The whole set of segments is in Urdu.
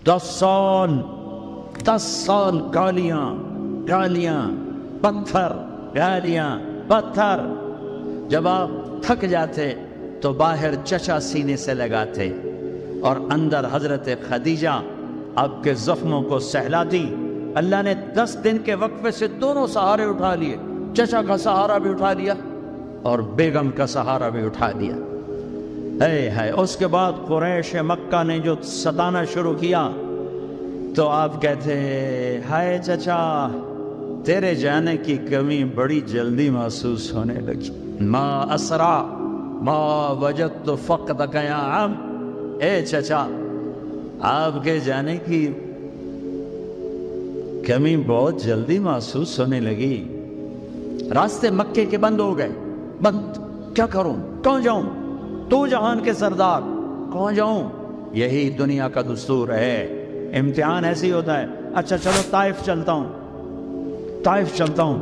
دس سال گالیاں پتھر. جب آپ تھک جاتے تو باہر چچا سینے سے لگاتے اور اندر حضرت خدیجہ آپ کے زخموں کو سہلاتی. اللہ نے 10 دن کے وقفے سے دونوں سہارے اٹھا لیے. چچا کا سہارا بھی اٹھا لیا اور بیگم کا سہارا بھی اٹھا دیا. ہے اس کے بعد قریش مکہ نے جو ستانا شروع کیا تو آپ کہتے ہائے چچا تیرے جانے کی کمی بڑی جلدی محسوس ہونے لگی. ما اسرع ما وجدت فقدک یا عم. اے چچا آپ کے جانے کی کمی بہت جلدی محسوس ہونے لگی. راستے مکے کے بند ہو گئے. بند کیا کروں, کہاں جاؤں, تو جہان کے سردار کہاں جاؤں. یہی دنیا کا دستور ہے, امتحان ایسے ہی ہوتا ہے. اچھا چلو طائف چلتا ہوں.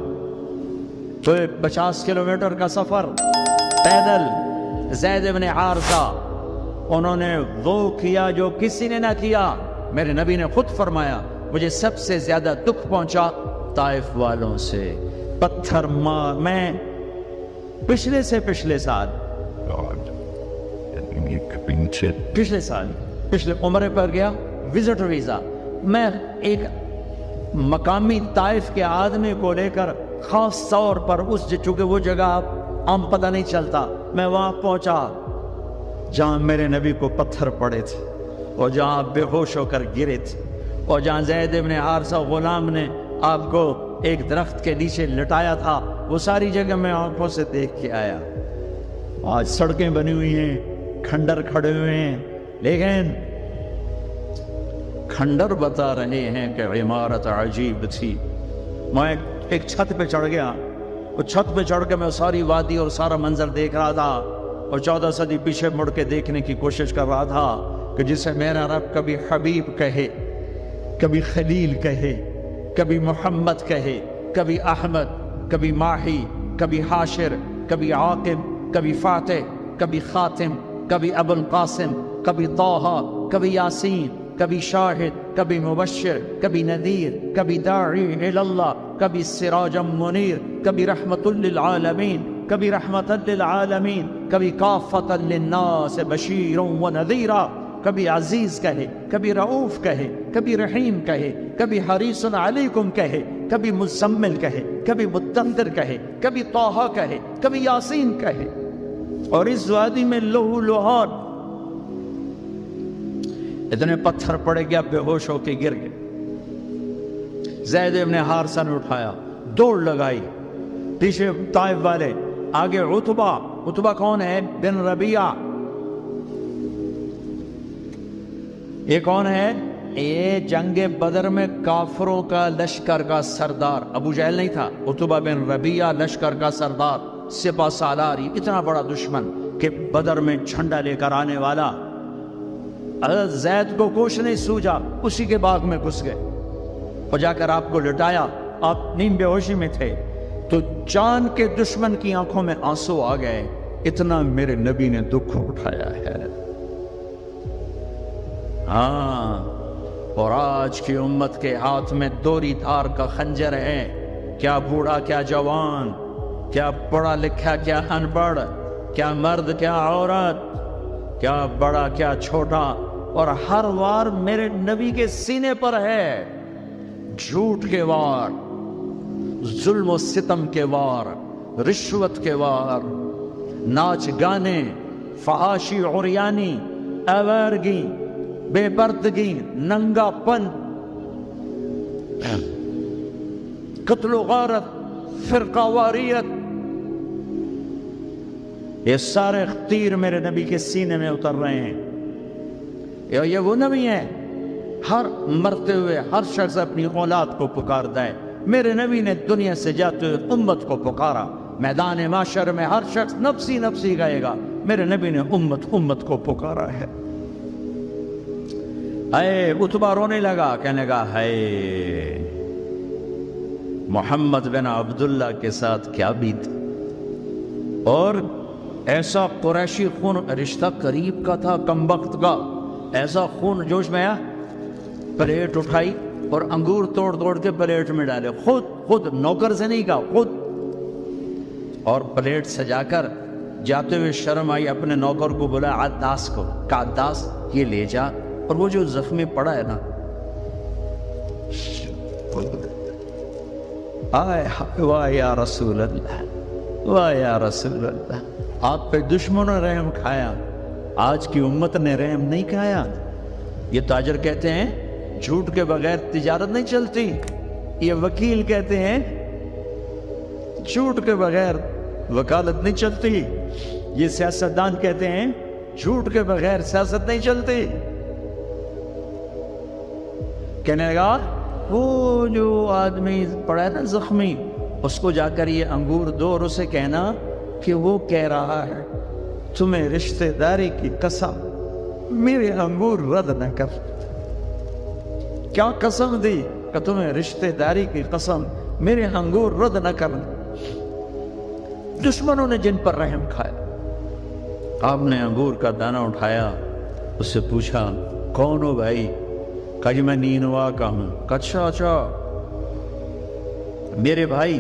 تو 50 کلومیٹر کا سفر پیدل. زید بن حارثہ انہوں نے وہ کیا جو کسی نے نہ کیا. میرے نبی نے خود فرمایا مجھے سب سے زیادہ دکھ پہنچا طائف والوں سے. پتھر میں پچھلے سال پچھلے عمرے پر گیا, وزٹر ویزا. میں ایک مقامی طائف کے آدمی کو لے کر خاص طور پر چونکہ وہ جگہ عام پتہ نہیں چلتا, میں وہاں پہنچا جہاں میرے نبی کو پتھر پڑے تھے اور جہاں آپ بے ہوش ہو کر گرے تھے اور جہاں زید بن حارثہ غلام نے آپ کو ایک درخت کے نیچے لٹایا تھا. وہ ساری جگہ میں آنکھوں سے دیکھ کے آیا. آج سڑکیں بنی ہوئی ہیں, کھنڈر کھڑے ہوئے ہیں, لیکن کھنڈر بتا رہے ہیں کہ عمارت عجیب تھی. میں ایک چھت پہ چڑھ گیا. وہ چھت پہ چڑھ کے میں ساری وادی اور سارا منظر دیکھ رہا تھا اور 14 صدی پیچھے مڑ کے دیکھنے کی کوشش کر رہا تھا کہ جسے میرا رب کبھی حبیب کہے, کبھی خلیل کہے, کبھی محمد کہے, کبھی احمد, کبھی ماہی, کبھی حاشر, کبھی عاقب, کبھی فاتح, کبھی خاتم, کبھی ابو القاسم, کبھی طٰہٰ, کبھی یاسین, کبھی شاہد, کبھی مبشر, کبھی نذیر, کبھی داعی الی اللہ, کبھی سراج منیر, کبھی رحمت للعالمین, کبھی رحمت للعالمین, کبھی کافۃ للناس بشیر و نذیرا. کبھی عزیز کہے, کبھی رؤوف کہے, کبھی رحیم کہے, کبھی حریص علیکم کہے, کبھی مزمل کہے, کبھی مدثر کہے, کبھی طٰہٰ کہے, کبھی یاسین کہے. اور اس وادی میں لہو لہار اتنے پتھر پڑے گیا, بے ہوش ہو کے گر گئے. زید بن حارثہ نے اٹھایا, دوڑ لگائی. پیچھے طائف والے, آگے عتبہ کون ہے؟ بن ربیعہ. یہ کون ہے؟ یہ جنگ بدر میں کافروں کا لشکر کا سردار. ابو جہل نہیں تھا, عتبہ بن ربیعہ لشکر کا سردار, سپہ سالاری, اتنا بڑا دشمن کہ بدر میں جھنڈا لے کر آنے والا. حضرت زید کو کچھ نہیں سوجا, اسی کے باغ میں گھس گئے اور جا کر آپ کو لٹایا. آپ نیم بے ہوشی میں تھے تو جان کے دشمن کی آنکھوں میں آنسو آ گئے. اتنا میرے نبی نے دکھ اٹھایا ہے. ہاں, اور آج کی امت کے ہاتھ میں دوری دھار کا خنجر ہے. کیا بوڑھا کیا جوان, کیا پڑھا لکھا کیا ان پڑھ, کیا مرد کیا عورت, کیا بڑا کیا چھوٹا, اور ہر وار میرے نبی کے سینے پر ہے. جھوٹ کے وار, ظلم و ستم کے وار, رشوت کے وار, ناچ گانے, فحاشی عریانی, آوارگی, بے پردگی, ننگا پن, قتل و غارت, فرقہ واریت, یہ سارے تیر میرے نبی کے سینے میں اتر رہے ہیں. یہ وہ نبی ہیں ہر مرتے ہوئے ہر شخص اپنی اولاد کو پکارتا ہے. میرے نبی نے دنیا سے جاتے ہوئے امت کو پکارا. میدان معاشر میں ہر شخص نفسی نفسی کہے گا, میرے نبی نے امت کو پکارا ہے. اے اتبا رونے لگا، کہنے لگا ہے محمد بن عبداللہ کے ساتھ کیا بیت، اور ایسا قریشی خون، رشتہ قریب کا تھا کم وقت کا، ایسا خون جوش میں آیا، پلیٹ اٹھائی اور انگور توڑ توڑ کے پلیٹ میں ڈالے، خود نوکر سے نہیں کہا، خود، اور پلیٹ سجا کر جاتے ہوئے شرم آئی، اپنے نوکر کو بولا عداس کو، کہ عداس یہ لے جا، اور وہ جو زخمی پڑا ہے نا، آئے واہ یا رسول اللہ، واہ یا رسول اللہ، آپ پہ دشمنوں نے رحم کھایا، آج کی امت نے رحم نہیں کھایا۔ یہ تاجر کہتے ہیں جھوٹ کے بغیر تجارت نہیں چلتی، یہ وکیل کہتے ہیں جھوٹ کے بغیر وکالت نہیں چلتی، یہ سیاستدان کہتے ہیں جھوٹ کے بغیر سیاست نہیں چلتی۔ کہنے لگا وہ جو آدمی پڑا ہے نا زخمی، اس کو جا کر یہ انگور دو اور اسے کہنا کہ وہ کہہ رہا ہے تمہیں رشتہ داری کی قسم میرے انگور رد نہ کر۔ کیا قسم دی؟ کہ تمہیں رشتہ داری کی قسم میرے انگور رد نہ کرنا۔ دشمنوں نے جن پر رحم کھایا، آپ نے انگور کا دانہ اٹھایا، اس سے پوچھا کون ہو بھائی؟ کہا جی میں نینوا کا ہوں۔ کہا اچھا میرے بھائی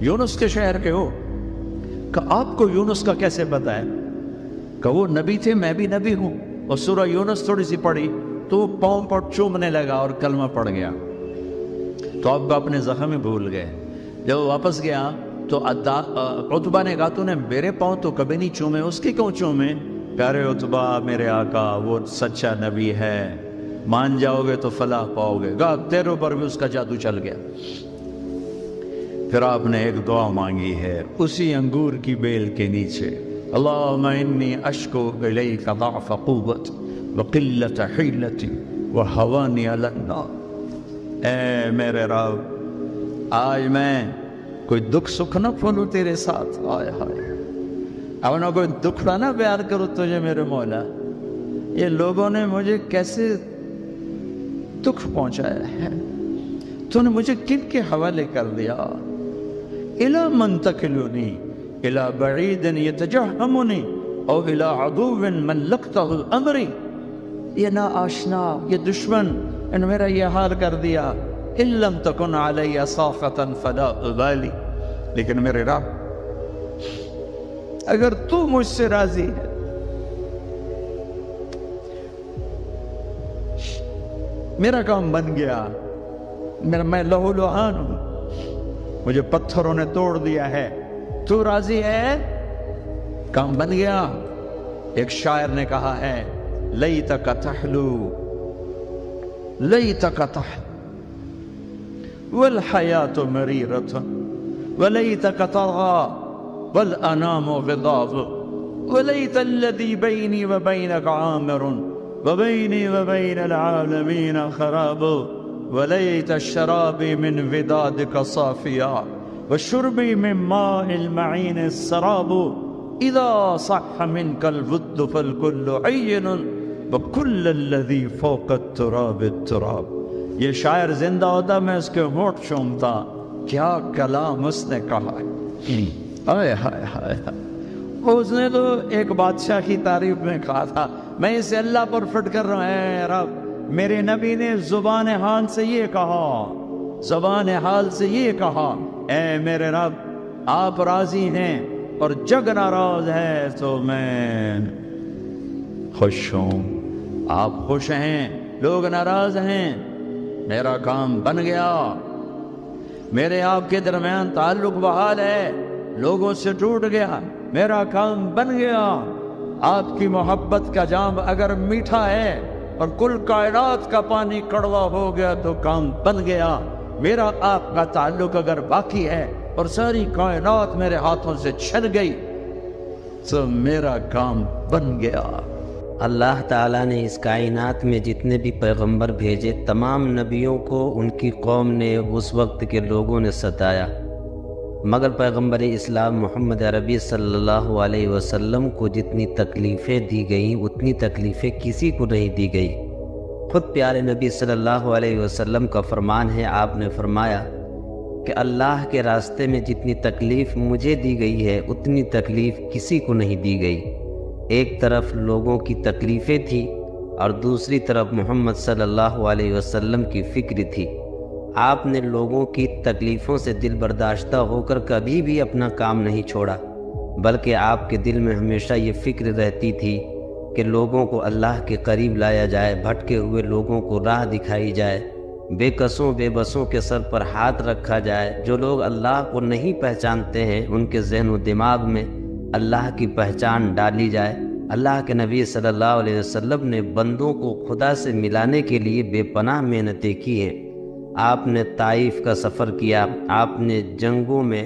یونس کے شہر کے ہو؟ کہ آپ کو یونس کا کیسے پتہ ہے؟ کہ وہ نبی تھے، میں بھی نبی ہوں، اور سورہ یونس تھوڑی سی پڑھی تو وہ پاؤں پر چومنے لگا اور کلمہ پڑھ گیا، تو آپ کو اپنے زخم میں بھول گئے۔ جب وہ واپس گیا تو عتبہ نے کہا تو نے میرے پاؤں تو کبھی نہیں چومے، اس کی کیوں چومے؟ پیارے عتبہ میرے آقا وہ سچا نبی ہے، مان جاؤ گے تو فلاح پاؤ گے۔ کہا تیرے پر بھی اس کا جادو چل گیا۔ پھر آپ نے ایک دعا مانگی ہے اسی انگور کی بیل کے نیچے، اللہم انی اشکو الیک ضعف قوت وقلت حیلتی وہوانی علی النار۔ اے میرے رب آج میں کوئی دکھ سکھ نہ پھولوں تیرے ساتھ، آئے ہائے اب نہ کوئی دکھڑا نہ بیان کرو تجھے میرے مولا، یہ لوگوں نے مجھے کیسے دکھ پہنچایا ہے، تو نے مجھے کن کے حوالے کر دیا؟ الی من تکلنی الی بعید یتجہمنی او الی عدو من لقتہ الامری۔ یہ نا آشنا، یہ دشمن ان میرا یہ حال کر دیا، ان لم تکن علی صافتا فلا ابالی، لیکن میرے رب اگر تو مجھ سے راضی ہے، میرا کام بن گیا، میں لہو لہان ہوں، مجھے پتھروں نے توڑ دیا ہے، تو راضی ہے، کام بن گیا۔ ایک شاعر نے کہا ہے لیتک تحلو لیتک تحلو والحیات مریرۃ ولیتک ترغى والانام غضاض ولیت الذی بینی وبینک عامر وبینی وبین العالمین خراب ولیت الشراب من ودادک صافیا وشربی من ماء المعین السراب اذا صح منک الود فالکل عین وکل الذی فوق التراب التراب۔ یہ شاعر زندہ ہوتا میں اس کے ہونٹ چومتا، کیا کلام اس نے کہا ہے، ہائے ہائے ہائے۔ اس نے تو ایک بادشاہ کی تعریف میں کہا تھا میں اسے اللہ پر فٹ کر رہا ہوں، اے رب میرے نبی نے زبان حال سے یہ کہا، زبان حال سے یہ کہا، اے میرے رب آپ راضی ہیں اور جگ ناراض ہے تو میں خوش ہوں، آپ خوش ہیں لوگ ناراض ہیں، میرا کام بن گیا، میرے آپ کے درمیان تعلق بحال ہے، لوگوں سے ٹوٹ گیا، میرا کام بن گیا۔ آپ کی محبت کا جام اگر میٹھا ہے اور کل کائنات کا پانی کڑوا ہو گیا تو کام بن گیا۔ میرا آپ کا تعلق اگر باقی ہے اور ساری کائنات میرے ہاتھوں سے چھن گئی تو میرا کام بن گیا۔ اللہ تعالیٰ نے اس کائنات میں جتنے بھی پیغمبر بھیجے تمام نبیوں کو ان کی قوم نے، اس وقت کے لوگوں نے ستایا، مگر پیغمبر اسلام محمد عربی صلی اللہ علیہ وسلم کو جتنی تکلیفیں دی گئیں اتنی تکلیفیں کسی کو نہیں دی گئی۔ خود پیارے نبی صلی اللہ علیہ وسلم کا فرمان ہے، آپ نے فرمایا کہ اللہ کے راستے میں جتنی تکلیف مجھے دی گئی ہے اتنی تکلیف کسی کو نہیں دی گئی۔ ایک طرف لوگوں کی تکلیفیں تھیں اور دوسری طرف محمد صلی اللہ علیہ وسلم کی فکر تھی۔ آپ نے لوگوں کی تکلیفوں سے دل برداشتہ ہو کر کبھی بھی اپنا کام نہیں چھوڑا، بلکہ آپ کے دل میں ہمیشہ یہ فکر رہتی تھی کہ لوگوں کو اللہ کے قریب لایا جائے، بھٹکے ہوئے لوگوں کو راہ دکھائی جائے، بے کسوں بے بسوں کے سر پر ہاتھ رکھا جائے۔ جو لوگ اللہ کو نہیں پہچانتے ہیں ان کے ذہن و دماغ میں اللہ کی پہچان ڈالی جائے۔ اللہ کے نبی صلی اللہ علیہ وسلم نے بندوں کو خدا سے ملانے کے لیے بے پناہ محنتیں کی ہیں۔ آپ نے طائف کا سفر کیا، آپ نے جنگوں میں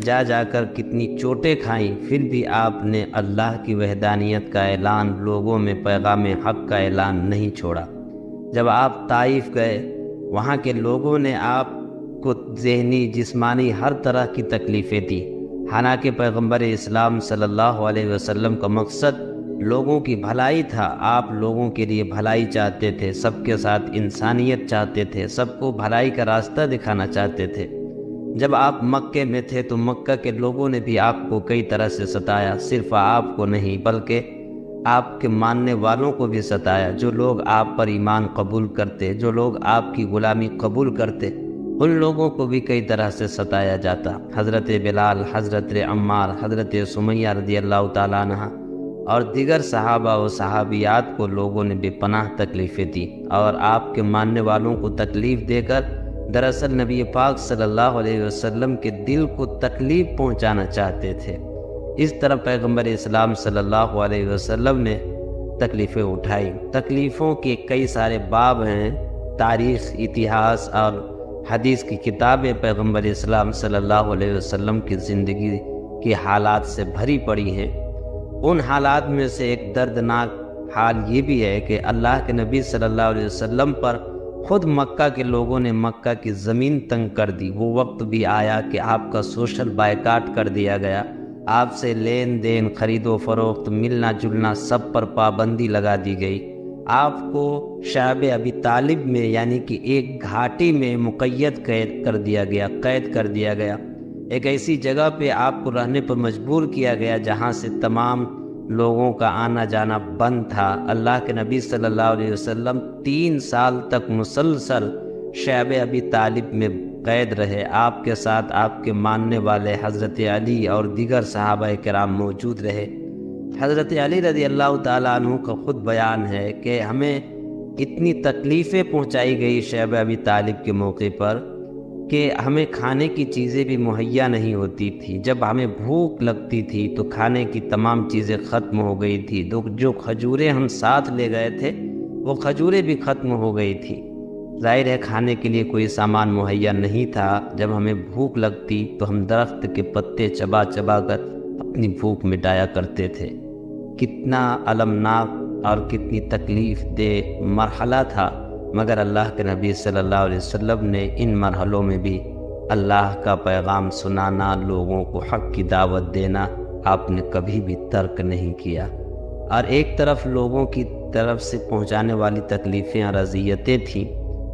جا جا کر کتنی چوٹیں کھائیں، پھر بھی آپ نے اللہ کی وحدانیت کا اعلان، لوگوں میں پیغام حق کا اعلان نہیں چھوڑا۔ جب آپ طائف گئے، وہاں کے لوگوں نے آپ کو ذہنی جسمانی ہر طرح کی تکلیفیں دی، حالانکہ پیغمبر اسلام صلی اللہ علیہ وسلم کا مقصد لوگوں کی بھلائی تھا۔ آپ لوگوں کے لیے بھلائی چاہتے تھے، سب کے ساتھ انسانیت چاہتے تھے، سب کو بھلائی کا راستہ دکھانا چاہتے تھے۔ جب آپ مکے میں تھے تو مکہ کے لوگوں نے بھی آپ کو کئی طرح سے ستایا، صرف آپ کو نہیں بلکہ آپ کے ماننے والوں کو بھی ستایا۔ جو لوگ آپ پر ایمان قبول کرتے، جو لوگ آپ کی غلامی قبول کرتے، ان لوگوں کو بھی کئی طرح سے ستایا جاتا۔ حضرت بلال، حضرت عمار، حضرت سمیہ رضی اللہ تعالیٰ عنہ اور دیگر صحابہ و صحابیات کو لوگوں نے بے پناہ تکلیفیں دی، اور آپ کے ماننے والوں کو تکلیف دے کر دراصل نبی پاک صلی اللہ علیہ وسلم کے دل کو تکلیف پہنچانا چاہتے تھے۔ اس طرح پیغمبر اسلام صلی اللہ علیہ وسلم نے تکلیفیں اٹھائی۔ تکلیفوں کے کئی سارے باب ہیں، تاریخ، اتہاس اور حدیث کی کتابیں پیغمبر اسلام صلی اللہ علیہ وسلم کی زندگی کی حالات سے بھری پڑی ہیں۔ ان حالات میں سے ایک دردناک حال یہ بھی ہے کہ اللہ کے نبی صلی اللہ علیہ وسلم پر خود مکہ کے لوگوں نے مکہ کی زمین تنگ کر دی۔ وہ وقت بھی آیا کہ آپ کا سوشل بائیکاٹ کر دیا گیا، آپ سے لین دین، خرید و فروخت، ملنا جلنا سب پر پابندی لگا دی گئی۔ آپ کو شعب ابی طالب میں یعنی کہ ایک گھاٹی میں مقید قید کر دیا گیا۔ ایک ایسی جگہ پہ آپ کو رہنے پر مجبور کیا گیا جہاں سے تمام لوگوں کا آنا جانا بند تھا۔ اللہ کے نبی صلی اللہ علیہ وسلم 3 سال تک مسلسل شعب ابی طالب میں قید رہے۔ آپ کے ساتھ آپ کے ماننے والے حضرت علی اور دیگر صحابہ کرام موجود رہے۔ حضرت علی رضی اللہ تعالیٰ عنہ کا خود بیان ہے کہ ہمیں اتنی تکلیفیں پہنچائی گئی شعب ابی طالب کے موقع پر کہ ہمیں کھانے کی چیزیں بھی مہیا نہیں ہوتی تھی۔ جب ہمیں بھوک لگتی تھی تو کھانے کی تمام چیزیں ختم ہو گئی تھی۔ جو کھجوریں ہم ساتھ لے گئے تھے وہ کھجوریں بھی ختم ہو گئی تھی۔ ظاہر ہے کھانے کے لیے کوئی سامان مہیا نہیں تھا۔ جب ہمیں بھوک لگتی تو ہم درخت کے پتے چبا چبا کر اپنی بھوک مٹایا کرتے تھے۔ کتنا المناک اور کتنی تکلیف دہ مرحلہ تھا، مگر اللہ کے نبی صلی اللہ علیہ وسلم نے ان مرحلوں میں بھی اللہ کا پیغام سنانا، لوگوں کو حق کی دعوت دینا آپ نے کبھی بھی ترک نہیں کیا۔ اور ایک طرف لوگوں کی طرف سے پہنچانے والی تکلیفیں اور اذیتیں تھیں،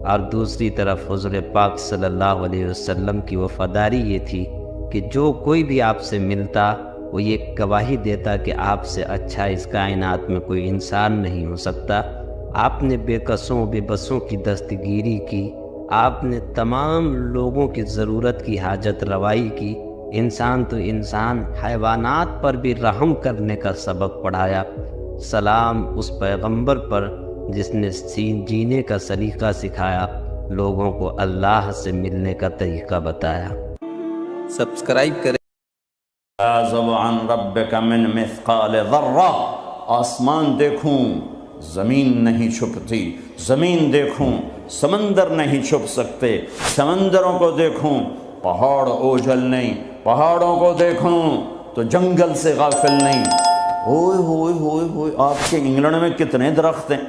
اور دوسری طرف حضور پاک صلی اللہ علیہ وسلم کی وفاداری یہ تھی کہ جو کوئی بھی آپ سے ملتا وہ یہ گواہی دیتا کہ آپ سے اچھا اس کائنات میں کوئی انسان نہیں ہو سکتا۔ آپ نے بے کسوں بے بسوں کی دستگیری کی، آپ نے تمام لوگوں کی ضرورت کی حاجت روائی کی، انسان تو انسان حیوانات پر بھی رحم کرنے کا سبق پڑھایا۔ سلام اس پیغمبر پر جس نے جینے کا سلیقہ سکھایا، لوگوں کو اللہ سے ملنے کا طریقہ بتایا۔ سبسکرائب کریں۔ عَزَبَ عَنْ رَبِّكَ مِنْ مِثْقَالِ ذَرَّةٍ، آسمان دیکھوں زمین نہیں چھپتی، زمین دیکھوں سمندر نہیں چھپ سکتے، سمندروں کو دیکھوں پہاڑ اوجھل نہیں، پہاڑوں کو دیکھوں تو جنگل سے غافل نہیں۔ ہوئے ہوئے ہوئے ہوئے، آپ کے انگلینڈ میں کتنے درخت ہیں،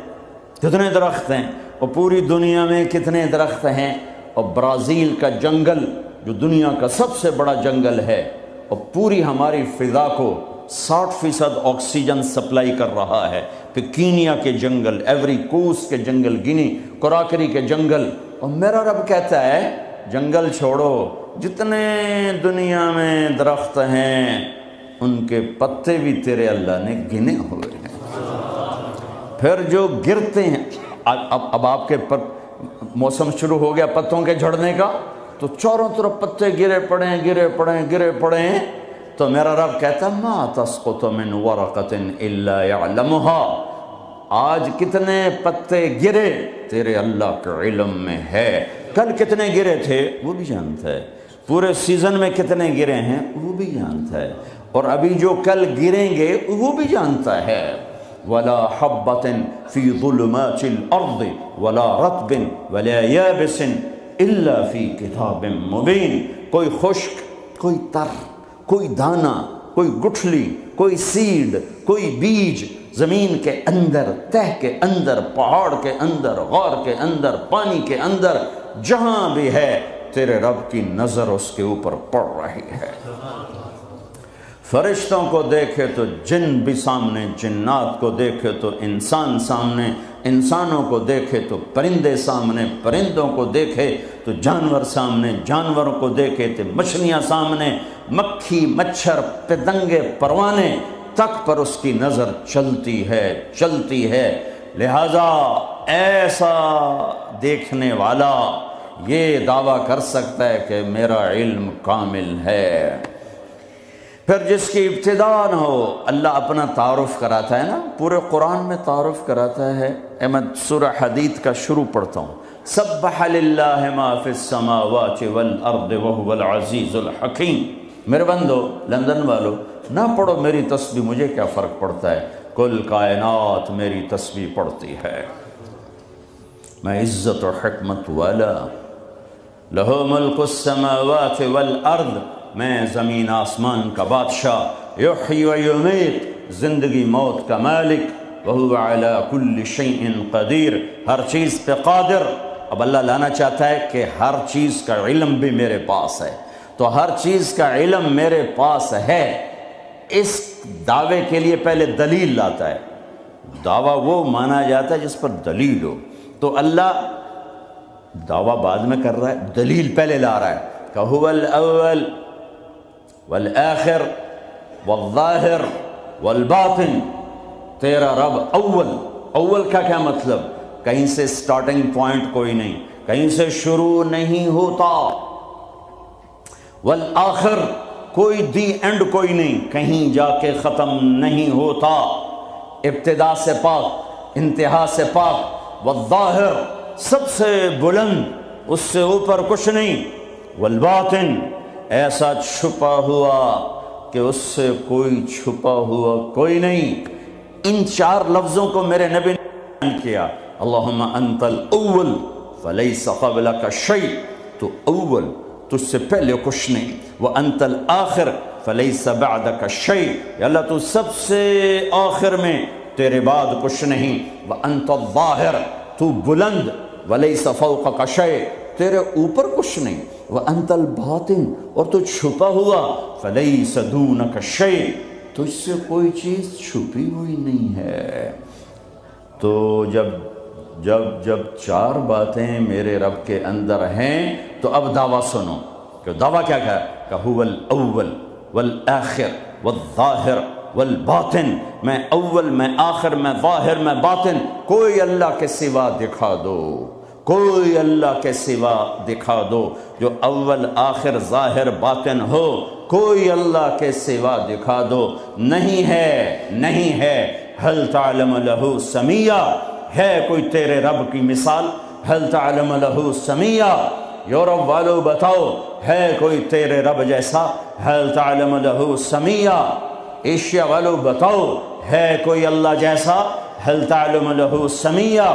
کتنے درخت ہیں، اور پوری دنیا میں کتنے درخت ہیں، اور برازیل کا جنگل جو دنیا کا سب سے بڑا جنگل ہے، اور پوری ہماری فضا کو 60% آکسیجن سپلائی کر رہا ہے، پھر کینیا کے جنگل، ایوری کوسٹ کے جنگل، گینی کوراکری کے جنگل، اور میرا رب کہتا ہے جنگل چھوڑو، جتنے دنیا میں درخت ہیں ان کے پتے بھی تیرے اللہ نے گنے ہوئے ہیں۔ پھر جو گرتے ہیں، اب آپ کے موسم شروع ہو گیا پتوں کے جھڑنے کا، تو چاروں طرف پتے گرے پڑے ہیں، تو میرا رب کہتا ما تسقط من ورقۃ الا يعلمها، آج کتنے پتے گرے تیرے اللہ کے علم میں ہے، کل کتنے گرے تھے وہ بھی جانتا ہے، پورے سیزن میں کتنے گرے ہیں وہ بھی جانتا ہے، اور ابھی جو کل گریں گے وہ بھی جانتا ہے۔ ولا حبۃ فی ظلمات الارض ولا رطب ولا یابس الا فی کتاب مبین، کوئی خشک، کوئی تر، کوئی دانہ، کوئی گٹھلی، کوئی سیڈ، کوئی بیج زمین کے اندر، تہ کے اندر، پہاڑ کے اندر، غار کے اندر، پانی کے اندر، جہاں بھی ہے تیرے رب کی نظر اس کے اوپر پڑ رہی ہے۔ فرشتوں کو دیکھے تو جن بھی سامنے، جنات کو دیکھے تو انسان سامنے، انسانوں کو دیکھے تو پرندے سامنے، پرندوں کو دیکھے تو جانور سامنے، جانوروں کو دیکھے تو مچھلیاں سامنے، مکھی، مچھر، پتنگے، پروانے تک پر اس کی نظر چلتی ہے۔ لہذا ایسا دیکھنے والا یہ دعویٰ کر سکتا ہے کہ میرا علم کامل ہے۔ پھر جس کی ابتدا نہ ہو، اللہ اپنا تعارف کراتا ہے نا، پورے قرآن میں تعارف کراتا ہے۔ میں سورہ حدید کا شروع پڑھتا ہوں، سبح للہ ما فی السماوات والارض وهو العزیز الحکیم۔ میرے بندو، لندن والو، نہ پڑھو میری تسبیح، مجھے کیا فرق پڑتا ہے، کل کائنات میری تسبیح پڑھتی ہے۔ میں عزت و حکمت والا، لہو ملک السماوات والارض، میں زمین آسمان کا بادشاہ، یحیی و یمیت، زندگی موت کا مالک، وہو علی کل شیء قدیر، ہر چیز پہ قادر۔ اب اللہ لانا چاہتا ہے کہ ہر چیز کا علم بھی میرے پاس ہے، تو ہر چیز کا علم میرے پاس ہے، اس دعوے کے لیے پہلے دلیل لاتا ہے۔ دعویٰ وہ مانا جاتا ہے جس پر دلیل ہو، تو اللہ دعویٰ بعد میں کر رہا ہے، دلیل پہلے لا رہا ہے کہ هو الاول والآخر والظاہر والباطن، تیرا رب اول کا کیا مطلب؟ کہیں سے سٹارٹنگ پوائنٹ کوئی نہیں، کہیں سے شروع نہیں ہوتا، والآخر کوئی دی اینڈ کوئی نہیں، کہیں جا کے ختم نہیں ہوتا، ابتدا سے پاک، انتہا سے پاک، والظاہر سب سے بلند، اس سے اوپر کچھ نہیں، والباطن ایسا چھپا ہوا کہ اس سے کوئی چھپا ہوا کوئی نہیں۔ ان چار لفظوں کو میرے نبی نے بیان کیا، اللہم انت الاول فلیس قبلک شیء، تو اول، تجھ سے پہلے کچھ نہیں، وانت الآخر فلیس بعدک شیء، یا اللہ تو سب سے آخر میں، تیرے بعد کچھ نہیں، وانت الظاہر، تو بلند، ولیس فوقک شیء، تیرے اوپر کچھ نہیں، وانت الباطن، اور تو چھپا ہوا، فلیس دونک شیء، تجھ سے کوئی چیز چھپی ہوئی نہیں ہے۔ تو جب چار باتیں میرے رب کے اندر ہیں تو اب دعویٰ سنو، کہ دعویٰ کیا ہے کہ هو الاول والآخر والظاہر والباطن، میں اول، میں آخر، میں ظاہر، میں باطن، کوئی اللہ کے سوا دکھا دو، کوئی اللہ کے سوا دکھا دو، جو اول، آخر، ظاہر، باطن ہو، کوئی اللہ کے سوا دکھا دو، نہیں ہے۔ هل تعلم له سمیہ، ہے کوئی تیرے رب کی مثال؟ هل تعلم له سمیہ، یورپ والو بتاؤ، ہے کوئی تیرے رب جیسا؟ هل تعلم له سمیہ، ایشیا والو بتاؤ، ہے کوئی اللہ جیسا؟ هل تعلم له سمیہ،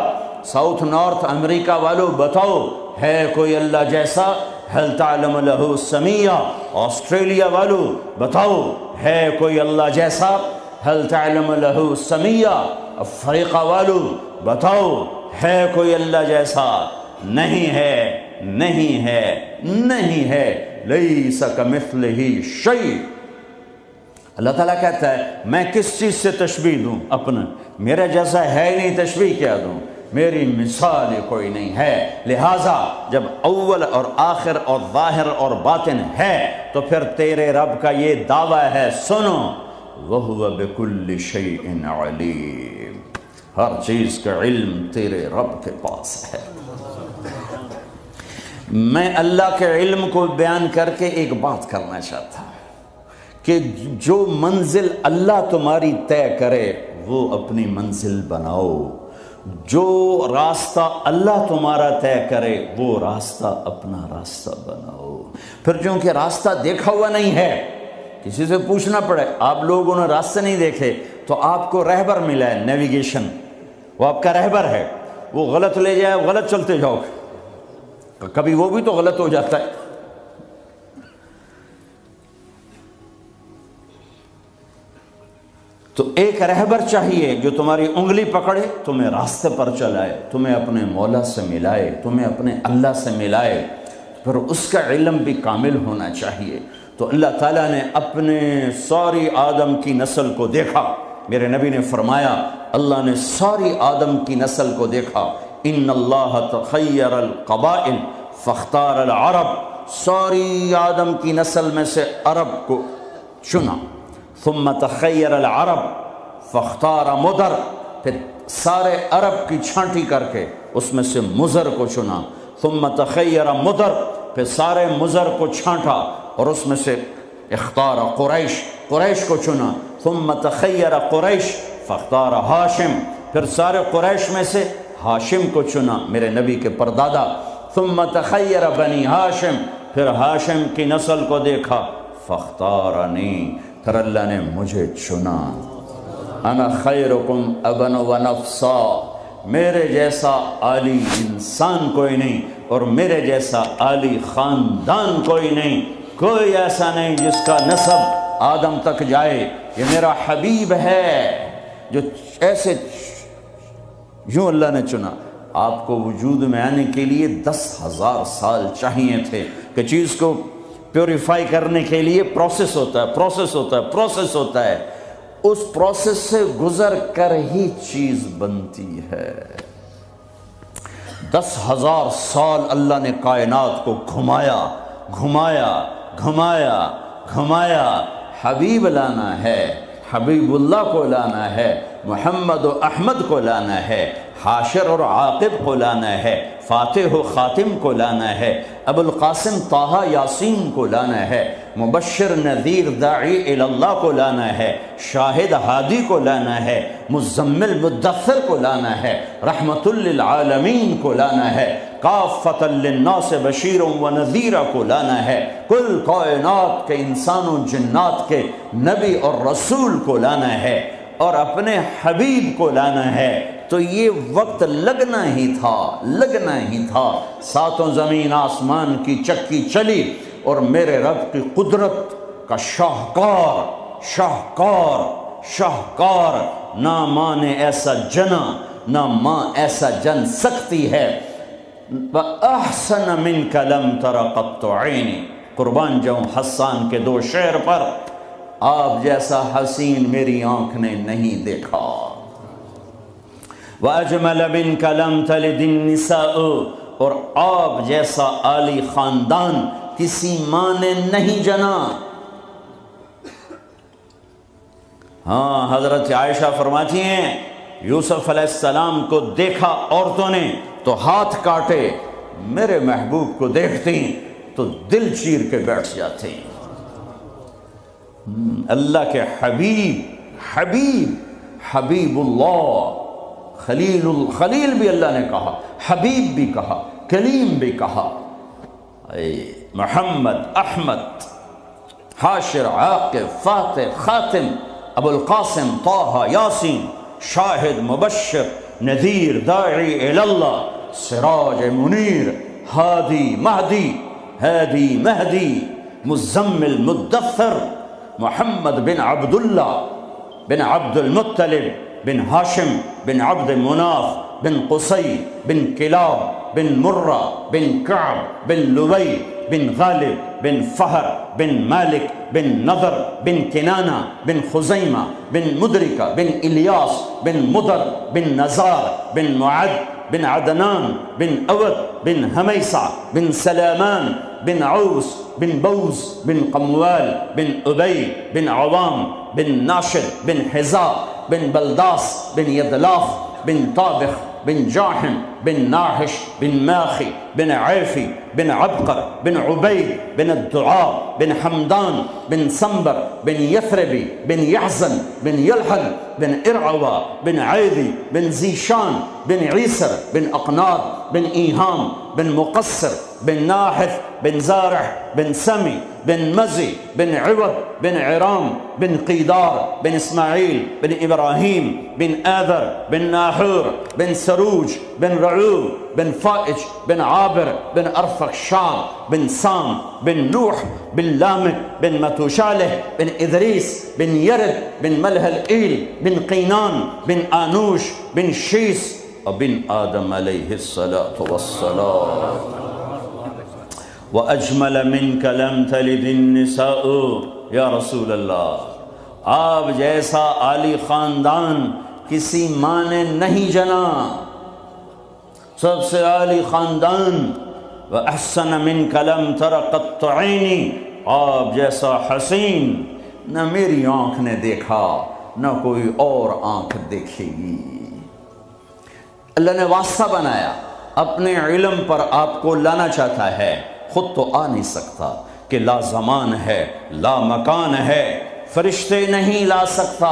ساؤتھ نارتھ امریکہ والو بتاؤ، ہے کوئی اللہ جیسا؟ هل تعلم له سمیہ، آسٹریلیا والو بتاؤ، ہے کوئی اللہ جیسا؟ هل تعلم له سمیہ، افریقہ والو بتاؤ، ہے کوئی اللہ جیسا؟ نہیں ہے، لیس کمثلہ شیء، اللہ تعالیٰ کہتا ہے میں کس چیز سے تشبیہ دوں اپنا، میرا جیسا ہے نہیں، تشبیہ کیا دوں، میری مثال کوئی نہیں ہے۔ لہٰذا جب اول اور آخر اور ظاہر اور باطن ہے تو پھر تیرے رب کا یہ دعویٰ ہے، سنو وَهُوَ بِكُلِّ شَيْءٍ عَلِيمٌ، ہر چیز کا علم تیرے رب کے پاس ہے۔ میں اللہ کے علم کو بیان کر کے ایک بات کرنا چاہتا ہوں کہ جو منزل اللہ تمہاری طے کرے وہ اپنی منزل بناؤ، جو راستہ اللہ تمہارا طے کرے وہ راستہ اپنا راستہ بناؤ۔ پھر چونکہ راستہ دیکھا ہوا نہیں ہے، کسی سے پوچھنا پڑے، آپ لوگوں نے راستے نہیں دیکھے تو آپ کو رہبر ملا ہے، نیویگیشن، وہ آپ کا رہبر ہے، وہ غلط لے جائے غلط چلتے جاؤ، کبھی وہ بھی تو غلط ہو جاتا ہے۔ تو ایک رہبر چاہیے جو تمہاری انگلی پکڑے، تمہیں راستے پر چلائے، تمہیں اپنے مولا سے ملائے، تمہیں اپنے اللہ سے ملائے، پھر اس کا علم بھی کامل ہونا چاہیے۔ تو اللہ تعالیٰ نے اپنے ساری آدم کی نسل کو دیکھا، میرے نبی نے فرمایا اللہ نے ساری آدم کی نسل کو دیکھا، ان اللہ تخیر القبائل فاختار العرب، ساری آدم کی نسل میں سے عرب کو چنا، ثم تخیر العرب فاختار مدر، پھر سارے عرب کی چھانٹی کر کے اس میں سے مزر کو چنا، ثم تخیر مدر، پھر سارے مزر کو چھانٹا اور اس میں سے اختار قریش، قریش کو چنا، ثم تخیر قریش فاختار ہاشم، پھر سارے قریش میں سے ہاشم کو چنا، میرے نبی کے پردادا، ثم تخیر بنی ہاشم، پھر ہاشم کی نسل کو دیکھا، فاختارنی، پھر اللہ نے مجھے چنا، انا خیرکم ابن و نفسا، میرے جیسا عالی انسان کوئی نہیں اور میرے جیسا عالی خاندان کوئی نہیں، کوئی ایسا نہیں جس کا نسب آدم تک جائے، یہ میرا حبیب ہے جو ایسے یوں اللہ نے چنا۔ آپ کو وجود میں آنے کے لیے 10,000 سال چاہیے تھے کہ چیز کو پیوریفائی کرنے کے لیے پروسیس ہوتا ہے، اس پروسیس سے گزر کر ہی چیز بنتی ہے۔ 10,000 سال اللہ نے کائنات کو گھمایا، حبیب لانا ہے، حبیب اللہ کو لانا ہے، محمد و احمد کو لانا ہے، حاشر اور عاقب کو لانا ہے، فاتح و خاتم کو لانا ہے، ابو القاسم طہ یاسین کو لانا ہے، مبشر نذیر داعی اللہ کو لانا ہے، شاہد ہادی کو لانا ہے، مزمل مدثر کو لانا ہے، رحمت للعالمین کو لانا ہے، کافۃ للناس بشیر و نذیر کو لانا ہے، کل کائنات کے انسان و جنات کے نبی اور رسول کو لانا ہے اور اپنے حبیب کو لانا ہے۔ تو یہ وقت لگنا ہی تھا، ساتوں زمین آسمان کی چکی چلی اور میرے رب کی قدرت کا شاہکار نہ ماں نے ایسا جنا، نہ ماں ایسا جن سکتی ہے، وَأَحْسَنَ مِنْكَ لَمْ تَرَ قَطُّ عَيْنِي، قربان جاؤں حسان کے 2 شعر پر، آپ جیسا حسین میری آنکھ نے نہیں دیکھا، وَأَجْمَلَ مِنْكَ لَمْ تَلِدِ النِّسَاءُ، اور آپ جیسا عالی خاندان کسی ماں نے نہیں جنا۔ ہاں، حضرت عائشہ فرماتی ہیں یوسف علیہ السلام کو دیکھا عورتوں نے تو ہاتھ کاٹے، میرے محبوب کو دیکھتی تو دل چیر کے بیٹھ جاتے۔ اللہ کے حبیب اللہ، خلیل بھی اللہ نے کہا، حبیب بھی کہا، کلیم بھی کہا، محمد، احمد، حاشر، عاقب، فاتح، خاتم، ابو القاسم، طہ، یاسین، شاہد، مبشر، نذیر، داعی اللہ، سراج منیر، ہادی مہدی، مزمل مدثر، محمد بن عبداللہ بن عبد المطلب بن ہاشم بن عبد مناف بن قصی بن کلاب بن مرہ بن کعب بن لبی بن غالب بن فہر بن مالک بن نضر بن کنانہ بن خزیمہ بن مدرکہ بن الیاس بن مدر بن نزار بن معد بن عدنان بن اود بن حمیسہ بن سلامان بن عوس بن بوز بن قموال بن ابی بن عوام بن ناشد بن حذاء بن بلداس بن یدلاف بن طابخ بن جاحم بن ناحش بن ماخي بن عيفي بن عبقر بن عبيد بن الدعاء بن حمدان بن سنبر بن يثربي بن يحزن بن يلحن بن إرعوى بن عيذي بن زيشان بن عيسر بن أقناط بن إيهام بن مقصر بن ناحث بن زارع بن سمي بن مزي بن عوض بن عرام بن قيدار بن إسماعيل بن إبراهيم بن آذر بن ناحور بن سروج بن رعوب بن فائج بن عابر بن أرفخشاد بن سام بن نوح بن لامك بن متوشالح بن إدريس بن يرد بن ملهلئيل بن قينان بن آنوش بن شيس وبن آدم عليه الصلاة والسلام وأجمل منك لم تلد النساء یا رسول اللہ، آپ جیسا عالی خاندان کسی ماں نے نہیں جنا، سب سے عالی خاندان۔ وأحسن منك لم تر قط عینی، آپ جیسا حسین نہ میری آنکھ نے دیکھا نہ کوئی اور آنکھ دیکھے گی۔ اللہ نے واسطہ بنایا، اپنے علم پر آپ کو لانا چاہتا ہے، خود تو آ نہیں سکتا کہ لا زمان ہے لا مکان ہے، فرشتے نہیں لا سکتا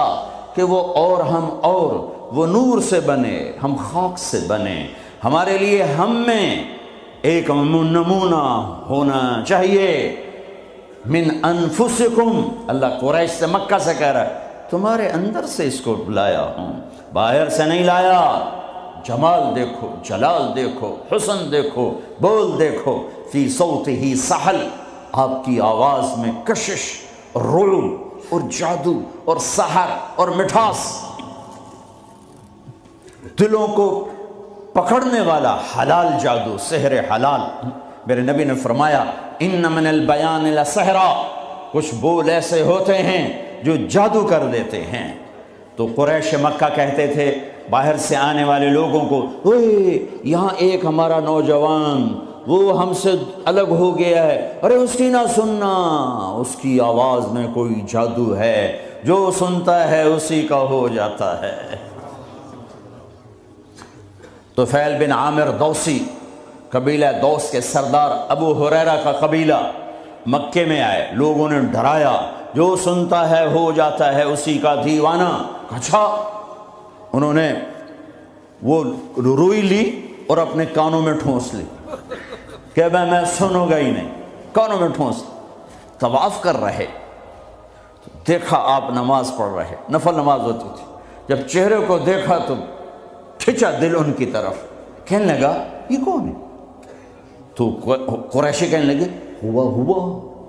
کہ وہ اور ہم اور، وہ نور سے بنے ہم خاک سے بنے، ہمارے لیے ہم میں ایک نمونہ ہونا چاہیے۔ من انفسکم، اللہ قریش سے مکہ سے کہہ رہا ہے تمہارے اندر سے اس کو لایا ہوں، باہر سے نہیں لایا۔ جمال دیکھو، جلال دیکھو، حسن دیکھو، بول دیکھو، فی صوتہ سحل، آپ کی آواز میں کشش اور رعب اور جادو اور سحر اور مٹھاس، دلوں کو پکڑنے والا حلال جادو، سحر حلال۔ میرے نبی نے فرمایا ان من البیان لسحرا، کچھ بول ایسے ہوتے ہیں جو جادو کر دیتے ہیں۔ تو قریش مکہ کہتے تھے باہر سے آنے والے لوگوں کو، اوے یہاں ایک ہمارا نوجوان وہ ہم سے الگ ہو گیا ہے، ارے اس کی نہ سننا، اس کی آواز میں کوئی جادو ہے، جو سنتا ہے اسی کا ہو جاتا ہے۔ طفیل بن عامر دوسی، قبیلہ دوس کے سردار ابو ہریرہ کا قبیلہ مکے میں آئے، لوگوں نے ڈرایا جو سنتا ہے ہو جاتا ہے اسی کا دیوانہ۔ اچھا، انہوں نے وہ روئی لی اور اپنے کانوں میں ٹھونس لی کہ میں سنوں گا ہی نہیں، کانوں میں ٹھونس۔ طواف کر رہے، دیکھا آپ نماز پڑھ رہے، نفل نماز ہوتی تھی، جب چہرے کو دیکھا تو کھچا دل ان کی طرف، کہنے لگا یہ کون ہے؟ تو قریشی کہنے لگے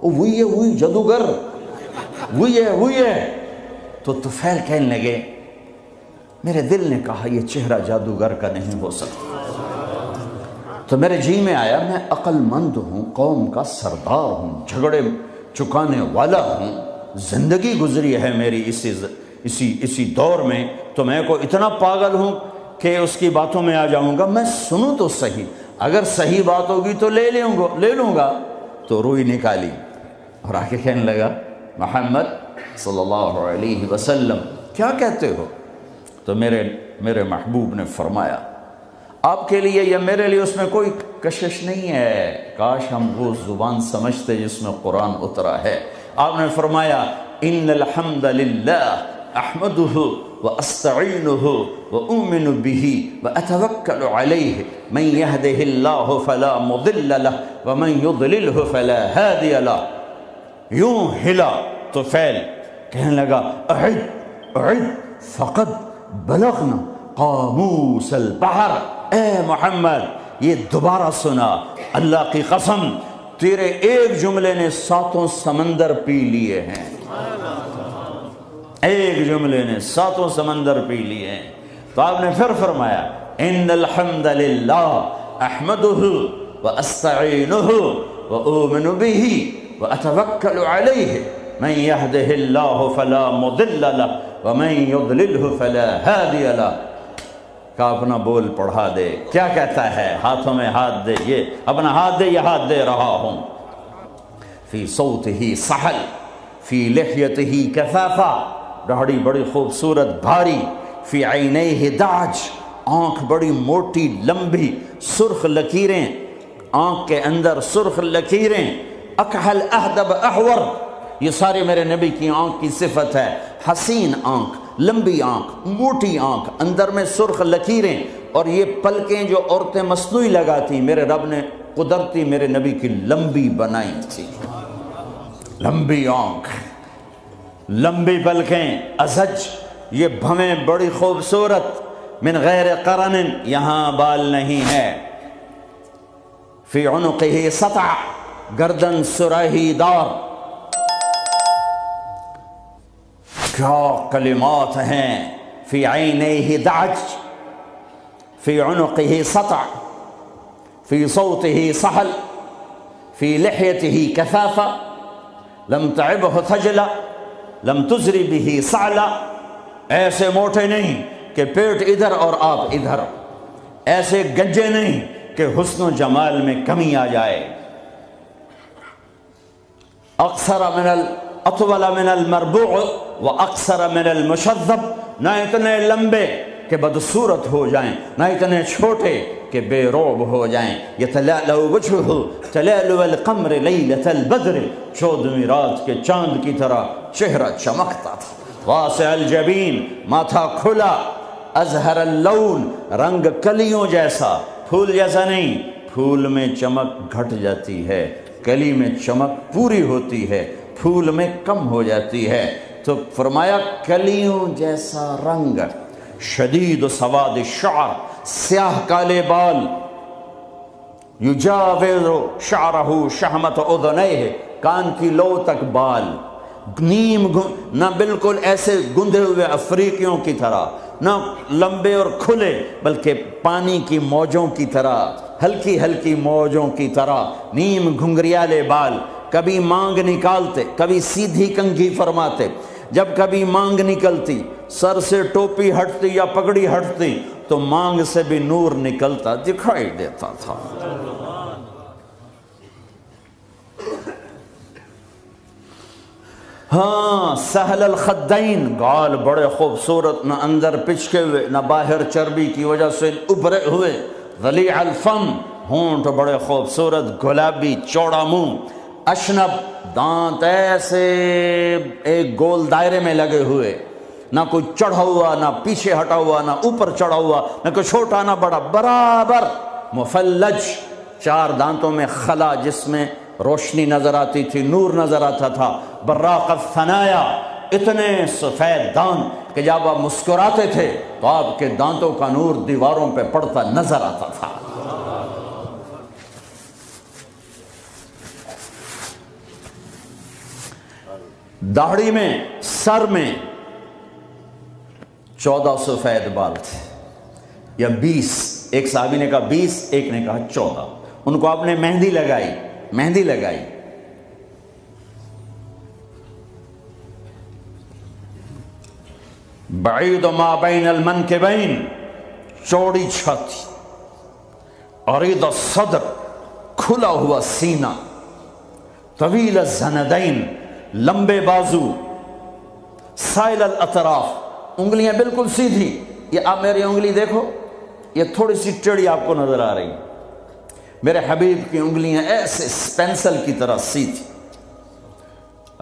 وہی جادوگر، وہی ہے۔ تو طفیل کہنے لگے میرے دل نے کہا یہ چہرہ جادوگر کا نہیں ہو سکتا، تو میرے جی میں آیا میں عقل مند ہوں، قوم کا سردار ہوں، جھگڑے چکانے والا ہوں، زندگی گزری ہے میری اسی دور میں، تو میں کو اتنا پاگل ہوں کہ اس کی باتوں میں آ جاؤں گا؟ میں سنوں تو صحیح، اگر صحیح بات ہوگی تو لے لوں گا۔ تو روئی نکالی اور آگے کہنے لگا محمد صلی اللہ علیہ وسلم کیا کہتے ہو؟ تو میرے محبوب نے فرمایا آپ کے لیے یا میرے لیے اس میں کوئی کشش نہیں ہے، کاش ہم وہ زبان سمجھتے جس میں قرآن اترا ہے۔ آپ نے فرمایا ان الحمد للہ احمدہ واستعینہ واؤمن بہ واتوکل علیہ من یہدہ اللہ فلا مضل لہ ومن یضللہ فلا ہادی لہ۔ یوں ہلا طفیل، کہنے لگا اعد فقد بلغنا قاموس البحر، اے محمد یہ دوبارہ سنا، اللہ کی قسم تیرے ایک جملے نے 7 سمندر پی لیے ہیں، ایک جملے نے 7 سمندر پی لیے ہیں۔ تو آپ نے پھر فرمایا ان الحمد للہ احمدہ واستعینہ وأؤمن به وأتوكل عليه من يهده الله فلا مضل له ومن يضلله فلا هادي له. کا اپنا بول پڑھا دے. کیا کہتا ہے؟ ہاتھوں میں ہاتھ دے، یہ اپنا ہاتھ دے، یہ ہاتھ دے رہا ہوں. فی صوتہ سحل فی لحیتہ کثافہ، داڑھی بڑی خوبصورت بھاری. فی عینیہ دعج، آنکھ بڑی موٹی لمبی، سرخ لکیریں آنکھ کے اندر، سرخ لکیریں. اکحل اہدب احور، یہ سارے میرے نبی کی آنکھ کی صفت ہے. حسین آنکھ، لمبی آنکھ، موٹی آنکھ، اندر میں سرخ لکیریں. اور یہ پلکیں جو عورتیں مصنوعی لگاتی، میرے رب نے قدرتی میرے نبی کی لمبی بنائی تھی. لمبی آنکھ، لمبی پلکیں. ازج، یہ بھویں بڑی خوبصورت. من غیر قرن، یہاں بال نہیں ہے. فی عنقہ سطع، گردن سراہی دار. کیا کلمات ہیں. فی عینیہ دعج فی عنقہ سطع فی صوتہ سحل فی لحیتہ کثافہ لم تعبہ تھجلا لم تزری بہ سعلا. ایسے موٹے نہیں کہ پیٹ ادھر اور آپ ادھر، ایسے گجے نہیں کہ حسن و جمال میں کمی آ جائے. اطول من المربوع و اقصر من المشذب، نہ اتنے لمبے کہ بدصورت ہو جائیں، نہ اتنے چھوٹے کہ بے روب ہو جائیں. یتلألأ وجہہ تلألؤ القمر لیلۃ البدر، 14ویں رات کے چاند کی طرح چہرہ چمکتا تھا. واسع الجبین، ماتھا کھلا. ازہر اللون، رنگ کلیوں جیسا، پھول جیسا نہیں. پھول میں چمک گھٹ جاتی ہے، کلی میں چمک پوری ہوتی ہے، پھول میں کم ہو جاتی ہے. تو فرمایا کلیوں جیسا رنگ. شدید سواد الشعر، سیاہ کالے بال. یجاور شعرہ شہمت اذنیہ، کان کی لو تک بال. نیم نہ بالکل ایسے گندے ہوئے افریقیوں کی طرح، نہ لمبے اور کھلے، بلکہ پانی کی موجوں کی طرح، ہلکی ہلکی موجوں کی طرح. نیم گھنگریالے بال. کبھی مانگ نکالتے، کبھی سیدھی کنگھی فرماتے. جب کبھی مانگ نکلتی، سر سے ٹوپی ہٹتی یا پگڑی ہٹتی تو مانگ سے بھی نور نکلتا دکھائی دیتا تھا. ہاں، سہل الخدین، گال بڑے خوبصورت، نہ اندر پچکے ہوئے نہ باہر چربی کی وجہ سے ابھرے ہوئے. ذلیع الفم، ہونٹ بڑے خوبصورت گلابی، چوڑا منہ. اشنب، دانت ایسے ایک گول دائرے میں لگے ہوئے، نہ کوئی چڑھا ہوا، نہ پیچھے ہٹا ہوا، نہ اوپر چڑھا ہوا، نہ کوئی چھوٹا نہ بڑا، برابر. مفلج، 4 دانتوں میں خلا جس میں روشنی نظر آتی تھی، نور نظر آتا تھا. براق الثنایا، اتنے سفید دانت کہ جب آپ مسکراتے تھے تو آپ کے دانتوں کا نور دیواروں پہ پڑتا نظر آتا تھا. داڑھی میں، سر میں 14 سفید بال تھے یا 20. ایک صحابی نے کہا 20، ایک نے کہا 14. ان کو آپ نے مہندی لگائی، مہندی لگائی. بعید ما بین المنکبین، چوڑی چھاتی. عریض الصدر، کھلا ہوا سینہ. طویل الزندین، لمبے بازو. سائل الاطراف، انگلیاں بالکل سیدھی. یہ آپ میری انگلی دیکھو، یہ تھوڑی سی ٹیڑھی آپ کو نظر آ رہی. میرے حبیب کی انگلیاں ایسے پینسل کی طرح سیدھی.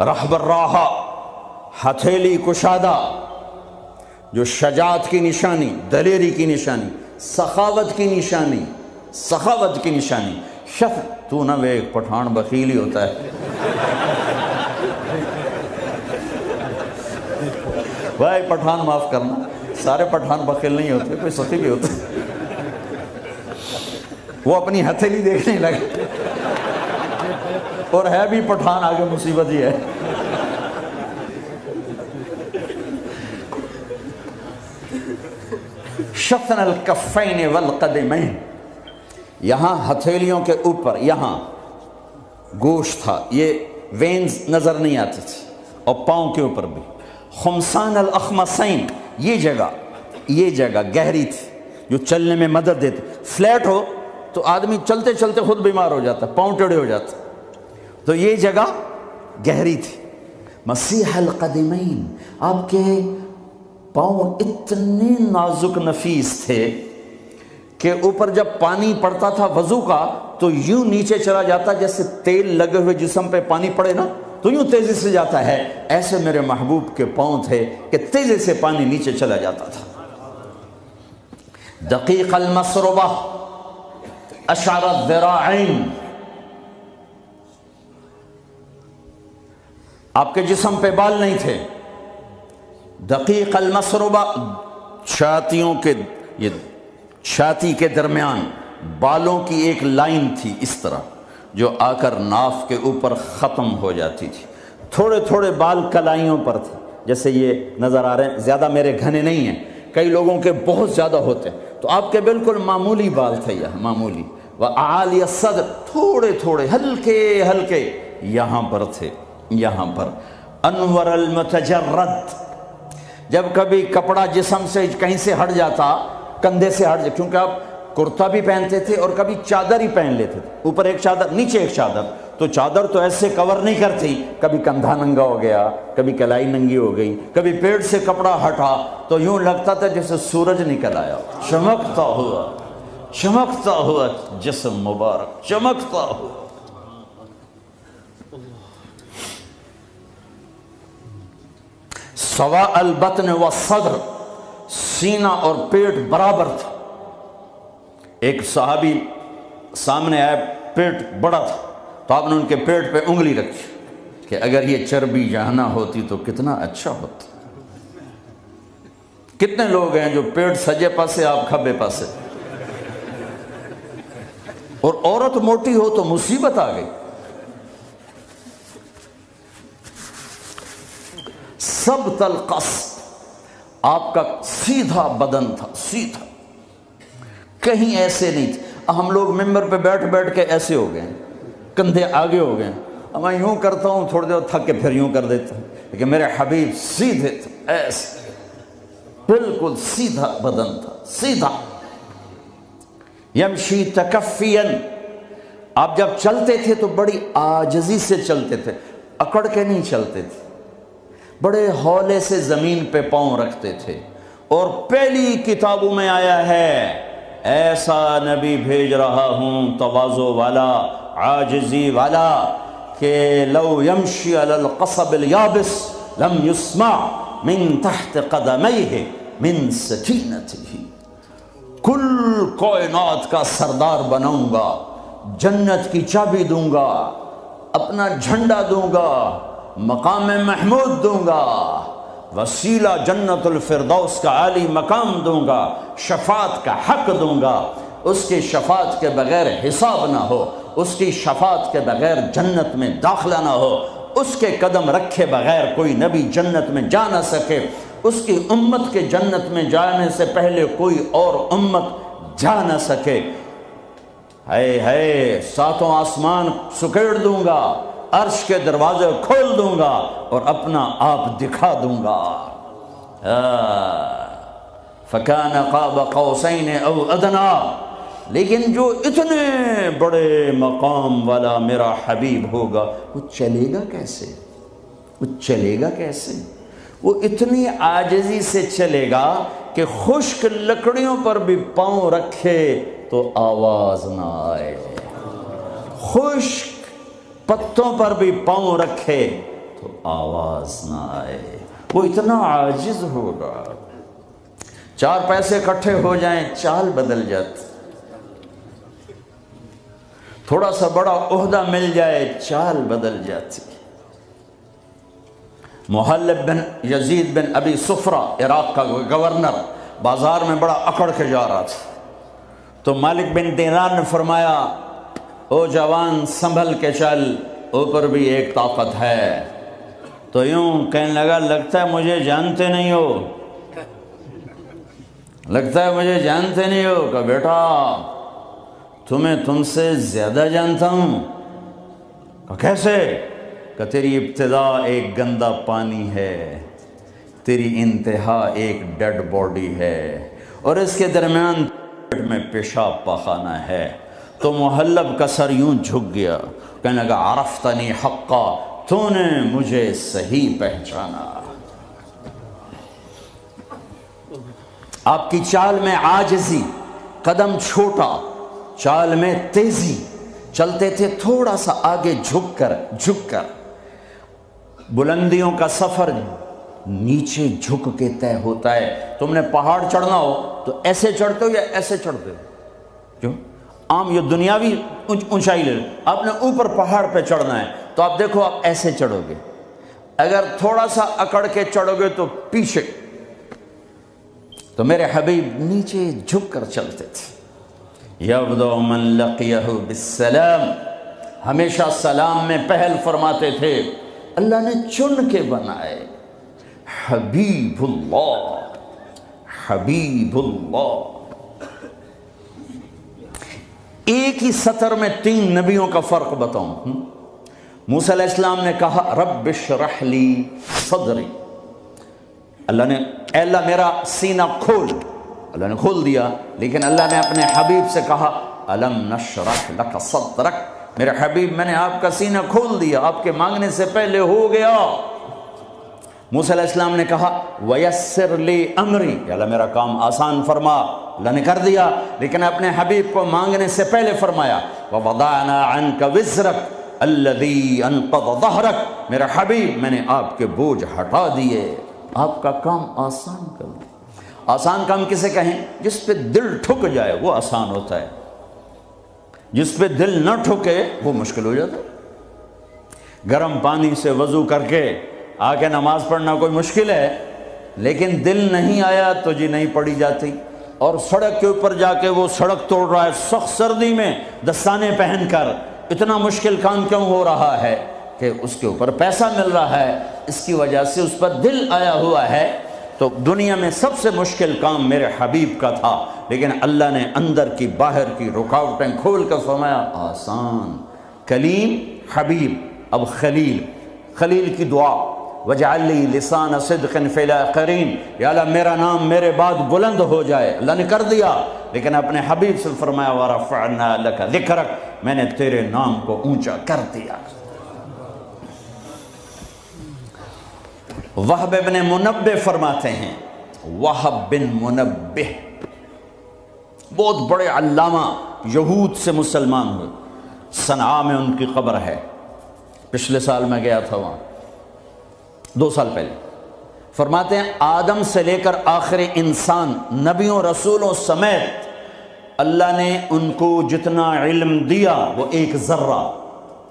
رحب الراحہ، ہتھیلی کشادہ، جو شجاعت کی نشانی، دلیری کی نشانی، سخاوت کی نشانی، سخاوت کی نشانی. تو نہ وہ ایک پٹھان بخیل ہی ہوتا ہے. بھائی پٹھان معاف کرنا، سارے پٹھان بخیل نہیں ہوتے، کوئی سخی بھی ہوتے. وہ اپنی ہتھیلی دیکھنے لگے اور ہے بھی پٹھان، آگے مصیبت ہی ہے. شفن الکفین والقدمین، یہاں ہتھیلیوں کے اوپر، یہاں گوشت تھا، یہ وینز نظر نہیں آتی تھی، اور پاؤں کے اوپر بھی۔ خمسان الاخمسین، یہ جگہ گہری تھی جو چلنے میں مدد دیتی۔ فلیٹ ہو تو آدمی چلتے چلتے خود بیمار ہو جاتا، پاؤں ٹیڑھے ہو جاتے، تو یہ جگہ گہری تھی۔ مسیح القدمین، آپ کے پاؤں اتنے نازک نفیس تھے کہ اوپر جب پانی پڑتا تھا وضو کا تو یوں نیچے چلا جاتا جیسے تیل لگے ہوئے جسم پہ پانی پڑے نا تو یوں تیزی سے جاتا ہے، ایسے میرے محبوب کے پاؤں تھے کہ تیزی سے پانی نیچے چلا جاتا تھا۔ دقیق المسربہ اشعر الذراعین، آپ کے جسم پہ بال نہیں تھے۔ دقیق المسربہ، چھاتی کے درمیان بالوں کی ایک لائن تھی اس طرح جو آ کر ناف کے اوپر ختم ہو جاتی تھی۔ تھوڑے تھوڑے بال کلائیوں پر تھے، جیسے یہ نظر آ رہے ہیں، زیادہ میرے گھنے نہیں ہیں، کئی لوگوں کے بہت زیادہ ہوتے ہیں، تو آپ کے بالکل معمولی بال تھے، یہ معمولی۔ وَأَعَالِيَ الصَّدْرِ، تھوڑے تھوڑے ہلکے ہلکے یہاں پر تھے، یہاں پر۔ انور المتجرد، جب کبھی کپڑا جسم سے کہیں سے ہٹ جاتا، کندھے سے ہٹ جاتا، کیونکہ آپ کرتا بھی پہنتے تھے اور کبھی چادر ہی پہن لیتے تھے، اوپر ایک چادر نیچے ایک چادر، تو چادر تو ایسے کور نہیں کرتی، کبھی کندھا ننگا ہو گیا، کبھی کلائی ننگی ہو گئی، کبھی پیٹ سے کپڑا ہٹا تو یوں لگتا تھا جیسے سورج نکل آیا، چمکتا ہوا جسم مبارک، چمکتا ہوا۔ سواء البطن والصدر، سینہ اور پیٹ برابر تھا۔ ایک صحابی سامنے آئے، پیٹ بڑا تھا، تو آپ نے ان کے پیٹ پہ انگلی رکھی کہ اگر یہ چربی یہاں نہ ہوتی تو کتنا اچھا ہوتا۔ کتنے لوگ ہیں جو پیٹ سجے پاسے، آپ کھبے پاسے، اور عورت موٹی ہو تو مصیبت آ گئی۔ ثبت القصد، آپ کا سیدھا بدن تھا، سیدھا، کہیں ایسے نہیں تھے۔ ہم لوگ ممبر پہ بیٹھ بیٹھ کے ایسے ہو گئے، کندھے آگے ہو گئے، میں یوں کرتا ہوں تھوڑی دیر تھک کے پھر یوں کر دیتا ہوں، لیکن میرے حبیب سیدھے تھے، ایسے بالکل سیدھا بدن تھا، سیدھا۔ یمشی تکفین، آپ جب چلتے تھے تو بڑی عاجزی سے چلتے تھے، اکڑ کے نہیں چلتے تھے، بڑے ہولے سے زمین پہ پاؤں رکھتے تھے۔ اور پہلی کتابوں میں آیا ہے ایسا نبی بھیج رہا ہوں تواضع والا، عاجزی والا، کہ لو یمشی علی القصب الیابس لم یسمع من تحت قدمیہ من سکینتہ، کل کائنات کا سردار بناؤں گا، جنت کی چابی دوں گا، اپنا جھنڈا دوں گا، مقام محمود دوں گا، وسیلہ جنت الفردوس کا عالی مقام دوں گا، شفاعت کا حق دوں گا، اس کی شفاعت کے بغیر حساب نہ ہو، اس کی شفاعت کے بغیر جنت میں داخلہ نہ ہو، اس کے قدم رکھے بغیر کوئی نبی جنت میں جا نہ سکے، اس کی امت کے جنت میں جانے سے پہلے کوئی اور امت جا نہ سکے۔ ہے ساتوں آسمان سکیڑ دوں گا، عرش کے دروازے کھول دوں گا اور اپنا آپ دکھا دوں گا۔ فَكَانَ قَابَ قَوْسَيْنِ أَوْ أَدْنَىٰ، لیکن جو اتنے بڑے مقام والا میرا حبیب ہوگا وہ چلے گا کیسے؟ وہ چلے گا کیسے؟ وہ اتنی عاجزی سے چلے گا کہ خشک لکڑیوں پر بھی پاؤں رکھے تو آواز نہ آئے، خشک پتوں پر بھی پاؤں رکھے تو آواز نہ آئے، وہ اتنا عاجز ہوگا۔ چار پیسے اکٹھے ہو جائیں چال بدل جاتی، تھوڑا سا بڑا عہدہ مل جائے چال بدل جاتی۔ محلب بن یزید بن ابی صفرہ، عراق کا گورنر، بازار میں بڑا اکڑ کے جا رہا تھا، تو مالک بن دینار نے فرمایا او جوان سنبھل کے چل، اوپر بھی ایک طاقت ہے۔ تو یوں کہنے لگا لگتا ہے مجھے جانتے نہیں ہو، لگتا ہے مجھے جانتے نہیں ہو، کہ بیٹا تمہیں تم سے زیادہ جانتا ہوں، کہ کیسے؟ کہ تیری ابتدا ایک گندا پانی ہے، تیری انتہا ایک ڈیڈ باڈی ہے، اور اس کے درمیان میں پیشاب پاخانہ ہے۔ تو محلب کا سر یوں جھک گیا، کہنے لگا عرفتنی حقا، تو نے مجھے صحیح پہچانا۔ آپ کی چال میں عاجزی، قدم چھوٹا، چال میں تیزی، چلتے تھے تھوڑا سا آگے جھک کر۔ بلندیوں کا سفر نیچے جھک کے طے ہوتا ہے۔ تم نے پہاڑ چڑھنا ہو تو ایسے چڑھتے ہو یا ایسے چڑھتے ہو؟ کیوں؟ عام یہ دنیاوی اونچائی لے، آپ نے اوپر پہاڑ پہ چڑھنا ہے تو آپ دیکھو آپ ایسے چڑھو گے، اگر تھوڑا سا اکڑ کے چڑھو گے تو پیچھے۔ تو میرے حبیب نیچے جھک کر چلتے تھے۔ یبدأ من لقیہ بالسلام، ہمیشہ سلام میں پہل فرماتے تھے۔ اللہ نے چن کے بنائے، حبیب اللہ، حبیب اللہ۔ ایک ہی سطر میں 3 نبیوں کا فرق بتاؤں۔ موسیٰ علیہ السلام نے کہا رب اشرح لی صدری، اللہ نے اے اللہ میرا سینہ کھول، اللہ نے کھول دیا، لیکن اللہ نے اپنے حبیب سے کہا الم نشرح لک صدرک، میرے حبیب میں نے آپ کا سینہ کھول دیا، آپ کے مانگنے سے پہلے ہو گیا۔ موسیٰ علیہ السلام نے کہا ویسر لی امری، یا اللہ میرا کام آسان فرما، اللہ نے کر دیا، لیکن اپنے حبیب کو مانگنے سے پہلے فرمایا ووضعنا عنک وزرک الذی انقض ظہرک، میرا حبیب میں نے آپ کے بوجھ ہٹا دیے، آپ کا کام آسان کر دیا۔ آسان کام کسے کہیں؟ جس پہ دل ٹھک جائے وہ آسان ہوتا ہے، جس پہ دل نہ ٹھکے وہ مشکل ہو جاتا ہے۔ گرم پانی سے وضو کر کے آ کے نماز پڑھنا کوئی مشکل ہے، لیکن دل نہیں آیا تو جی نہیں پڑھی جاتی۔ اور سڑک کے اوپر جا کے وہ سڑک توڑ رہا ہے سخت سردی میں دستانے پہن کر، اتنا مشکل کام کیوں ہو رہا ہے؟ کہ اس کے اوپر پیسہ مل رہا ہے، اس کی وجہ سے اس پر دل آیا ہوا ہے۔ تو دنیا میں سب سے مشکل کام میرے حبیب کا تھا، لیکن اللہ نے اندر کی باہر کی رکاوٹیں کھول کر فرمایا آسان۔ کلیم، حبیب، اب خلیل، خلیل کی دعا وجعل لی لسان صدق فی الاخرین، یا اللہ میرا نام میرے بعد بلند ہو جائے، اللہ نے کر دیا، لیکن اپنے حبیب سے فرمایا ورفعنا لک ذکرک، میں نے تیرے نام کو اونچا کر دیا۔ وہب بن منبہ فرماتے ہیں، وہب بن منبہ بہت بڑے علامہ، یہود سے مسلمان ہوئے، صنعاء میں ان کی قبر ہے، پچھلے سال میں گیا تھا وہاں 2 سال پہلے۔ فرماتے ہیں آدم سے لے کر آخر انسان، نبیوں رسولوں سمیت اللہ نے ان کو جتنا علم دیا وہ ایک ذرہ،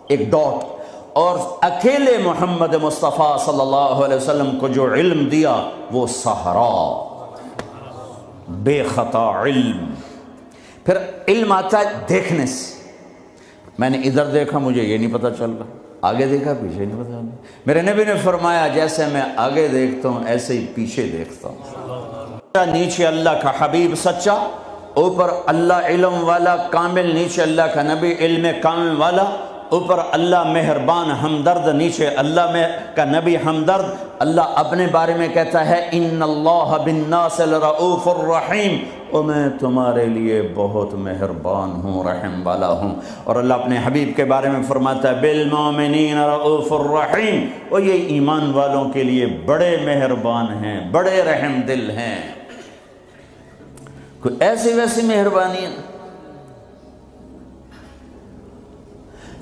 ایک ڈاٹ، اور اکیلے محمد مصطفیٰ صلی اللہ علیہ وسلم کو جو علم دیا وہ صحرا، بے خطا علم۔ پھر علم آتا ہے دیکھنے سے، میں نے ادھر دیکھا مجھے یہ نہیں پتہ چل رہا، آگے دیکھا پیچھے نہیں پتہ چل رہا۔ میرے نبی نے فرمایا جیسے میں آگے دیکھتا ہوں ایسے ہی پیچھے دیکھتا ہوں۔ نیچے اللہ کا حبیب سچا، اوپر اللہ علم والا کامل، نیچے اللہ کا نبی علم کامل والا، اوپر اللہ مہربان ہمدرد، نیچے اللہ میں کا نبی ہمدرد۔ اللہ اپنے بارے میں کہتا ہے ان اللہ بالناس لرؤوف الرحیم، اور میں تمہارے لیے بہت مہربان ہوں، رحم والا ہوں۔ اور اللہ اپنے حبیب کے بارے میں فرماتا ہے بالمؤمنین رؤوف الرحیم، اور یہ ایمان والوں کے لیے بڑے مہربان ہیں، بڑے رحم دل ہیں۔ کوئی ایسی ویسی مہربانی ہے؟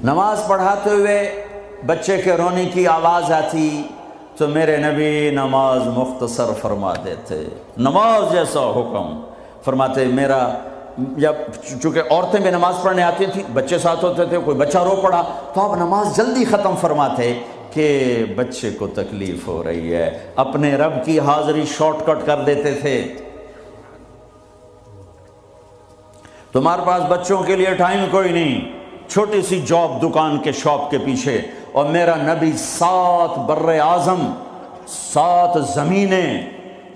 نماز پڑھاتے ہوئے بچے کے رونے کی آواز آتی تو میرے نبی نماز مختصر فرما دیتے، نماز جیسا حکم فرماتے۔ میرا جب چونکہ عورتیں بھی نماز پڑھنے آتی تھیں، بچے ساتھ ہوتے تھے، کوئی بچہ رو پڑا تو آپ نماز جلدی ختم فرماتے کہ بچے کو تکلیف ہو رہی ہے، اپنے رب کی حاضری شارٹ کٹ کر دیتے تھے۔ تمہارے پاس بچوں کے لیے ٹائم کوئی نہیں، چھوٹی سی جاب دکان کے شاپ کے پیچھے، اور میرا نبی 7 بر اعظم، 7 زمینیں،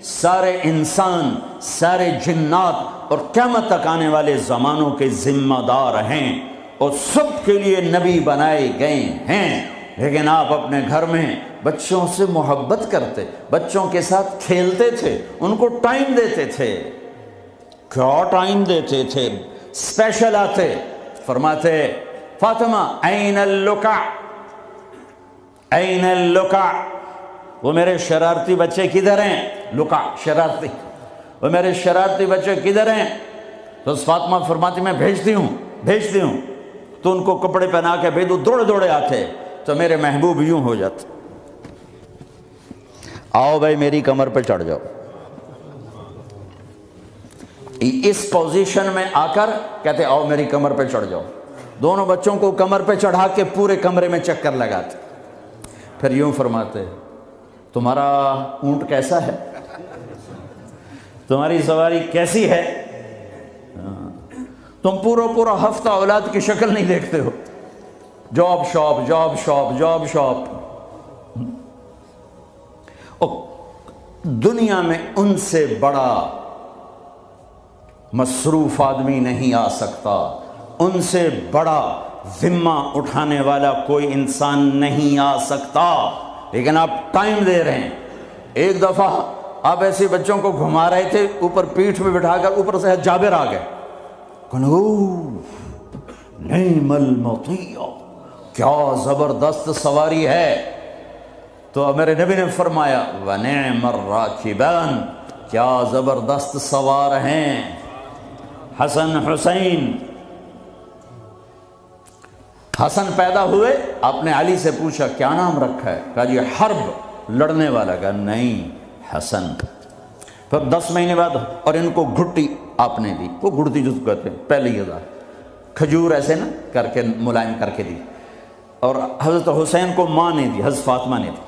سارے انسان، سارے جنات اور قیامت تک آنے والے زمانوں کے ذمہ دار ہیں۔ اور سب کے لیے نبی بنائے گئے ہیں، لیکن آپ اپنے گھر میں بچوں سے محبت کرتے، بچوں کے ساتھ کھیلتے تھے، ان کو ٹائم دیتے تھے۔ کیا ٹائم دیتے تھے؟ اسپیشل آتے، فرماتے فاطمہ این اللکع، این اللکع، وہ میرے شرارتی بچے کدھر ہیں؟ لکع شرارتی، وہ میرے شرارتی بچے کدھر ہیں؟ تو فاطمہ فرماتی میں بھیجتی ہوں، تو ان کو کپڑے پہنا کے بھیجو، دوڑے دوڑے آتے، تو میرے محبوب یوں ہو جاتے، آؤ بھائی میری کمر پہ چڑھ جاؤ۔ اس پوزیشن میں آ کر کہتے آؤ میری کمر پہ چڑھ جاؤ، دونوں بچوں کو کمر پہ چڑھا کے پورے کمرے میں چکر لگاتے، پھر یوں فرماتے تمہارا اونٹ کیسا ہے، تمہاری سواری کیسی ہے؟ تم پورا ہفتہ اولاد کی شکل نہیں دیکھتے ہو، جاب شاپ۔ دنیا میں ان سے بڑا مصروف آدمی نہیں آ سکتا، ان سے بڑا ذمہ اٹھانے والا کوئی انسان نہیں آ سکتا، لیکن آپ ٹائم دے رہے ہیں۔ ایک دفعہ آپ ایسے بچوں کو گھما رہے تھے، اوپر پیٹھ میں بٹھا کر، اوپر سے جابر آ گئے، نعم المطیع، کیا زبردست سواری ہے، تو میرے نبی نے فرمایا وَنِعْمَ الرَّاكِبَانِ، کیا زبردست سوار ہیں حسن حسین۔ حسن پیدا ہوئے، آپ نے علی سے پوچھا کیا نام رکھا ہے؟ کہا جی حرب، لڑنے والا۔ کہا نہیں، حسن۔ پھر 10 مہینے بعد اور ان کو گھٹی آپ نے دی، وہ گھڑتی جس کو کہتے ہیں، پہلی ادا کھجور ایسے نا کر کے ملائم کر کے دی، اور حضرت حسین کو ماں نے دی، حضرت فاطمہ نے دی۔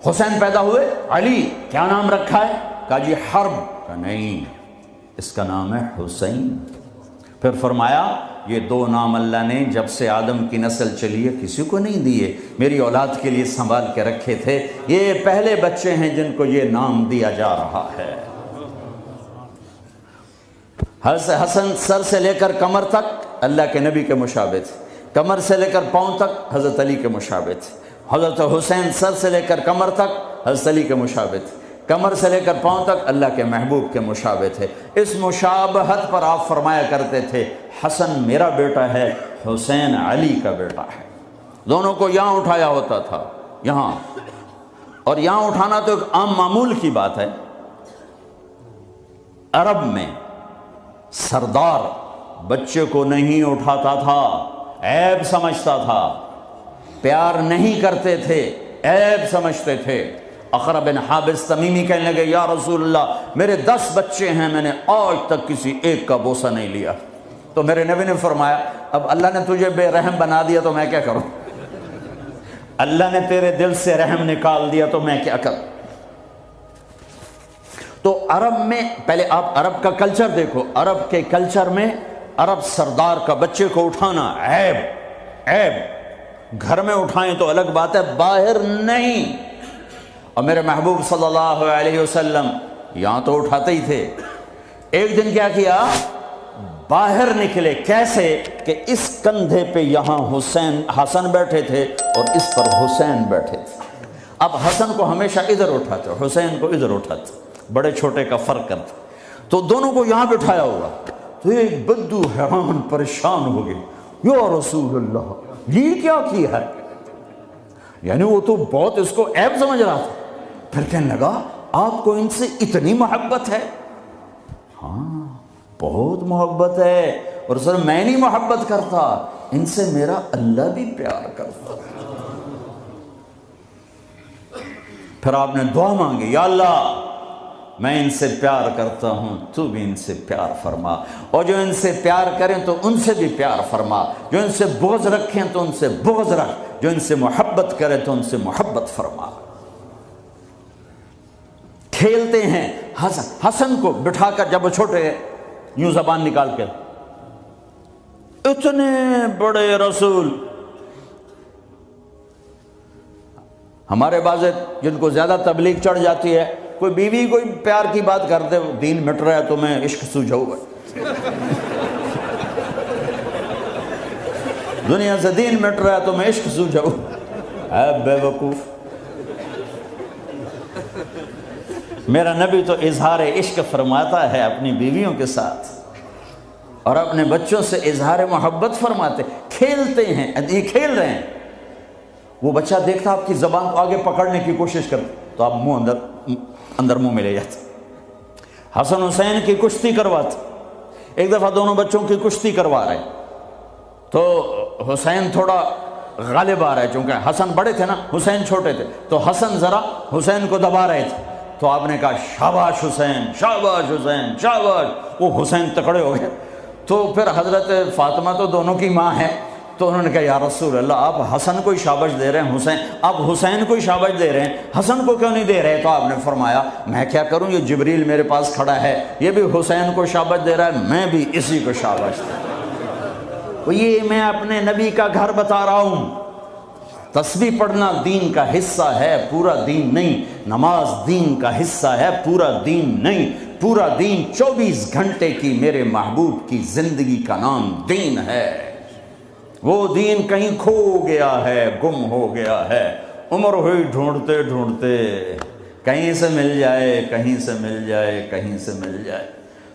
حسین پیدا ہوئے، علی کیا نام رکھا ہے؟ کہا جی حرب۔ کہا نہیں، اس کا نام ہے حسین۔ پھر فرمایا یہ 2 نام اللہ نے جب سے آدم کی نسل چلی ہے کسی کو نہیں دیے، میری اولاد کے لیے سنبھال کے رکھے تھے، یہ پہلے بچے ہیں جن کو یہ نام دیا جا رہا ہے۔ حضرت حسن سر سے لے کر کمر تک اللہ کے نبی کے مشابہ تھے، کمر سے لے کر پاؤں تک حضرت علی کے مشابہ تھے۔ حضرت حسین سر سے لے کر کمر تک حضرت علی کے مشابہ تھے، کمر سے لے کر پاؤں تک اللہ کے محبوب کے مشابہ تھے۔ اس مشابہت پر آپ فرمایا کرتے تھے حسن میرا بیٹا ہے، حسین علی کا بیٹا ہے۔ دونوں کو یہاں اٹھایا ہوتا تھا، یہاں، اور یہاں اٹھانا تو ایک عام معمول کی بات ہے۔ عرب میں سردار بچے کو نہیں اٹھاتا تھا، عیب سمجھتا تھا، پیار نہیں کرتے تھے، عیب سمجھتے تھے۔ اقرا بن حابس تمیمی کہنے لگے یا رسول اللہ میرے 10 بچے ہیں، میں نے آج تک کسی ایک کا بوسہ نہیں لیا۔ تو میرے نبی نے فرمایا اب اللہ نے تجھے بے رحم بنا دیا تو میں کیا کروں، اللہ نے تیرے دل سے رحم نکال دیا تو میں کیا کروں۔ تو عرب میں پہلے آپ عرب کا کلچر دیکھو، عرب کے کلچر میں عرب سردار کا بچے کو اٹھانا عیب، گھر میں اٹھائیں تو الگ بات ہے، باہر نہیں۔ اور میرے محبوب صلی اللہ علیہ وسلم یہاں تو اٹھاتے ہی تھے، ایک دن کیا کیا، باہر نکلے، کیسے کہ اس کندھے پہ یہاں حسن بیٹھے تھے اور اس پر حسین بیٹھے تھے۔ اب حسن کو ہمیشہ ادھر اٹھاتے، حسین کو ادھر اٹھاتے، بڑے چھوٹے کا فرق کرتے، تو دونوں کو یہاں بٹھایا ہوا۔ تو ایک بدو حیران پریشان ہو گئے، یا رسول اللہ یہ کیا کیا ہے، یعنی وہ تو بہت اس کو عیب سمجھ رہا تھا۔ پھر کہنے لگا آپ کو ان سے اتنی محبت ہے؟ ہاں بہت محبت ہے، اور سر میں نہیں محبت کرتا، ان سے میرا اللہ بھی پیار کرتا۔ پھر آپ نے دعا مانگی یا اللہ میں ان سے پیار کرتا ہوں، تو بھی ان سے پیار فرما، اور جو ان سے پیار کریں تو ان سے بھی پیار فرما، جو ان سے بغض رکھیں تو ان سے بغض رکھ، جو ان سے محبت کرے تو ان سے محبت فرما۔ کھیلتے ہیں، حسن کو بٹھا کر جب وہ چھوٹے یوں زبان نکال کے، اتنے بڑے رسول، ہمارے بعض جن کو زیادہ تبلیغ چڑھ جاتی ہے، کوئی بیوی کوئی پیار کی بات کرتے دین مٹ رہا ہے تو میں عشق سوجھا ہوا ہے۔ دنیا سے دین مٹ رہا ہے تو میں عشق سوچاؤں؟ اے بے وقوف، میرا نبی تو اظہار عشق فرماتا ہے اپنی بیویوں کے ساتھ، اور اپنے بچوں سے اظہار محبت فرماتے، کھیلتے ہیں، یہ کھیل رہے ہیں، وہ بچہ دیکھتا آپ کی زبان کو آگے پکڑنے کی کوشش کرتے تو آپ منہ اندر منہ میں لے جاتے۔ حسن حسین کی کشتی کرواتے، ایک دفعہ دونوں بچوں کی کشتی کروا رہے تو حسین تھوڑا غالب آ رہا ہے، چونکہ حسن بڑے تھے نا، حسین چھوٹے تھے، تو حسن ذرا حسین کو دبا رہے تھے، تو آپ نے کہا شاباش حسین، شاباش حسین، شاباش، وہ حسین تکڑے ہو گئے۔ تو پھر حضرت فاطمہ تو دونوں کی ماں ہے، تو انہوں نے کہا یا رسول اللہ، آپ حسن کو ہی شاباش دے رہے ہیں، آپ حسین کو ہی شاباش دے رہے ہیں، حسن کو کیوں نہیں دے رہے؟ تو آپ نے فرمایا میں کیا کروں، یہ جبریل میرے پاس کھڑا ہے، یہ بھی حسین کو شاباش دے رہا ہے، میں بھی اسی کو شاباش دے رہا ہوں۔ یہ میں اپنے نبی کا گھر بتا رہا ہوں۔ تسبیح پڑھنا دین کا حصہ ہے، پورا دین نہیں۔ نماز دین کا حصہ ہے، پورا دین نہیں۔ پورا دین 24 گھنٹے کی میرے محبوب کی زندگی کا نام دین ہے۔ وہ دین کہیں کھو گیا ہے، گم ہو گیا ہے، عمر ہوئی ڈھونڈتے ڈھونڈتے، کہیں سے مل جائے، کہیں سے مل جائے، کہیں سے مل جائے،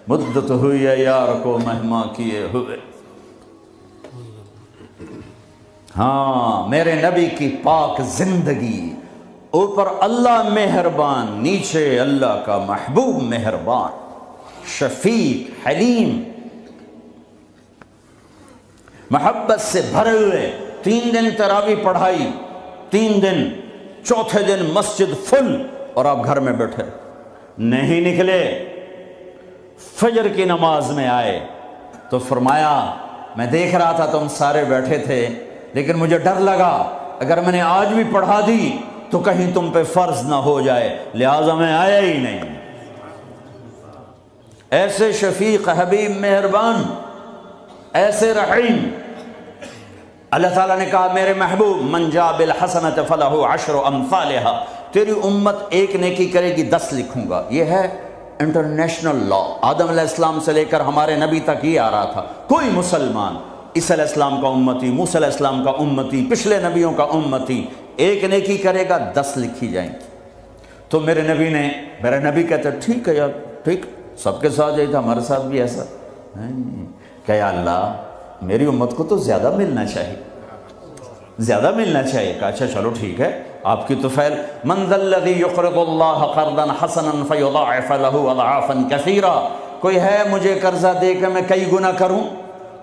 مدت ہوئی ہے یار کو مہما کیے ہوئے۔ ہاں، میرے نبی کی پاک زندگی، اوپر اللہ مہربان، نیچے اللہ کا محبوب مہربان، شفیق، حلیم، محبت سے بھرے ہوئے۔ 3 دن تراویح پڑھائی، 3 دن، چوتھے دن مسجد فل، اور آپ گھر میں بیٹھے نہیں نکلے۔ فجر کی نماز میں آئے تو فرمایا میں دیکھ رہا تھا تم سارے بیٹھے تھے، لیکن مجھے ڈر لگا اگر میں نے آج بھی پڑھا دی تو کہیں تم پہ فرض نہ ہو جائے، لہٰذا میں آیا ہی نہیں۔ ایسے شفیق، حبیب، مہربان، ایسے رحیم۔ اللہ تعالیٰ نے کہا میرے محبوب من جاء بالحسنۃ فلہ 10 امثالھا، تیری امت ایک نیکی کرے گی 10 لکھوں گا۔ یہ ہے انٹرنیشنل لا، آدم علیہ السلام سے لے کر ہمارے نبی تک یہ آ رہا تھا۔ کوئی مسلمان عیسیٰ علیہ السلام کا امتی، موسیٰ علیہ السلام کا امتی، پچھلے نبیوں کا امتی، ایک نیکی کرے گا 10 لکھی جائیں گی۔ تو میرے نبی کہتے ٹھیک ہے یار، ٹھیک، سب کے ساتھ یہی تھا، ہمارے ساتھ بھی ایسا کہ یا اللہ میری امت کو تو زیادہ ملنا چاہیے، زیادہ ملنا چاہیے۔ کہا اچھا چلو ٹھیک ہے، آپ کی طفیل من ذا الذی یقرض اللہ قرضا حسنا فیضاعف له اضعافا کثیرا، کوئی ہے مجھے قرضہ دے کے میں کئی گنا کروں؟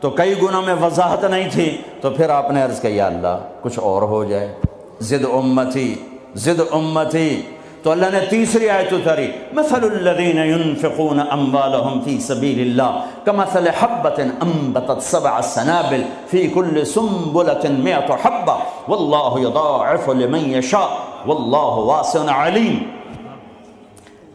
تو کئی گنا میں وضاحت نہیں تھی، تو پھر آپ نے عرض کیا یا اللہ کچھ اور ہو جائے، زد امتی، زد امتی۔ تو اللہ نے تیسری آیت اتاری مثل الذین ينفقون اموالهم فی سبیل اللہ کمثل حبۃ انبتت 7 سنابل فی کل سنبلۃ 100 حبۃ واللہ یضاعف لمن یشاء واللہ واسع علیم۔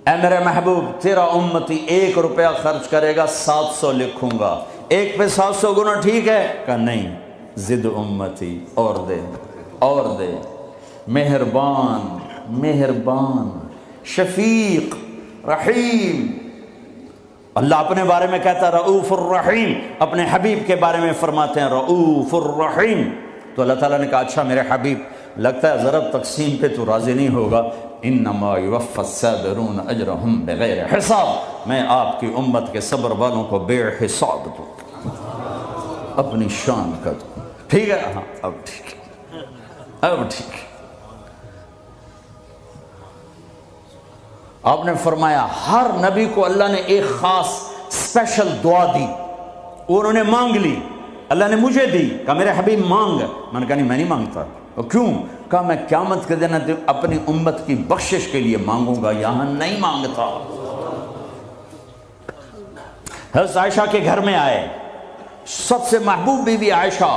اے میرے محبوب، تیرا امتی 1 روپیہ خرچ کرے گا 700 لکھوں گا، ایک پہ 700 گنا ٹھیک ہے؟ کہا نہیں، زد امتی، اور دے اور دے۔ مہربان، مہربان، شفیق، رحیم۔ اللہ اپنے بارے میں کہتا ہے رؤوف الرحیم، اپنے حبیب کے بارے میں فرماتے ہیں رؤوف الرحیم۔ تو اللہ تعالیٰ نے کہا اچھا میرے حبیب، لگتا ہے ضرب تقسیم پہ تو راضی نہیں ہوگا، انما یوفی الصابرون اجرہم بغیر حساب، میں آپ کی امت کے صبر والوں کو بے حساب دوں، اپنی شان کا دوں۔ ٹھیک ہے؟ ہاں اب ٹھیک ہے، اب ٹھیک ہے۔ آپ نے فرمایا ہر نبی کو اللہ نے ایک خاص اسپیشل دعا دی، انہوں نے مانگ لی، اللہ نے مجھے دی، کہا میرے حبیب مانگ۔ میں نے کہا نہیں میں نہیں مانگتا۔ اور کیوں؟ کہا میں قیامت کے دن اپنی امت کی بخشش کے لیے مانگوں گا، یہاں نہیں مانگتا۔ حضرت عائشہ کے گھر میں آئے، سب سے محبوب بیوی عائشہ،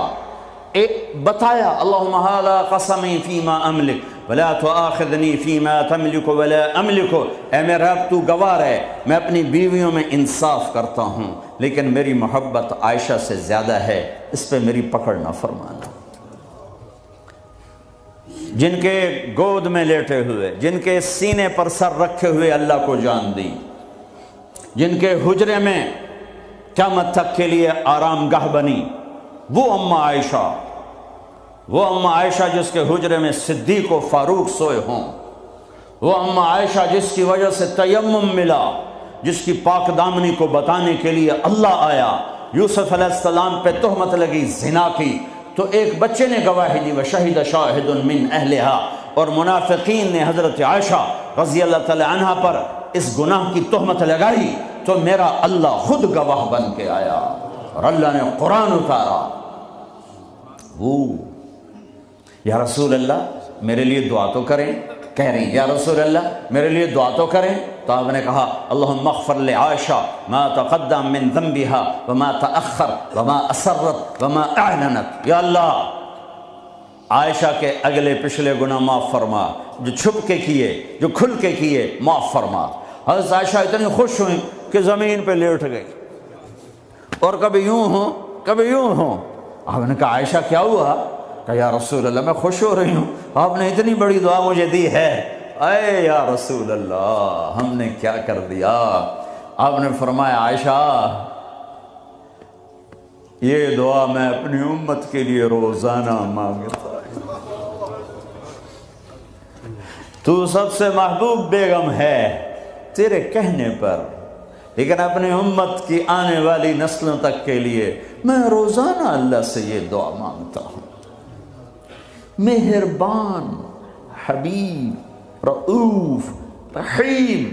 بتایا اللہم ھذا قسمی فیما املک ولا تؤاخذنی فیما تملک ولا املک، اے میرا رب تو گواہ ہے میں اپنی بیویوں میں انصاف کرتا ہوں، لیکن میری محبت عائشہ سے زیادہ ہے، اس پہ میری پکڑ نہ فرمانا۔ جن کے گود میں لیٹے ہوئے، جن کے سینے پر سر رکھے ہوئے اللہ کو جان دی، جن کے حجرے میں قیامت تک کے لیے آرام گاہ بنی، وہ اماں عائشہ وہ اما عائشہ جس کے حجرے میں صدیق و فاروق سوئے ہوں، وہ اما عائشہ جس کی وجہ سے تیمم ملا، جس کی پاک دامنی کو بتانے کے لیے اللہ آیا، یوسف علیہ السلام پہ تہمت لگی زنا کی تو ایک بچے نے گواہی دی، وشہد شاہد من اہلہا، اور منافقین نے حضرت عائشہ رضی اللہ تعالی عنہ پر اس گناہ کی تہمت لگائی تو میرا اللہ خود گواہ بن کے آیا اور اللہ نے قرآن اتارا۔ یا رسول اللہ میرے لیے دعا تو کریں، کہہ رہی ہیں یا رسول اللہ میرے لیے دعا تو کریں، تو آپ نے کہا اللہم اغفر لعائشہ ما تقدم من ذنبها وما تأخر وما اسرت وما اعلنت، یا اللہ عائشہ کے اگلے پچھلے گناہ معاف فرما، جو چھپ کے کیے جو کھل کے کیے معاف فرما۔ حضرت عائشہ اتنی خوش ہوئیں کہ زمین پہ لیٹ گئی، اور کبھی یوں ہوں کبھی یوں ہوں۔ آپ نے کہا عائشہ کیا ہوا؟ کہا یا رسول اللہ میں خوش ہو رہی ہوں، آپ نے اتنی بڑی دعا مجھے دی ہے۔ اے یا رسول اللہ ہم نے کیا کر دیا؟ آپ نے فرمایا عائشہ یہ دعا میں اپنی امت کے لیے روزانہ مانگتا، تو سب سے محبوب بیگم ہے تیرے کہنے پر، لیکن اپنی امت کی آنے والی نسلوں تک کے لیے میں روزانہ اللہ سے یہ دعا مانگتا ہوں۔ مہربان، حبیب، رؤوف، رحیم،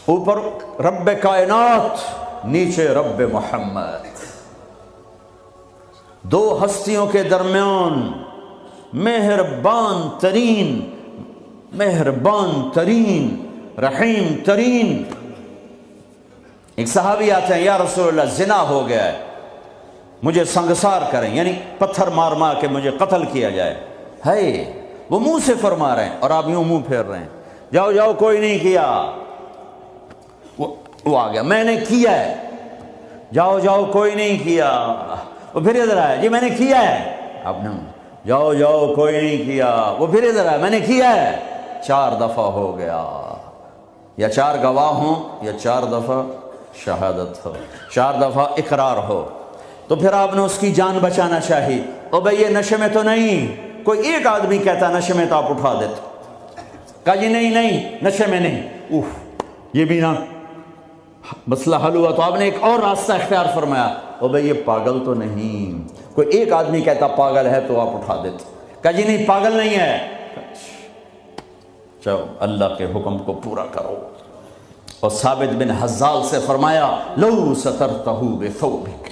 اوپر رب کائنات نیچے رب محمد، دو ہستیوں کے درمیان مہربان ترین رحیم ترین۔ ایک صحابی آتے ہیں یا رسول اللہ زنا ہو گیا ہے، مجھے سنگسار کریں، یعنی پتھر مار مار کے مجھے قتل کیا جائے۔ ہے وہ منہ سے فرما رہے ہیں اور آپ یوں منہ پھیر رہے ہیں، جاؤ جاؤ کوئی نہیں کیا۔ وہ آ گیا میں نے کیا ہے، جاؤ جاؤ کوئی نہیں کیا۔ وہ پھر ادھر آیا جی میں نے کیا ہے، آپ نے جاؤ جاؤ کوئی نہیں کیا۔ وہ پھر ادھر آیا میں نے کیا ہے۔ 4 دفعہ ہو گیا، یا 4 گواہ ہوں یا 4 دفعہ شہادت ہو، 4 دفعہ اقرار ہو، تو پھر آپ نے اس کی جان بچانا چاہیے۔ او بھئی یہ نشے میں تو نہیں، کوئی ایک آدمی کہتا نشے میں تو آپ اٹھا دیتے، کہا جی نہیں نشے میں نہیں، یہ بھی نہ مسئلہ حل ہوا تو آپ نے ایک اور راستہ اختیار فرمایا، او بھئی یہ پاگل تو نہیں، کوئی ایک آدمی کہتا پاگل ہے تو آپ اٹھا دیتے، کہا جی نہیں پاگل نہیں ہے، چلو اللہ کے حکم کو پورا کرو۔ اور ثابت بن حزال سے فرمایا لو سترتہ بثوبک،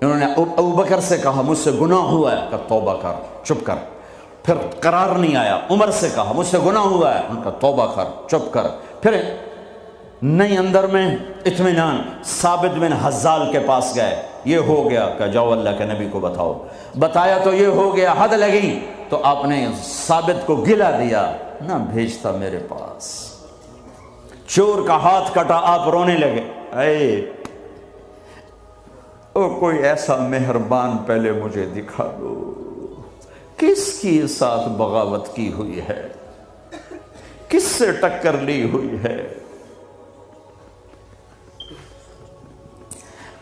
انہوں نے ابو بکر سے کہا مجھ سے گناہ ہوا ہے، کہا توبہ کر چپ کر، پھر قرار نہیں آیا۔ عمر سے کہا مجھ سے گناہ ہوا ہے، ان کا توبہ کر چپ کر، پھر نہیں اندر میں اطمینان، ثابت بن حزال کے پاس گئے، یہ ہو گیا، کہ جاؤ اللہ کے نبی کو بتاؤ، بتایا تو یہ ہو گیا، حد لگی، تو آپ نے ثابت کو گلا دیا، نہ بھیجتا میرے پاس۔ چور کا ہاتھ کٹا، آپ رونے لگے، کوئی ایسا مہربان پہلے مجھے دکھا دو، کس کی ساتھ بغاوت کی ہوئی ہے، کس سے ٹکر لی ہوئی ہے۔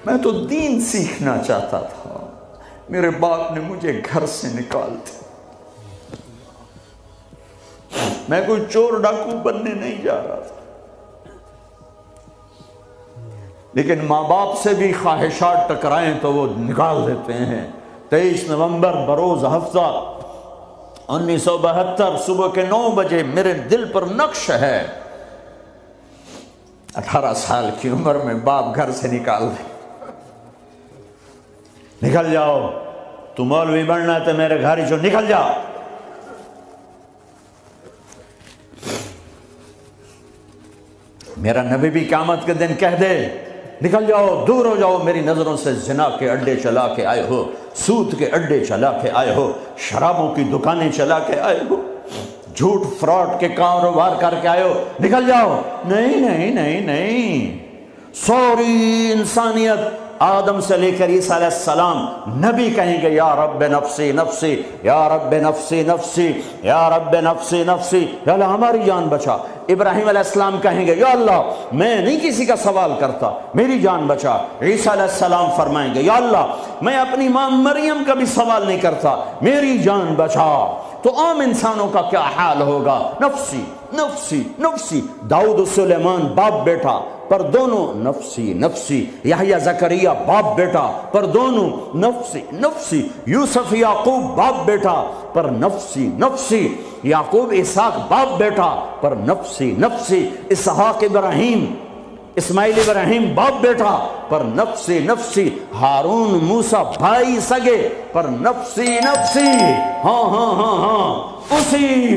میں تو دین سیکھنا چاہتا تھا، میرے باپ نے مجھے گھر سے نکال دیا، میں کوئی چور ڈاکو بننے نہیں جا رہا تھا، لیکن ماں باپ سے بھی خواہشات ٹکرائیں تو وہ نکال دیتے ہیں۔ 23 نومبر بروز ہفتہ 1972 صبح کے 9 بجے میرے دل پر نقش ہے، 18 سال کی عمر میں باپ گھر سے نکال دے، نکل جاؤ، تو مولوی بننا ہے تو میرے گھر جو نکل جا۔ میرا نبی بھی قیامت کے دن کہہ دے نکل جاؤ، دور ہو جاؤ میری نظروں سے، زنا کے اڈے چلا کے آئے ہو، سود کے اڈے چلا کے آئے ہو، شرابوں کی دکانیں چلا کے آئے ہو، جھوٹ فراڈ کے کاروبار کر کے آئے ہو، نکل جاؤ۔ نہیں نہیں نہیں نہیں، سوری انسانیت آدم سے لے کر عیسیٰ علیہ السلام نبی کہیں گے یا رب نفسی نفسی، یا رب نفسی نفسی، یا رب نفسی نفسی، یا اللہ ہماری جان بچا۔ ابراہیم علیہ السلام کہیں گے یا اللہ میں نہیں کسی کا سوال کرتا، میری جان بچا۔ عیسیٰ علیہ السلام فرمائیں گے یا اللہ میں اپنی ماں مریم کا بھی سوال نہیں کرتا، میری جان بچا۔ تو عام انسانوں کا کیا حال ہوگا؟ نفسی نفسی نفسی۔ داؤد و سلیمان باپ بیٹا پر دونوں نفسی نفسی، یحییٰ زکریا باپ بیٹا پر دونوں نفسی نفسی، یوسف یعقوب باپ بیٹا پر نفسی نفسی، یعقوب اسحاق باپ بیٹا پر نفسی نفسی، اسحاق ابراہیم اسماعیل ابراہیم باپ بیٹا پر نفسی نفسی، ہارون موسیٰ بھائی سگے پر نفسی نفسی۔ ہاں ہاں ہاں ہاں، اسی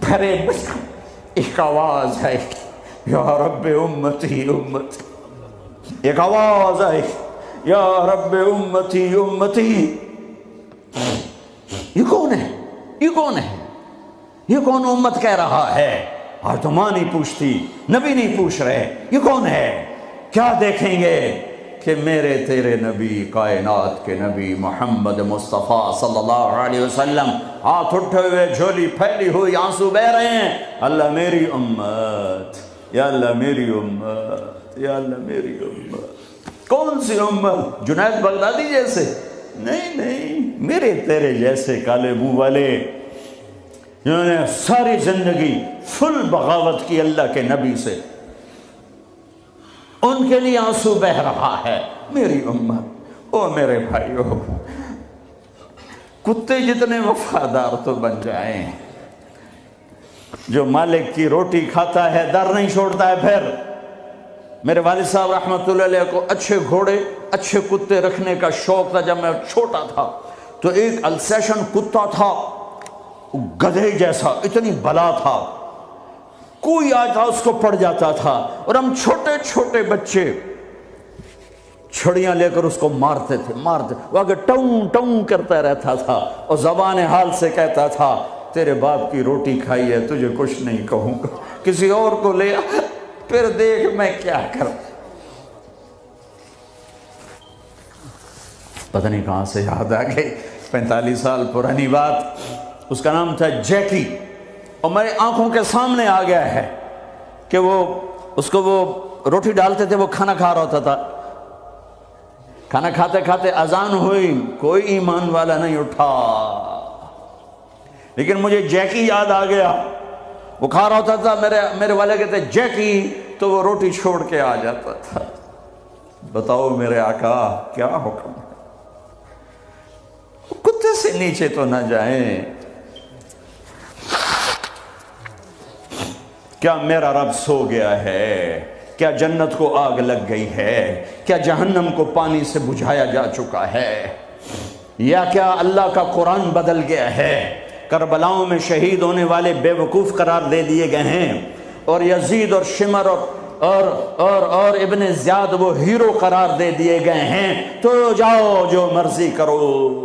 بھرے ایک آواز ہے یا رب امتی امتی، ایک آواز ہے یا رب امتی امتی۔ یہ کون ہے؟ یہ کون ہے؟ یہ کون امت کہہ رہا ہے؟ اور تو ماں نہیں پوچھتی، نبی نہیں پوچھ رہے، یہ کون ہے؟ کیا دیکھیں گے کہ میرے تیرے نبی، کائنات کے نبی محمد مصطفیٰ صلی اللہ علیہ وسلم ہاتھ اٹھے ہوئے، جھولی پھیلی ہوئی، آنسو بہہ رہے ہیں، اللہ میری امت، یا اللہ میری امت، یا اللہ میری امت۔ کون سی امت؟ جنید بغدادی جیسے؟ نہیں نہیں، میرے تیرے جیسے کالے منہ والے جنہوں نے ساری زندگی فل بغاوت کی اللہ کے نبی سے، ان کے لیے آنسو بہہ رہا ہے، میری امت۔ او میرے بھائیو، کتے جتنے وفادار تو بن جائیں، جو مالک کی روٹی کھاتا ہے در نہیں چھوڑتا ہے۔ پھر میرے والد صاحب رحمۃ اللہ علیہ کو اچھے گھوڑے اچھے کتے رکھنے کا شوق تھا۔ جب میں چھوٹا تھا تو ایک السیشن کتا تھا، گدھے جیسا، اتنی بلا تھا، کوئی آتا اس کو پڑ جاتا تھا، اور ہم چھوٹے چھوٹے بچے چھڑیاں لے کر اس کو مارتے تھے، وہ آگے ٹوں ٹوں کرتا رہتا تھا اور زبان حال سے کہتا تھا تیرے باپ کی روٹی کھائی ہے، تجھے کچھ نہیں کہوں گا، کسی اور کو لے آ، پھر دیکھ میں کیا کروں۔ پتہ نہیں کہاں سے یاد آ گئی، 45 سال پرانی بات۔ اس کا نام تھا جیکی، اور میرے آنکھوں کے سامنے آ گیا ہے کہ وہ اس کو وہ روٹی ڈالتے تھے، وہ کھانا کھا رہا ہوتا تھا، کھانا کھاتے کھاتے اذان ہوئی، کوئی ایمان والا نہیں اٹھا، لیکن مجھے جیکی یاد آ گیا۔ وہ کھا رہا ہوتا تھا، میرے والے کہتے جیکی، تو وہ روٹی چھوڑ کے آ جاتا تھا۔ بتاؤ میرے آقا کیا حکم ہے؟ کتے سے نیچے تو نہ جائیں۔ کیا میرا رب سو گیا ہے؟ کیا جنت کو آگ لگ گئی ہے؟ کیا جہنم کو پانی سے بجھایا جا چکا ہے؟ یا کیا اللہ کا قرآن بدل گیا ہے؟ کربلاؤں میں شہید ہونے والے بے وقوف قرار دے دیے گئے ہیں، اور یزید اور شمر اور ابن زیاد وہ ہیرو قرار دے دیے گئے ہیں۔ تو جاؤ جو مرضی کرو،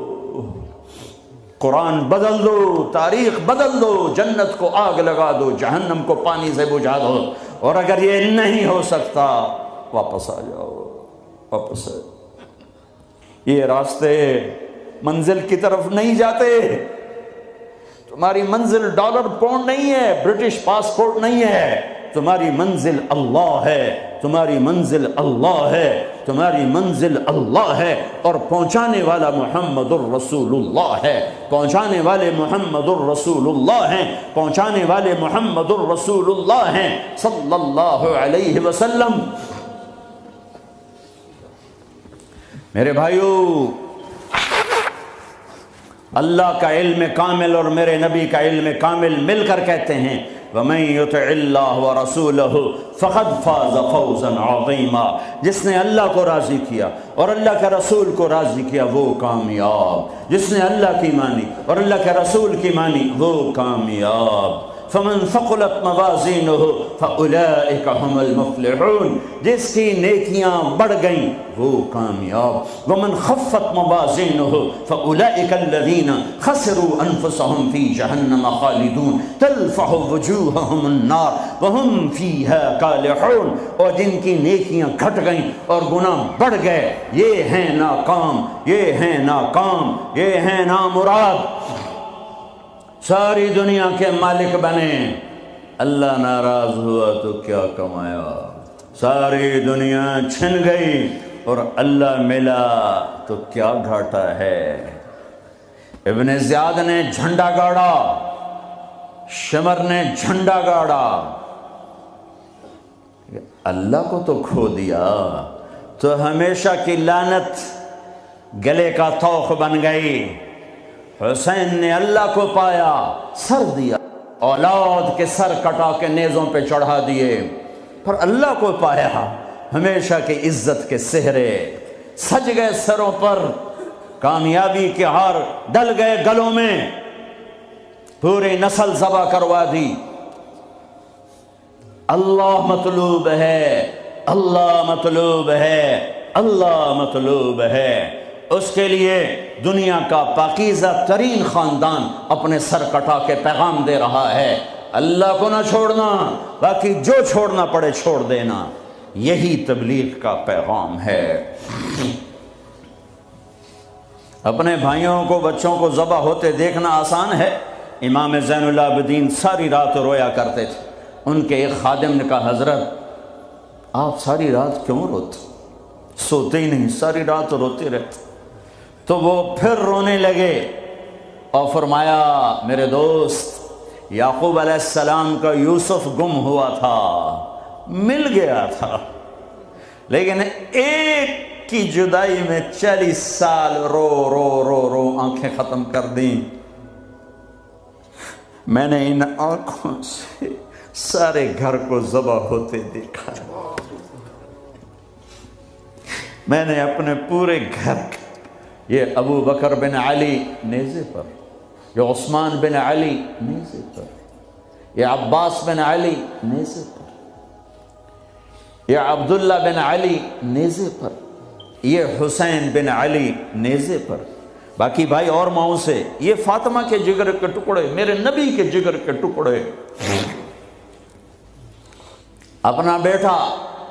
قرآن بدل دو، تاریخ بدل دو، جنت کو آگ لگا دو، جہنم کو پانی سے بجھا دو، اور اگر یہ نہیں ہو سکتا واپس آ جاؤ، واپس آ جاؤ۔ یہ راستے منزل کی طرف نہیں جاتے۔ تمہاری منزل ڈالر پاؤنڈ نہیں ہے، برٹش پاسپورٹ نہیں ہے، تمہاری منزل اللہ ہے، تمہاری منزل اللہ ہے، تمہاری منزل اللہ ہے، اور پہنچانے والا محمد الرسول اللہ ہے، پہنچانے والے محمد الرسول اللہ ہیں، پہنچانے والے محمد الرسول اللہ ہیں صلی اللہ علیہ وسلم۔ میرے بھائیو، اللہ کا علم کامل اور میرے نبی کا علم کامل مل کر کہتے ہیں وَمَن يُطِعِ اللَّهَ وَرَسُولَهُ فَقَدْ فَازَ فَوْزًا عَظِيمًا۔ جس نے اللہ کو راضی کیا اور اللہ کے رسول کو راضی کیا وہ کامیاب، جس نے اللہ کی مانی اور اللہ کے رسول کی مانی وہ کامیاب۔ فمن ثقلت موازینہ فاولئک هم المفلحون، جس کی نیکیاں بڑھ گئیں وہ کامیاب، ومن خفت موازینہ فاولئک الذین خسروا انفسهم فی جہنم خالدون تلفح وجوہہم النار وہم فیہا کالحون، اور جن کی نیکیاں گھٹ گئیں اور گناہ بڑھ گئے یہ ہیں ناکام، یہ ہیں ناکام، یہ ہیں نامراد، ساری دنیا کے مالک بنے، اللہ ناراض ہوا تو کیا کمایا، ساری دنیا چھن گئی اور اللہ ملا تو کیا گھاٹا ہے۔ ابن زیاد نے جھنڈا گاڑا، شمر نے جھنڈا گاڑا، اللہ کو تو کھو دیا تو ہمیشہ کی لعنت گلے کا طوق بن گئی۔ حسین نے اللہ کو پایا، سر دیا، اولاد کے سر کٹا کے نیزوں پہ چڑھا دیے، پر اللہ کو پایا، ہمیشہ کی عزت کے سہرے سج گئے سروں پر، کامیابی کے ہار ڈل گئے گلوں میں، پوری نسل ذبح کروا دی۔ اللہ مطلوب ہے، اللہ مطلوب ہے، اللہ مطلوب ہے، اس کے لیے دنیا کا پاکیزہ ترین خاندان اپنے سر کٹا کے پیغام دے رہا ہے، اللہ کو نہ چھوڑنا، باقی جو چھوڑنا پڑے چھوڑ دینا، یہی تبلیغ کا پیغام ہے۔ اپنے بھائیوں کو، بچوں کو ذبح ہوتے دیکھنا آسان ہے۔ امام زین العابدین ساری رات رویا کرتے تھے، ان کے ایک خادم نے کہا حضرت آپ ساری رات کیوں روتے، سوتے ہی نہیں، ساری رات روتے رہتے، تو وہ پھر رونے لگے اور فرمایا میرے دوست یعقوب علیہ السلام کا یوسف گم ہوا تھا، مل گیا تھا، لیکن ایک کی جدائی میں 40 سال رو رو رو رو آنکھیں ختم کر دیں، میں نے ان آنکھوں سے سارے گھر کو ذبح ہوتے دیکھا، میں نے اپنے پورے گھر، یہ ابو بکر بن علی نیزے پر، یہ عثمان بن علی نیزے پر، یہ عباس بن علی نیزے پر، یہ عبداللہ بن علی نیزے پر، یہ حسین بن علی نیزے پر، باقی بھائی اور ماؤں سے، یہ فاطمہ کے جگر کے ٹکڑے، میرے نبی کے جگر کے ٹکڑے، اپنا بیٹا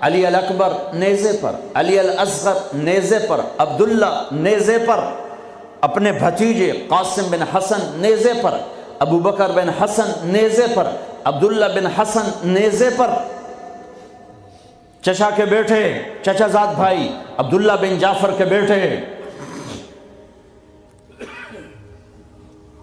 علی الاکبر نیزے پر، علی الاصغر نیزے پر، عبداللہ نیزے پر، اپنے بھتیجے قاسم بن حسن نیزے پر، ابو بکر بن حسن نیزے پر، عبداللہ بن حسن نیزے پر، چچا کے بیٹے، چچا زاد بھائی عبداللہ بن جعفر کے بیٹے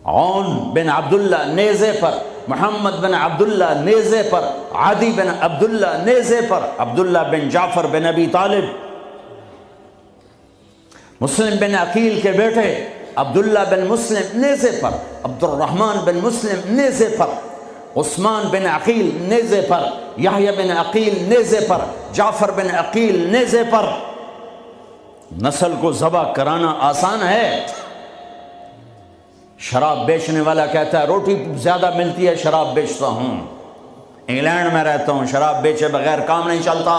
عون بن عبداللہ نیزے پر، محمد بن عبداللہ نیزے پر، عادی بن عبداللہ نیزے پر، عبداللہ بن جعفر بن ابی طالب، مسلم بن عقیل کے بیٹے عبداللہ بن مسلم نیزے پر، عبد الرحمن بن مسلم نیزے پر، عثمان بن عقیل نیزے پر، یحییٰ بن عقیل نیزے پر، جعفر بن عقیل نیزے پر۔ نسل کو ذبح کرانا آسان ہے؟ شراب بیچنے والا کہتا ہے روٹی زیادہ ملتی ہے شراب بیچتا ہوں، انگلینڈ میں رہتا ہوں، شراب بیچے بغیر کام نہیں چلتا،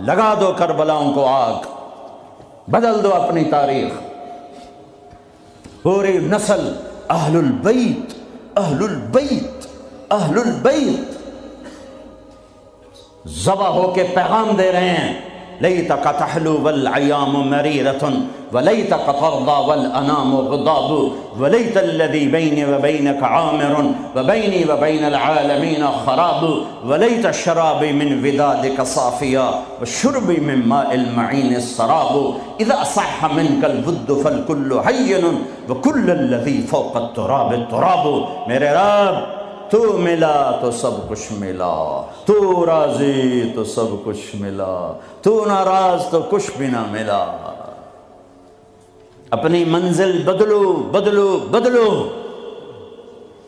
لگا دو کربلاؤں کو آگ، بدل دو اپنی تاریخ۔ پوری نسل اہل البیت، اہل البیت، اہل البیت ذبح ہو کے پیغام دے رہے ہیں، لیتک تحلو والعیام مریرۃ ولیتک ترضی والانام غضاب ولیت الذی بینی وبینک عامر وبینی وبین العالمین خراب ولیت شرابی من ودادک صافیا وشربی من ماء المعین السراب اذا صح منک الود فالکل حین وکل الذی فوق التراب التراب۔ میرے رب تو ملا تو سب کچھ ملا، تو راضی تو سب کچھ ملا، تو ناراض تو کچھ بھی نہ ملا۔ اپنی منزل بدلو بدلو بدلو،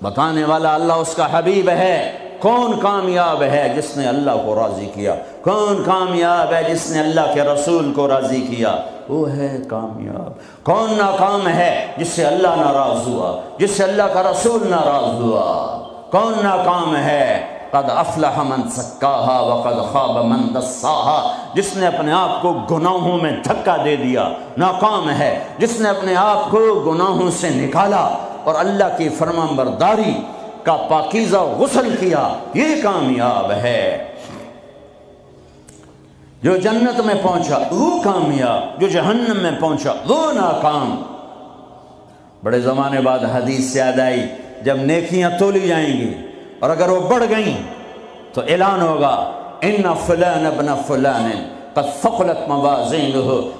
بتانے والا اللہ اس کا حبیب ہے۔ کون کامیاب ہے جس نے اللہ کو راضی کیا؟ کون کامیاب ہے جس نے اللہ کے رسول کو راضی کیا؟ وہ ہے کامیاب۔ کون ناکام ہے جس سے اللہ ناراض ہوا، جس سے اللہ کا رسول ناراض ہوا؟ کون ناکام ہے؟ قد افلح من زکاہا وقد خاب من دساہا، جس نے اپنے آپ کو گناہوں میں دھکا دے دیا ناکام ہے، جس نے اپنے آپ کو گناہوں سے نکالا اور اللہ کی فرمانبرداری کا پاکیزہ غسل کیا، یہ کامیاب ہے۔ جو جنت میں پہنچا وہ کامیاب، جو جہنم میں پہنچا وہ ناکام۔ بڑے زمانے بعد حدیث یاد آئی، جب نیکیاں تولی جائیں گی اور اگر وہ بڑھ گئیں تو اعلان ہوگا ان فلان ابن فلان قد ثقلت موازینہ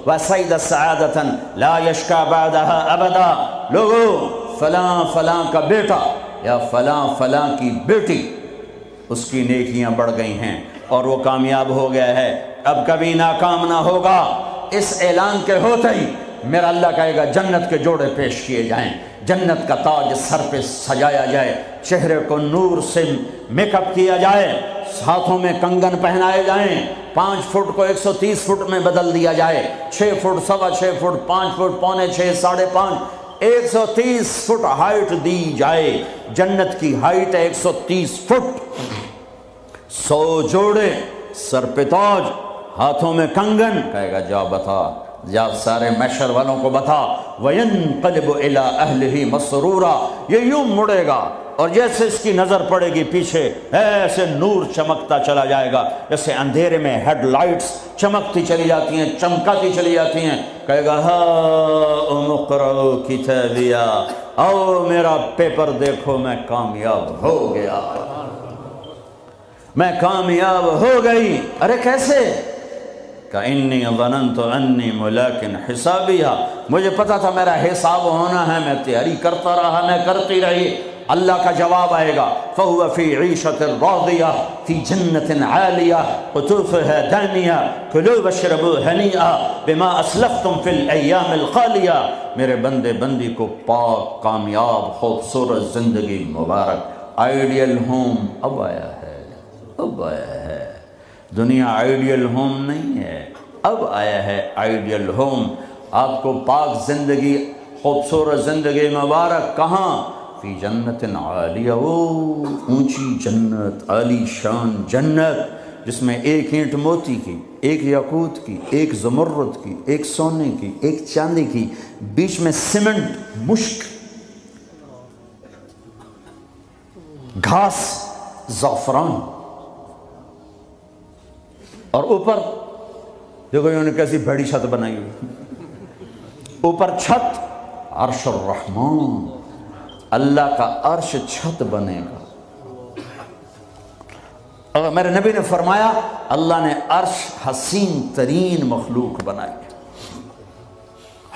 وسعد سعادۃ لا یشکا بعدها ابدا، لوگو فلاں فلاں کا بیٹا یا فلاں فلاں کی بیٹی اس کی نیکیاں بڑھ گئی ہیں اور وہ کامیاب ہو گیا ہے، اب کبھی ناکام نہ ہوگا۔ اس اعلان کے ہوتے ہی میرا اللہ کہے گا جنت کے جوڑے پیش کیے جائیں، جنت کا تاج سر پہ سجایا جائے، چہرے کو نور سے میک اپ کیا جائے، ہاتھوں میں کنگن پہنائے جائیں، 5 فٹ کو 130 فٹ میں بدل دیا جائے، 6 foot 6.25 foot 5 foot 5.25 5.5 130 foot height دی جائے۔ جنت کی ہائٹ ہے 130 فٹ، 100 جوڑے سر پہ تاج، ہاتھوں میں کنگن، کہے گا جا بتا، جا سارے محشر والوں کو بتا، وَيَنْقَلِبُ إِلَىٰ أَهْلِهِ مَسْرُورًا، یہ یوں مڑے گا اور جیسے اس کی نظر پڑے گی پیچھے ایسے نور چمکتا چلا جائے گا، جیسے اندھیرے میں ہیڈ لائٹس چمکتی چلی جاتی ہیں، چمکاتی چلی جاتی ہیں، کہے گا ہاؤم اقرؤوا کتابیہ، آؤ میرا پیپر دیکھو، میں کامیاب ہو گیا، میں کامیاب ہو گئی۔ ارے کیسے؟ کہ ظننت انی ملاق حسابیہ، مجھے پتا تھا میرا حساب ہونا ہے، میں تیاری کرتا رہا، میں کرتی رہی۔ اللہ کا جواب آئے گا فَهُوَ فِي عِيشَةٍ رَاضِيَةٍ فِي جَنَّةٍ عَالِيَةٍ قُطُوفُهَا دَانِيَةٌ كُلُوا وَاشْرَبُوا هَنِيئًا بِمَا أَسْلَفْتُمْ فِي الْأَيَّامِ الْخَالِيَةِ، میرے بندے بندی کو پاک کامیاب خوبصورت زندگی مبارک۔ آئیڈیل ہوم اب آیا ہے، اب آیا ہے، دنیا آئیڈیل ہوم نہیں ہے، اب آیا ہے آئیڈیل ہوم۔ آپ کو پاک زندگی خوبصورت زندگی مبارک کہاں؟ فی جنت عالیہ، اونچی جنت، عالی شان جنت، جس میں ایک اینٹ موتی کی، ایک یاقوت کی، ایک زمرد کی، ایک سونے کی، ایک چاندی کی، بیچ میں سیمنٹ، مشک، گھاس، زعفران، اور اوپر دیکھو انہوں نے کیسی بڑی چھت بنائی ہوئی، اوپر چھت عرش الرحمن، اللہ کا عرش چھت بنے گا۔ اور میرے نبی نے فرمایا اللہ نے عرش حسین ترین مخلوق بنائی،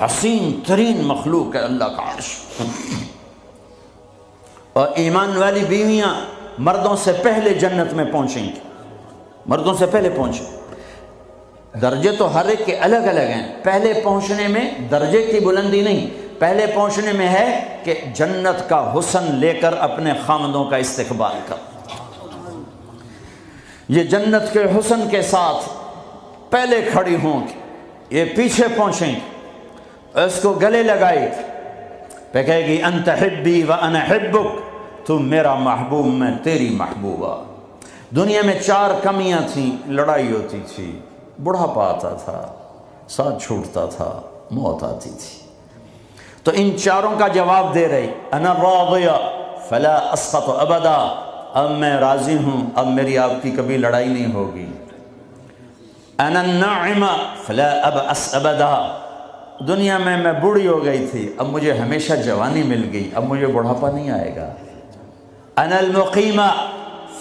حسین ترین مخلوق ہے اللہ کا عرش۔ اور ایمان والی بیویاں مردوں سے پہلے جنت میں پہنچیں گی، مردوں سے پہلے پہنچیں۔ درجے تو ہر ایک کے الگ الگ ہیں، پہلے پہنچنے میں درجے کی بلندی نہیں، پہلے پہنچنے میں ہے کہ جنت کا حسن لے کر اپنے خامدوں کا استقبال کر۔ یہ جنت کے حسن کے ساتھ پہلے کھڑی ہوں گی، یہ پیچھے پہنچیں گی، اس کو گلے لگائے گی، پہ کہے گی انت حبی و انا حبک، تو میرا محبوب میں تیری محبوبہ۔ دنیا میں 4 کمیاں تھیں، لڑائی ہوتی تھی، بڑھاپا آتا تھا، ساتھ چھوٹتا تھا، موت آتی تھی، تو ان 4 کا جواب دے رہی، انا راضیہ فلا اسقط ابدا، اب میں راضی ہوں، اب میری آپ کی کبھی لڑائی نہیں ہوگی۔ انا الناعمہ فلا ابأس ابدا، دنیا میں بوڑھی ہو گئی تھی، اب مجھے ہمیشہ جوانی مل گئی، اب مجھے بڑھاپا نہیں آئے گا۔ انا المقیمہ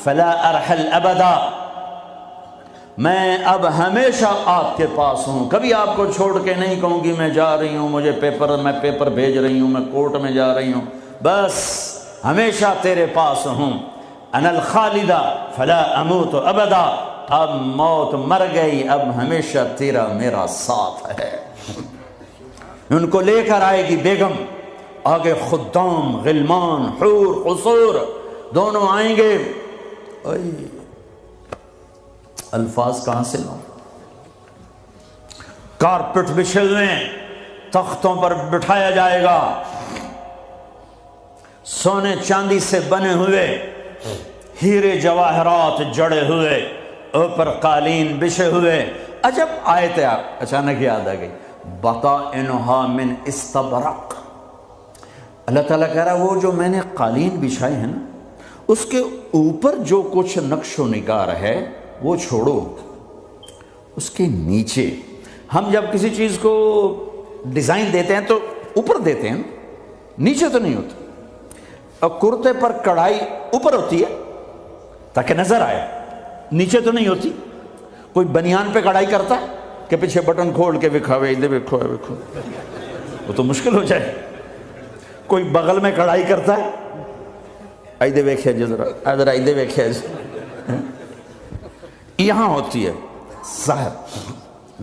فلا ارحل ابدا، میں اب ہمیشہ آپ کے پاس ہوں، کبھی آپ کو چھوڑ کے نہیں کہوں گی میں جا رہی ہوں، میں پیپر بھیج رہی ہوں، میں کورٹ میں جا رہی ہوں، بس ہمیشہ تیرے پاس ہوں۔ انا الخالدہ فلا اموت ابدا، اب موت مر گئی، اب ہمیشہ تیرا میرا ساتھ ہے۔ ان کو لے کر آئے گی بیگم، آگے خدام، غلمان، حور، قصور دونوں آئیں گے۔ الفاظ کہاں سے لوں؟ کارپٹ بچھے ہوئے ہیں، تختوں پر بٹھایا جائے گا، سونے چاندی سے بنے ہوئے ہیرے جواہرات جڑے ہوئے، اوپر قالین بچھے ہوئے۔ عجب آیت ہے، اچانک یاد آ گئی، بطائنها من استبرق۔ اللہ تعالیٰ کہہ رہا ہے وہ جو میں نے قالین بچھائے ہیں نا، اس کے اوپر جو کچھ نقش و نگار ہے وہ چھوڑو، اس کے نیچے ہم جب کسی چیز کو ڈیزائن دیتے ہیں تو اوپر دیتے ہیں، نیچے تو نہیں ہوتا۔ اور کرتے پر کڑھائی اوپر ہوتی ہے تاکہ نظر آئے، نیچے تو نہیں ہوتی۔ کوئی بنیان پہ کڑھائی کرتا ہے کہ پیچھے بٹن کھول کے وکھاوے ادھر وکھو وکھو، وہ تو مشکل ہو جائے۔ کوئی بغل میں کڑھائی کرتا ہے، ایدے ویکھیا جی ذرا، ادھر ایدے ویکھیا جی، یہاں ہوتی ہے ظاہر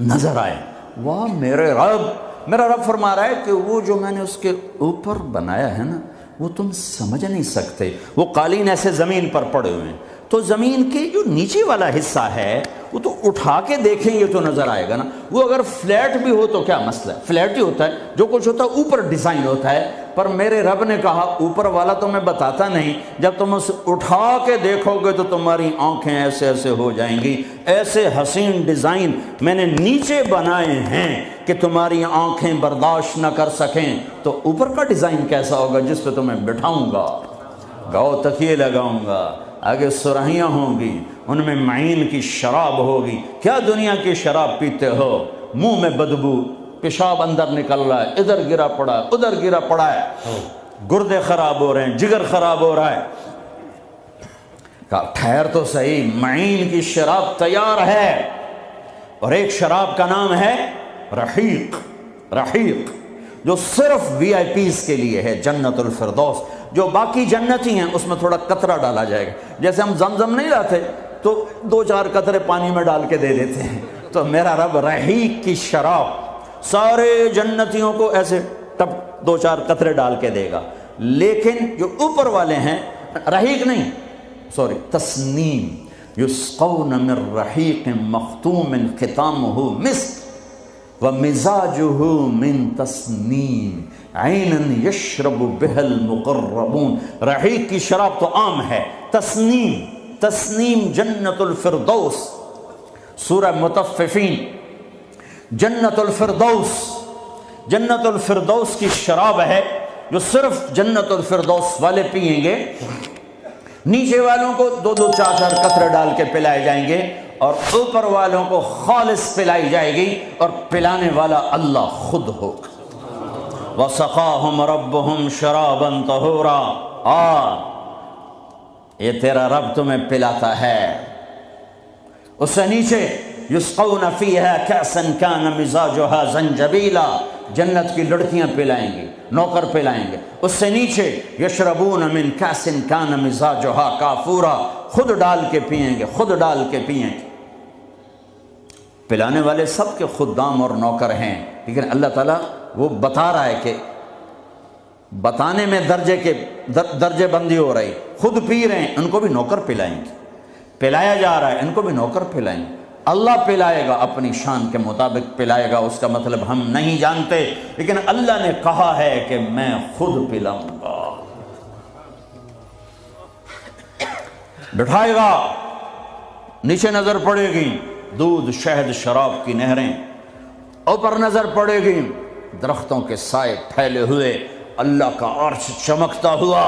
نظر آئے۔ واہ میرے رب، میرا رب فرما رہا ہے کہ وہ جو میں نے اس کے اوپر بنایا ہے نا وہ تم سمجھ نہیں سکتے۔ وہ قالین ایسے زمین پر پڑے ہوئے ہیں، تو زمین کے جو نیچے والا حصہ ہے وہ تو اٹھا کے دیکھیں گے تو نظر آئے گا نا۔ وہ اگر فلیٹ بھی ہو تو کیا مسئلہ ہے، فلیٹ ہی ہوتا ہے، جو کچھ ہوتا ہے اوپر ڈیزائن ہوتا ہے۔ پر میرے رب نے کہا اوپر والا تو میں بتاتا نہیں، جب تم اسے اٹھا کے دیکھو گے تو تمہاری آنکھیں ایسے ایسے ہو جائیں گی۔ ایسے حسین ڈیزائن میں نے نیچے بنائے ہیں کہ تمہاری آنکھیں برداشت نہ کر سکیں، تو اوپر کا ڈیزائن کیسا ہوگا جس پہ تمہیں بٹھاؤں گا، گاؤ تکیے لگاؤں گا، آگے سرہیاں ہوں گی، ان میں معین کی شراب ہوگی۔ کیا دنیا کی شراب پیتے ہو، منہ میں بدبو، پیشاب اندر نکل رہا ہے، ادھر گرا پڑا ہے، ادھر گرا پڑا ہے، گردے خراب ہو رہے ہیں، جگر خراب ہو رہا ہے۔ کہا ٹھہر تو صحیح، معین کی شراب تیار ہے، اور ایک شراب کا نام ہے رحیق۔ رحیق جو صرف وی آئی پیز کے لیے ہے، جنت الفردوس۔ جو باقی جنتی ہیں اس میں تھوڑا قطرہ ڈالا جائے گا، جیسے ہم زمزم نہیں لاتے تو 2-4 قطرے پانی میں ڈال کے دے دیتے ہیں، تو میرا رب رحیق کی شراب سارے جنتیوں کو ایسے ٹپ 2-4 قطرے ڈال کے دے گا۔ لیکن جو اوپر والے ہیں رحیق نہیں، سوری تسنیم، یسقون من رحیق مختوم ختامہ مسک ومزاجہ من تسنیم عیناً یشرب بها المقربون۔ رحیق کی شراب تو عام ہے، تسنیم، تسنیم جنت الفردوس، سورہ مطففین، جنت الفردوس، جنت الفردوس کی شراب ہے جو صرف جنت الفردوس والے پئیں گے۔ نیچے والوں کو 2-2 4-4 قطرے ڈال کے پلائے جائیں گے، اور اوپر والوں کو خالص پلائی جائے گی، اور پلانے والا اللہ خود ہوگا۔ وَسَقَاهُمْ رَبُّهُمْ شَرَابًا طَهُورًا۔ یہ تیرا رب تمہیں پلاتا ہے۔ اس سے نیچے یسقون فیہا کأسا کان مزاجہا زنجبیلا، جنت کی لڑکیاں پلائیں گی، نوکر پلائیں گے۔ اس سے نیچے یشربون من کأس کان مزاجہا کافورا، خود ڈال کے پئیں گے، خود ڈال کے پئیں گے۔ پلانے والے سب کے خدام اور نوکر ہیں، لیکن اللہ تعالیٰ وہ بتا رہا ہے کہ بتانے میں درجے بندی ہو رہی، خود پی رہے ہیں ان کو بھی نوکر پلائیں گے، پلایا جا رہا ہے ان کو بھی نوکر پلائیں گے۔ اللہ پلائے گا، اپنی شان کے مطابق پلائے گا، اس کا مطلب ہم نہیں جانتے، لیکن اللہ نے کہا ہے کہ میں خود پلاؤں گا۔ بٹھائے گا، نیچے نظر پڑے گی دودھ شہد شراب کی نہریں، اوپر نظر پڑے گی درختوں کے سائے پھیلے ہوئے، اللہ کا عرش چمکتا ہوا،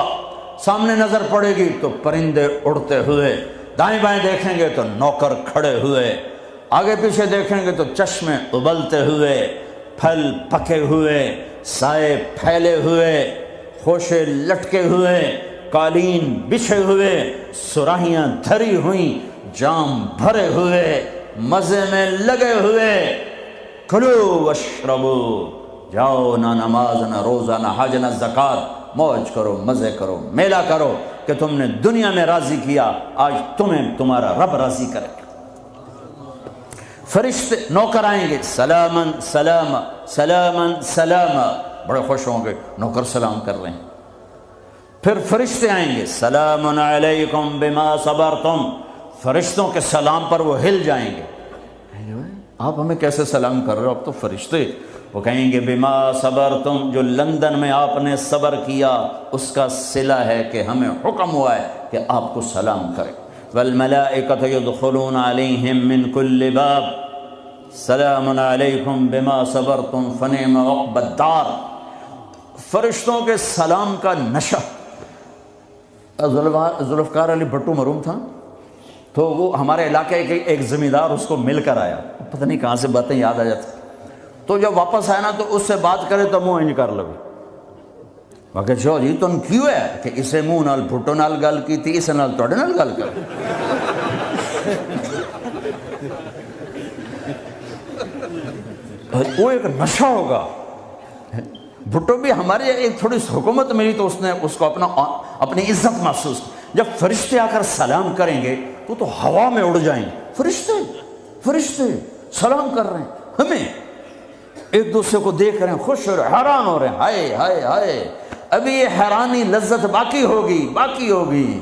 سامنے نظر پڑے گی تو پرندے اڑتے ہوئے، دائیں بائیں دیکھیں گے تو نوکر کھڑے ہوئے، آگے پیچھے دیکھیں گے تو چشمے ابلتے ہوئے، پھل پکے ہوئے، سائے پھیلے ہوئے، خوشے لٹکے ہوئے، قالین بچھے ہوئے، سراہیاں دھری ہوئیں، جام بھرے ہوئے، مزے میں لگے ہوئے۔ کھلو واشربو، جاؤ، نہ نماز نہ روزہ نہ حج نہ زکوٰۃ، موج کرو، مزے کرو، میلہ کرو کہ تم نے دنیا میں راضی کیا، آج تمہیں تمہارا رب راضی کرے گا۔ فرشتے نوکر آئیں گے، سلامن سلام سلامن سلام، بڑے خوش ہوں گے، نوکر سلام کر رہے ہیں۔ پھر فرشتے آئیں گے، سلام علیکم بما صبرتم، فرشتوں کے سلام پر وہ ہل جائیں گے، آپ ہمیں کیسے سلام کر رہے ہو، اب تو فرشتے۔ وہ کہیں گے بما صبرتم، جو لندن میں آپ نے صبر کیا اس کا صلہ ہے کہ ہمیں حکم ہوا ہے کہ آپ کو سلام کریں۔ والملائکۃ یدخلون علیہم من کل باب سلام علیکم بما صبرتم فنعم عقبی الدار۔ فرشتوں کے سلام کا نشہ، ذوالفقار علی بھٹو مرحوم تھا، تو وہ ہمارے علاقے کے ایک زمیندار اس کو مل کر آیا، پتہ نہیں کہاں سے باتیں یاد آ جاتی، تو جب واپس آیا نا تو اس سے بات کرے تو منہ انج کر لگے، باقی چو جی تم کیوں ہے کہ اسے منہ نال بھٹو نال گل کی تھی، اسے نال توڑے نال گل کر۔ وہ ایک نشہ ہوگا۔ بھٹو بھی ہماری ایک تھوڑی سی حکومت ملی تو اس نے اس کو اپنی عزت محسوس کی۔ جب فرشتے آ کر سلام کریں گے تو ہوا میں اڑ جائیں گے، فرشتے سلام کر رہے ہیں، ہمیں ایک دوسرے کو دیکھ رہے ہیں، خوش ہو رہے ہیں، حیران ہو رہے ہیں، ہائے ہائے ہائے ابھی یہ حیرانی لذت باقی ہوگی۔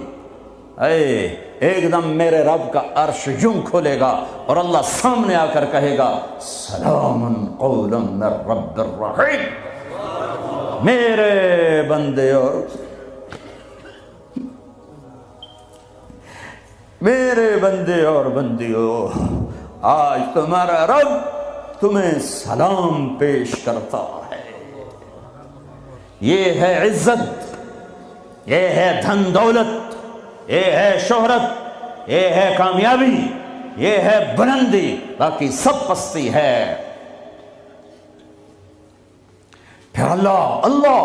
اے ایک دم میرے رب کا عرش یوں کھولے گا اور اللہ سامنے آ کر کہے گا سلام قولا من رب الرحیم۔ میرے بندے اور بندیوں، آج تمہارا رب تمہیں سلام پیش کرتا ہے۔ یہ ہے عزت، یہ ہے دھن دولت، یہ ہے شہرت، یہ ہے کامیابی، یہ ہے بلندی، باقی سب پستی ہے۔ پھر اللہ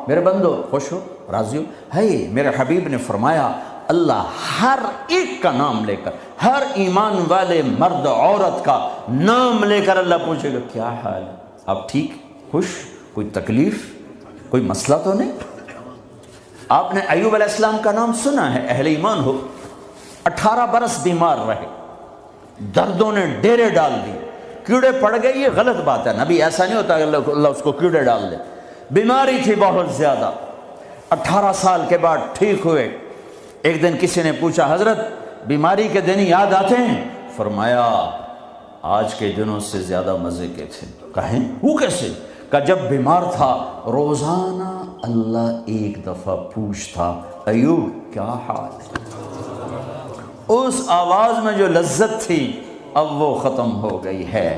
میرے بندو خوش ہو، راضی ہو۔ ہے میرے حبیب نے فرمایا اللہ ہر ایک کا نام لے کر، ہر ایمان والے مرد عورت کا نام لے کر اللہ پوچھے گا کیا حال ہے، آپ ٹھیک، خوش، کوئی تکلیف، کوئی مسئلہ تو نہیں؟ آپ نے ایوب علیہ السلام کا نام سنا ہے، اہل ایمان ہو، 18 برس بیمار رہے، دردوں نے ڈیرے ڈال دی، کیڑے پڑ گئے، یہ غلط بات ہے، نبی ایسا نہیں ہوتا کہ اللہ اس کو کیڑے ڈال دے، بیماری تھی بہت زیادہ، 18 سال کے بعد ٹھیک ہوئے۔ ایک دن کسی نے پوچھا حضرت بیماری کے دن یاد آتے ہیں؟ فرمایا آج کے دنوں سے زیادہ مزے کے تھے۔ کہیں وہ کیسے؟ کہ جب بیمار تھا روزانہ اللہ ایک دفعہ پوچھتا ایوب کیا حال ہے، اس آواز میں جو لذت تھی اب وہ ختم ہو گئی ہے،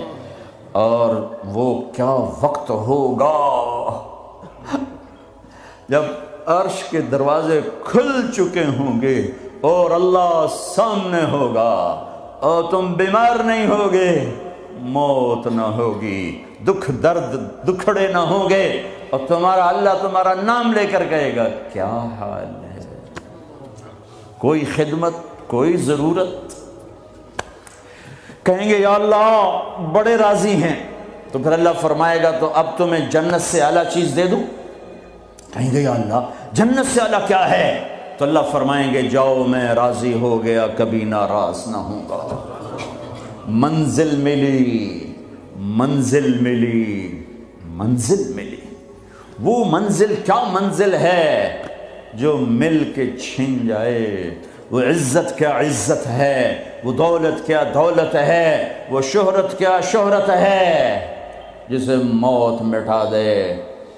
اور وہ کیا وقت ہوگا جب عرش کے دروازے کھل چکے ہوں گے اور اللہ سامنے ہوگا اور تم بیمار نہیں ہوگے، موت نہ ہوگی، دکھ درد دکھڑے نہ ہوں گے، اور اللہ تمہارا نام لے کر کہے گا کیا حال ہے، کوئی خدمت، کوئی ضرورت، کہیں گے یا اللہ بڑے راضی ہیں، تو پھر اللہ فرمائے گا تو اب تمہیں جنت سے اعلیٰ چیز دے دوں؟ کہیں گے یا اللہ جنت سے اعلیٰ کیا ہے؟ تو اللہ فرمائیں گے جاؤ میں راضی ہو گیا، کبھی ناراض نہ ہوں گا۔ منزل ملی، منزل ملی، منزل ملی۔ وہ منزل کیا منزل ہے جو مل کے چھن جائے، وہ عزت کیا عزت ہے، وہ دولت کیا دولت ہے، وہ شہرت کیا شہرت ہے، جسے موت مٹا دے،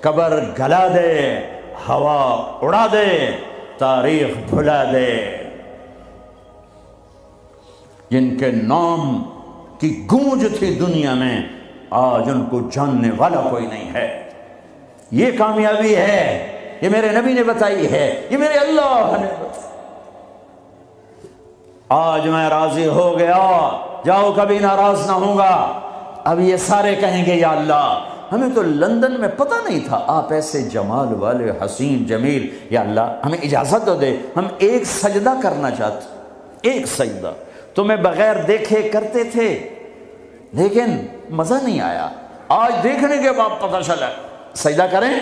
قبر گلا دے، ہوا اڑا دے، تاریخ بھلا دے۔ جن کے نام کی گونج تھی دنیا میں آج ان کو جاننے والا کوئی نہیں ہے۔ یہ کامیابی ہے، یہ میرے نبی نے بتائی ہے، یہ میرے اللہ نے بتائی۔ آج میں راضی ہو گیا، جاؤ کبھی ناراض نہ ہوں گا۔ اب یہ سارے کہیں گے یا اللہ ہمیں تو لندن میں پتہ نہیں تھا آپ ایسے جمال والے حسین جمیل، یا اللہ ہمیں اجازت تو دے، ہم ایک سجدہ کرنا چاہتے، ایک سجدہ تمہیں بغیر دیکھے کرتے تھے لیکن مزہ نہیں آیا، آج دیکھنے کے بعد پتہ چلا سجدہ کریں۔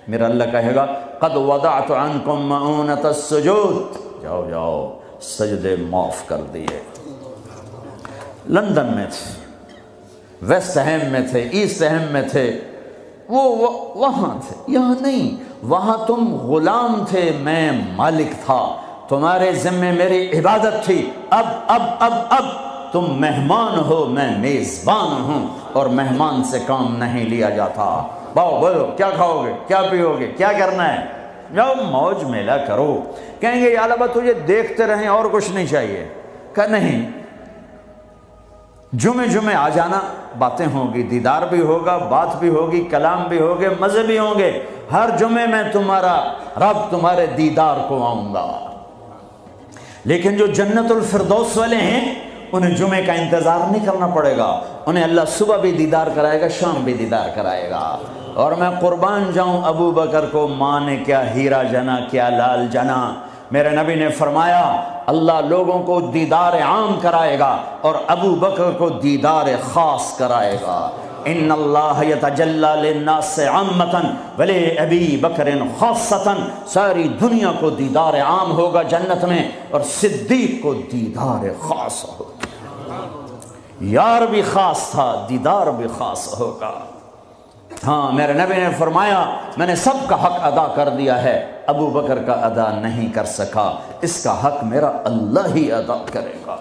میرا اللہ کہے گا قد وضعت عنکم مؤونۃ السجود، جاؤ جاؤ سجدے معاف کر دیے۔ لندن میں تھے، ویسٹ ہیم میں تھے، ایسٹ ہیم میں تھے، وہ وہاں تھے، یہاں نہیں۔ وہاں تم غلام تھے، میں مالک تھا، تمہارے ذمے میری عبادت تھی۔ اب تم مہمان ہو، میں میزبان ہوں، اور مہمان سے کام نہیں لیا جاتا۔ باؤ بولو کیا کھاؤ گے، کیا پیو گے، کیا کرنا ہے، جاؤ موج میلہ کرو۔ کہیں گے یا اللہ تجھے دیکھتے رہیں اور کچھ نہیں چاہیے، کہ نہیں، جمعے آ جانا، باتیں ہوں گی، دیدار بھی ہوگا، بات بھی ہوگی، کلام بھی ہوگے، مزے بھی ہوں گے، ہر جمعے میں تمہارا رب تمہارے دیدار کو آؤں گا۔ لیکن جو جنت الفردوس والے ہیں انہیں جمعے کا انتظار نہیں کرنا پڑے گا، انہیں اللہ صبح بھی دیدار کرائے گا، شام بھی دیدار کرائے گا۔ اور میں قربان جاؤں ابو بکر کو ماں نے کیا ہیرا جنا، کیا لال جنا۔ میرے نبی نے فرمایا اللہ لوگوں کو دیدار عام کرائے گا اور ابو بکر کو دیدار خاص کرائے گا۔ ان اللہ یتجلی للناس عامۃ ولی ابی بکر خاصۃ، ساری دنیا کو دیدار عام ہوگا جنت میں اور صدیق کو دیدار خاص ہوگا۔ یار بھی خاص تھا، دیدار بھی خاص ہوگا۔ ہاں میرے نبی نے فرمایا میں نے سب کا حق ادا کر دیا ہے، ابو بکر کا ادا نہیں کر سکا، اس کا حق میرا اللہ ہی ادا کرے گا۔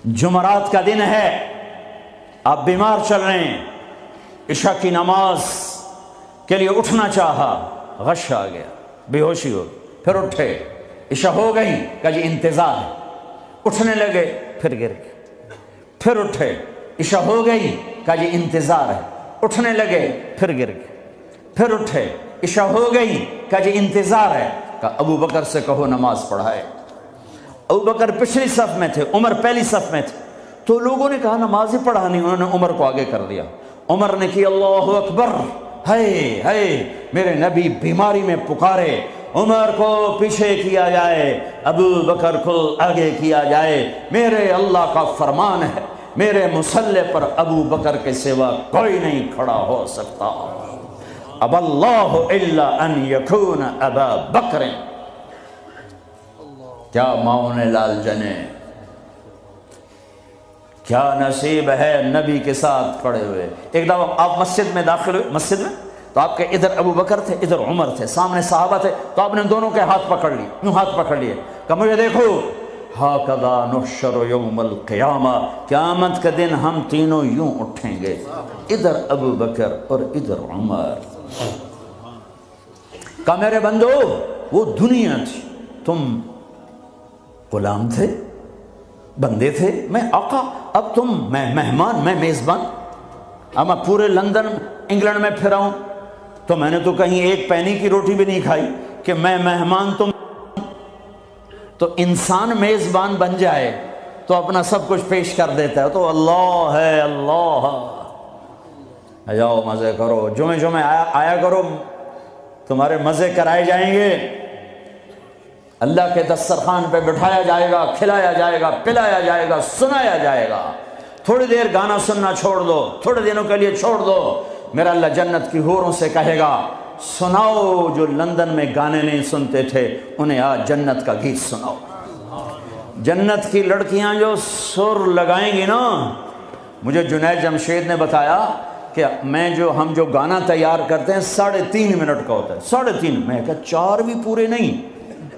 جمعرات کا دن ہے، آپ بیمار چل رہے ہیں، عشاء کی نماز کے لیے اٹھنا چاہا، غش آ گیا، بے ہوشی ہو، پھر اٹھے، عشاء ہو گئی، کہا جی انتظار ہے، اٹھنے لگے، پھر گر گئے، پھر اٹھے، عشاء ہو گئی، کہا جی انتظار ہے، اٹھنے لگے، پھر گر گئے، پھر اٹھے، عشاء ہو گئی، کہا جی انتظار ہے، کہا ابو بکر سے کہو نماز پڑھائے۔ ابو بکر پچھلی صف میں تھے، عمر پہلی صف میں تھے، تو لوگوں نے کہا نماز ہی پڑھانی، انہوں نے عمر کو آگے کر دیا۔ عمر نے کی اللہ اکبر، ہے میرے نبی بیماری میں پکارے، عمر کو پیچھے کیا جائے، ابو بکر کو آگے کیا جائے، میرے اللہ کا فرمان ہے، میرے مصلی پر ابو بکر کے سوا کوئی نہیں کھڑا ہو سکتا۔ اب اللہ الا ان یکون ابا بکر۔ کیا ماؤں نے لال جنے، کیا نصیب ہے نبی کے ساتھ کھڑے ہوئے۔ ایک دفعہ آپ مسجد میں داخل ہوئے، مسجد میں تو آپ کے ادھر ابو بکر تھے، ادھر عمر تھے، سامنے صحابہ تھے، تو آپ نے دونوں کے ہاتھ پکڑ لیے، یوں ہاتھ پکڑ لیے، کہ مجھے دیکھو، ہاکذا نحشر یوم القیامہ، قیامت کے دن ہم تینوں یوں اٹھیں گے، ادھر ابو بکر اور ادھر عمر۔ کہ میرے بندو وہ دنیا تھی، تم غلام تھے، بندے تھے، میں آقا، اب تم میں مہمان، میں میزبان، اب میں پورے لندن انگلینڈ میں پھرا ہوں تو میں نے تو کہیں ایک پینی کی روٹی بھی نہیں کھائی کہ میں مہمان تم، تو انسان میزبان بن جائے تو اپنا سب کچھ پیش کر دیتا ہے، تو اللہ ہے، اللہ جاؤ مزے کرو، جمعے آیا کرو، تمہارے مزے کرائے جائیں گے، اللہ کے دسترخوان پہ بٹھایا جائے گا، کھلایا جائے گا، پلایا جائے گا، سنایا جائے گا۔ تھوڑی دیر گانا سننا چھوڑ دو، تھوڑے دنوں کے لیے چھوڑ دو، میرا اللہ جنت کی حوروں سے کہے گا سناؤ جو لندن میں گانے نہیں سنتے تھے انہیں آج جنت کا گیت سناؤ۔ جنت کی لڑکیاں جو سر لگائیں گی نا، مجھے جنید جمشید نے بتایا کہ ہم جو گانا تیار کرتے ہیں 3.5 منٹ کا ہوتا ہے، 3.5، میں کہا 4 بھی پورے نہیں،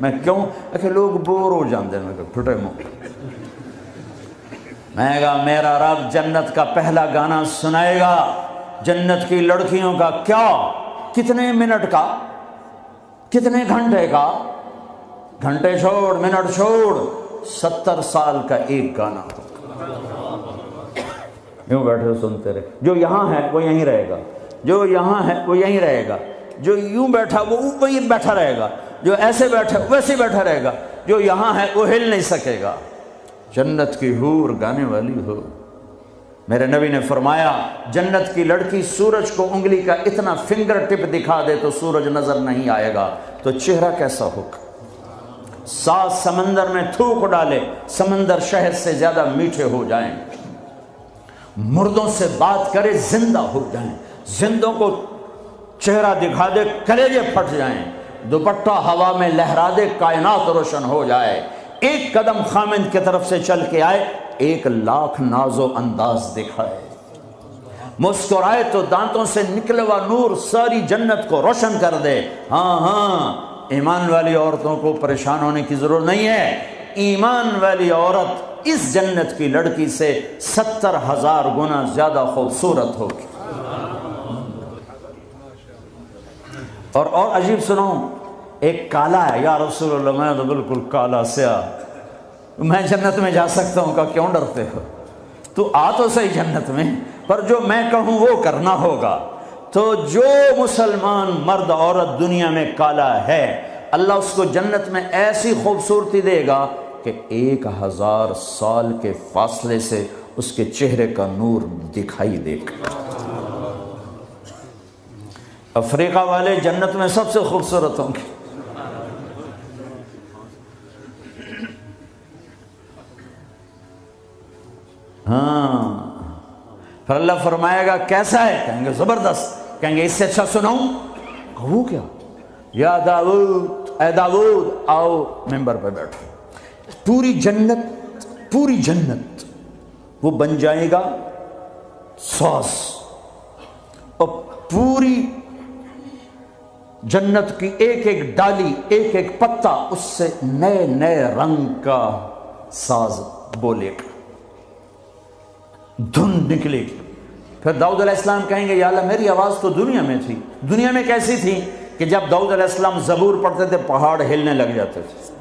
میں کیوں کہ لوگ بور ہو جاندے ہیں، میں کہا پھٹے منہ، میں کہا میرا رب جنت کا پہلا گانا سنائے گا، جنت کی لڑکیوں کا، کیا کتنے منٹ کا، کتنے گھنٹے کا، گھنٹے چھوڑ منٹ چھوڑ، 70 سال کا ایک گانا، یوں بیٹھے سنتے رہے، جو یہاں ہے وہ یہیں رہے گا، جو یہاں ہے وہ یہیں رہے گا، جو یوں بیٹھا وہ وہیں بیٹھا رہے گا، جو ایسے بیٹھا ویسے بیٹھا رہے گا، جو یہاں ہے وہ ہل نہیں سکے گا۔ جنت کی حور گانے والی ہو۔ میرے نبی نے فرمایا جنت کی لڑکی سورج کو انگلی کا اتنا فنگر ٹپ دکھا دے تو سورج نظر نہیں آئے گا، تو چہرہ کیسا ہوگا؟ 7 سمندر میں تھوک ڈالے، سمندر شہد سے زیادہ میٹھے ہو جائیں، مردوں سے بات کرے زندہ ہو جائیں، زندوں کو چہرہ دکھا دے کلیجے پھٹ جائیں، دوپٹہ ہوا میں لہرا دے کائنات روشن ہو جائے، ایک قدم خامند کی طرف سے چل کے آئے 1,00,000 ناز و انداز دکھائے، مسکرائے تو دانتوں سے نکلے ہوا نور ساری جنت کو روشن کر دے۔ ہاں ایمان والی عورتوں کو پریشان ہونے کی ضرورت نہیں ہے، ایمان والی عورت اس جنت کی لڑکی سے 70,000 گنا زیادہ خوبصورت ہوگی۔ اور عجیب سناؤں، ایک کالا ہے، یا رسول اللہ میں تو بالکل کالا سیاہ، میں جنت میں جا سکتا ہوں؟ کہا کیوں ڈرتے ہو، تو آ تو صحیح جنت میں، پر جو میں کہوں وہ کرنا ہوگا۔ تو جو مسلمان مرد عورت دنیا میں کالا ہے، اللہ اس کو جنت میں ایسی خوبصورتی دے گا کہ 1000 سال کے فاصلے سے اس کے چہرے کا نور دکھائی دے گا۔ افریقہ والے جنت میں سب سے خوبصورت ہوں گے۔ ہاں، پھر اللہ فرمائے گا کیسا ہے؟ کہیں گے زبردست، کہیں گے اس سے اچھا سناؤں؟ وہ کیا؟ یا داؤد، اے داؤد آؤ ممبر پہ بیٹھو، پوری جنت وہ بن جائے گا ساز، اور پوری جنت کی ایک ایک ڈالی، ایک ایک پتا اس سے نئے نئے رنگ کا ساز بولے گا، دھن نکلے گی۔ پھر داؤد علیہ السلام کہیں گے یا اللہ میری آواز تو دنیا میں تھی، دنیا میں کیسی تھی کہ جب داؤد علیہ السلام زبور پڑھتے تھے پہاڑ ہلنے لگ جاتے تھے،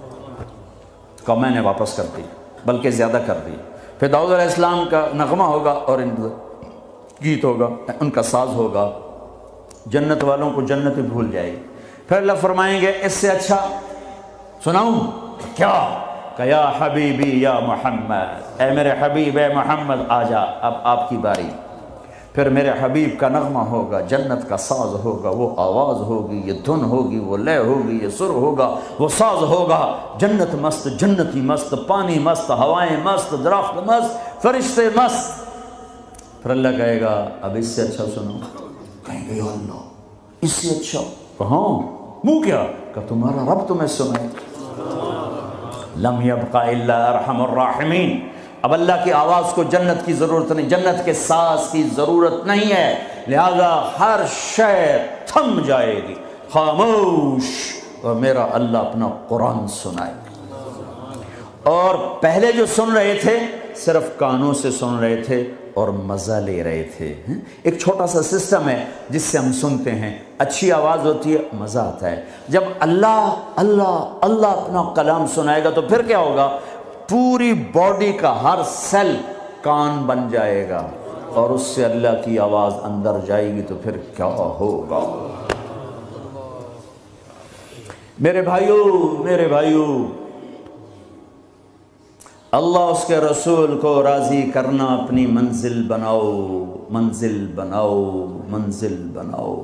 کہا میں نے واپس کر دی، بلکہ زیادہ کر دی۔ پھر داؤد علیہ السلام کا نغمہ ہوگا اور ان گیت ہوگا، ان کا ساز ہوگا، جنت والوں کو جنت بھول جائے گی۔ پھر اللہ فرمائیں گے اس سے اچھا سناؤں؟ کیا؟ کہ یا حبیبی یا محمد، اے میرے حبیب اے محمد آ جا، اب آپ کی باری۔ پھر میرے حبیب کا نغمہ ہوگا، جنت کا ساز ہوگا، وہ آواز ہوگی، یہ دھن ہوگی، وہ لے ہوگی، یہ سر ہوگا، وہ ساز ہوگا، جنت مست، جنتی مست، پانی مست، ہوائیں مست، درخت مست، فرشتے مست۔ پھر اللہ کہے گا اب اس سے اچھا سنو، کہیں گے یا اللہ اس سے اچھا؟ کہاں؟ منہ کیا؟ کہ تمہارا رب تمہیں سنائے۔ لم یبقى الا ارحم الراحمین۔ اب اللہ کی آواز کو جنت کی ضرورت نہیں، جنت کے ساز کی ضرورت نہیں ہے، لہذا ہر شے تھم جائے گی، خاموش، اور میرا اللہ اپنا قرآن سنائے گا۔ اور پہلے جو سن رہے تھے صرف کانوں سے سن رہے تھے اور مزہ لے رہے تھے۔ ایک چھوٹا سا سسٹم ہے جس سے ہم سنتے ہیں، اچھی آواز ہوتی ہے، مزہ آتا ہے۔ جب اللہ اللہ اللہ اپنا کلام سنائے گا تو پھر کیا ہوگا؟ پوری باڈی کا ہر سیل کان بن جائے گا، اور اس سے اللہ کی آواز اندر جائے گی تو پھر کیا ہوگا؟ میرے بھائیو، اللہ اس کے رسول کو راضی کرنا اپنی منزل بناؤ، منزل بناؤ، منزل بناؤ۔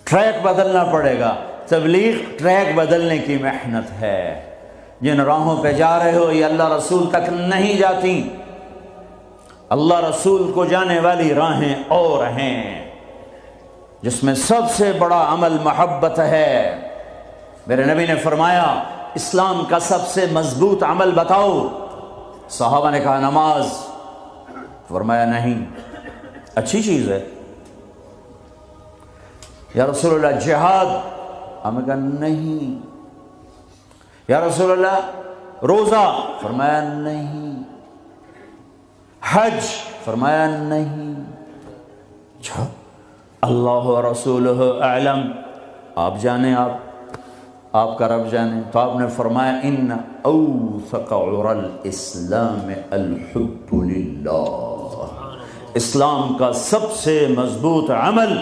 ٹریک بدلنا پڑے گا، تبلیغ ٹریک بدلنے کی محنت ہے۔ جن راہوں پہ جا رہے ہو یہ اللہ رسول تک نہیں جاتی، اللہ رسول کو جانے والی راہیں اور ہیں، جس میں سب سے بڑا عمل محبت ہے۔ میرے نبی نے فرمایا اسلام کا سب سے مضبوط عمل بتاؤ؟ صحابہ نے کہا نماز، فرمایا نہیں، اچھی چیز ہے یا رسول اللہ جہاد، ہمیں کہا نہیں، یا رسول اللہ روزہ، فرمایا نہیں، حج، فرمایا نہیں۔ اچھا اللہ و رسولہ اعلم، آپ جانیں، آپ کا رب جانے۔ تو آپ نے فرمایا ان اوثق عرى الاسلام الحب للہ، اسلام کا سب سے مضبوط عمل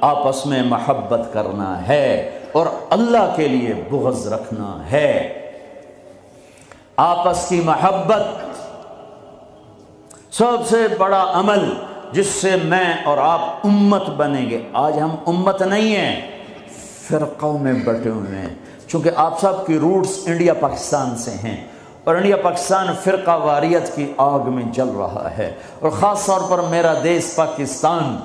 آپس میں محبت کرنا ہے اور اللہ کے لیے بغض رکھنا ہے۔ آپس کی محبت سب سے بڑا عمل جس سے میں اور آپ امت بنیں گے۔ آج ہم امت نہیں ہیں، فرقوں میں بٹے ہوئے ہیں، چونکہ آپ سب کی روٹس انڈیا پاکستان سے ہیں، اور انڈیا پاکستان فرقہ واریت کی آگ میں جل رہا ہے، اور خاص طور پر میرا دیس پاکستان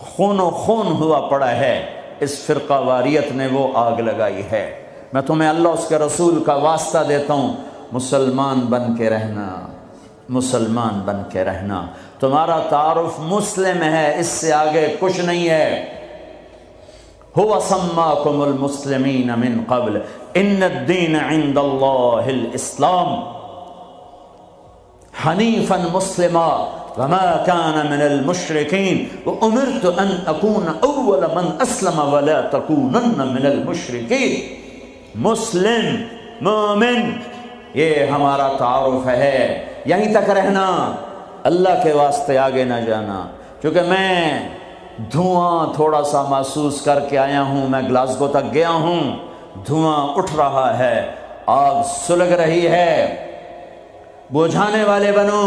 خون و خون ہوا پڑا ہے، اس فرقہ واریت نے وہ آگ لگائی ہے۔ میں تمہیں اللہ اس کے رسول کا واسطہ دیتا ہوں، مسلمان بن کے رہنا، مسلمان بن کے رہنا۔ تمہارا تعارف مسلم ہے، اس سے آگے کچھ نہیں ہے۔ هو سماکم المسلمین من قبل ان الدین عند اللہ الاسلام حنیفا مسلما، وما كان من المشركين وأمرت أن أكون أول من أسلم ولا تكونن من المشركين۔ مسلم مومن یہ ہمارا تعارف ہے، یہیں تک رہنا، اللہ کے واسطے آگے نہ جانا۔ کیونکہ میں دھواں تھوڑا سا محسوس کر کے آیا ہوں، میں گلاسگو تک گیا ہوں، دھواں اٹھ رہا ہے، آگ سلگ رہی ہے، بجھانے والے بنو،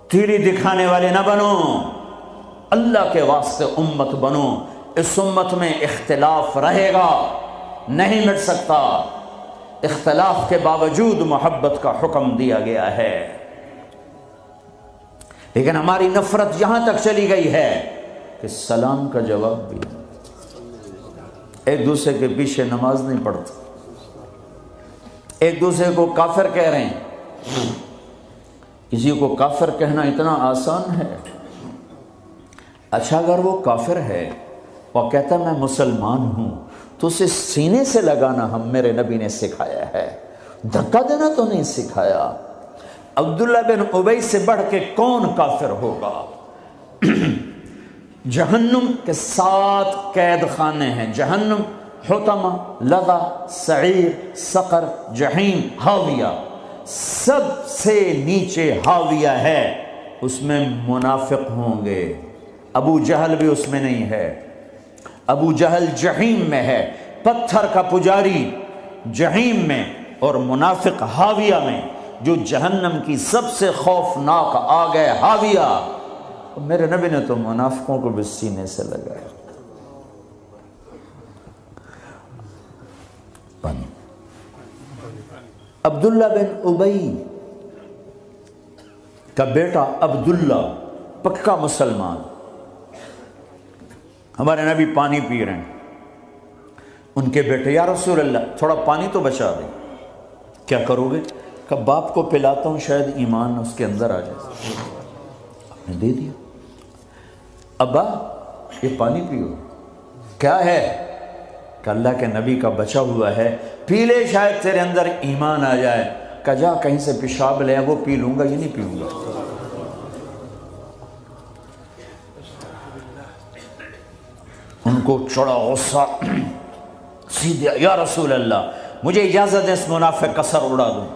تیری دکھانے والے نہ بنو، اللہ کے واسطے امت بنو۔ اس امت میں اختلاف رہے گا، نہیں مٹ سکتا، اختلاف کے باوجود محبت کا حکم دیا گیا ہے۔ لیکن ہماری نفرت یہاں تک چلی گئی ہے کہ سلام کا جواب بھی ایک دوسرے کے پیچھے نماز نہیں پڑھتے، ایک دوسرے کو کافر کہہ رہے ہیں۔ کسی کو کافر کہنا اتنا آسان ہے۔ اچھا اگر وہ کافر ہے اور کہتا میں مسلمان ہوں تو اسے سینے سے لگانا ہم میرے نبی نے سکھایا ہے، دھکا دینا تو نہیں سکھایا۔ عبداللہ بن ابی سے بڑھ کے کون کافر ہوگا؟ جہنم کے 7 قید خانے ہیں، جہنم، حطمہ، لظہ، سعیر، سقر، جہیم، ہاویہ، سب سے نیچے ہاویہ ہے، اس میں منافق ہوں گے۔ ابو جہل بھی اس میں نہیں ہے، ابو جہل جہیم میں ہے، پتھر کا پجاری جہیم میں، اور منافق ہاویہ میں، جو جہنم کی سب سے خوفناک آگ ہے، ہاویہ۔ میرے نبی نے تو منافقوں کو بھی سینے سے لگایا۔ عبداللہ بن ابی کا بیٹا عبداللہ پکا مسلمان، ہمارے نبی پانی پی رہے ہیں، ان کے بیٹے یا رسول اللہ تھوڑا پانی تو بچا دیں۔ کیا کرو گے؟ کہ باپ کو پلاتا ہوں، شاید ایمان اس کے اندر آ جائے۔ آپ نے دے دیا۔ ابا یہ پانی پیو۔ کیا ہے؟ کہ اللہ کے نبی کا بچا ہوا ہے، پی لے، شاید تیرے اندر ایمان آ جائے۔ کہ جا کہیں سے پیشاب لے، وہ پی لوں گا، یہ نہیں پیوں گا۔ ان کو چڑھا غصہ، سیدھا یا رسول اللہ مجھے اجازت ہے اس منافق کا سر اڑا دوں۔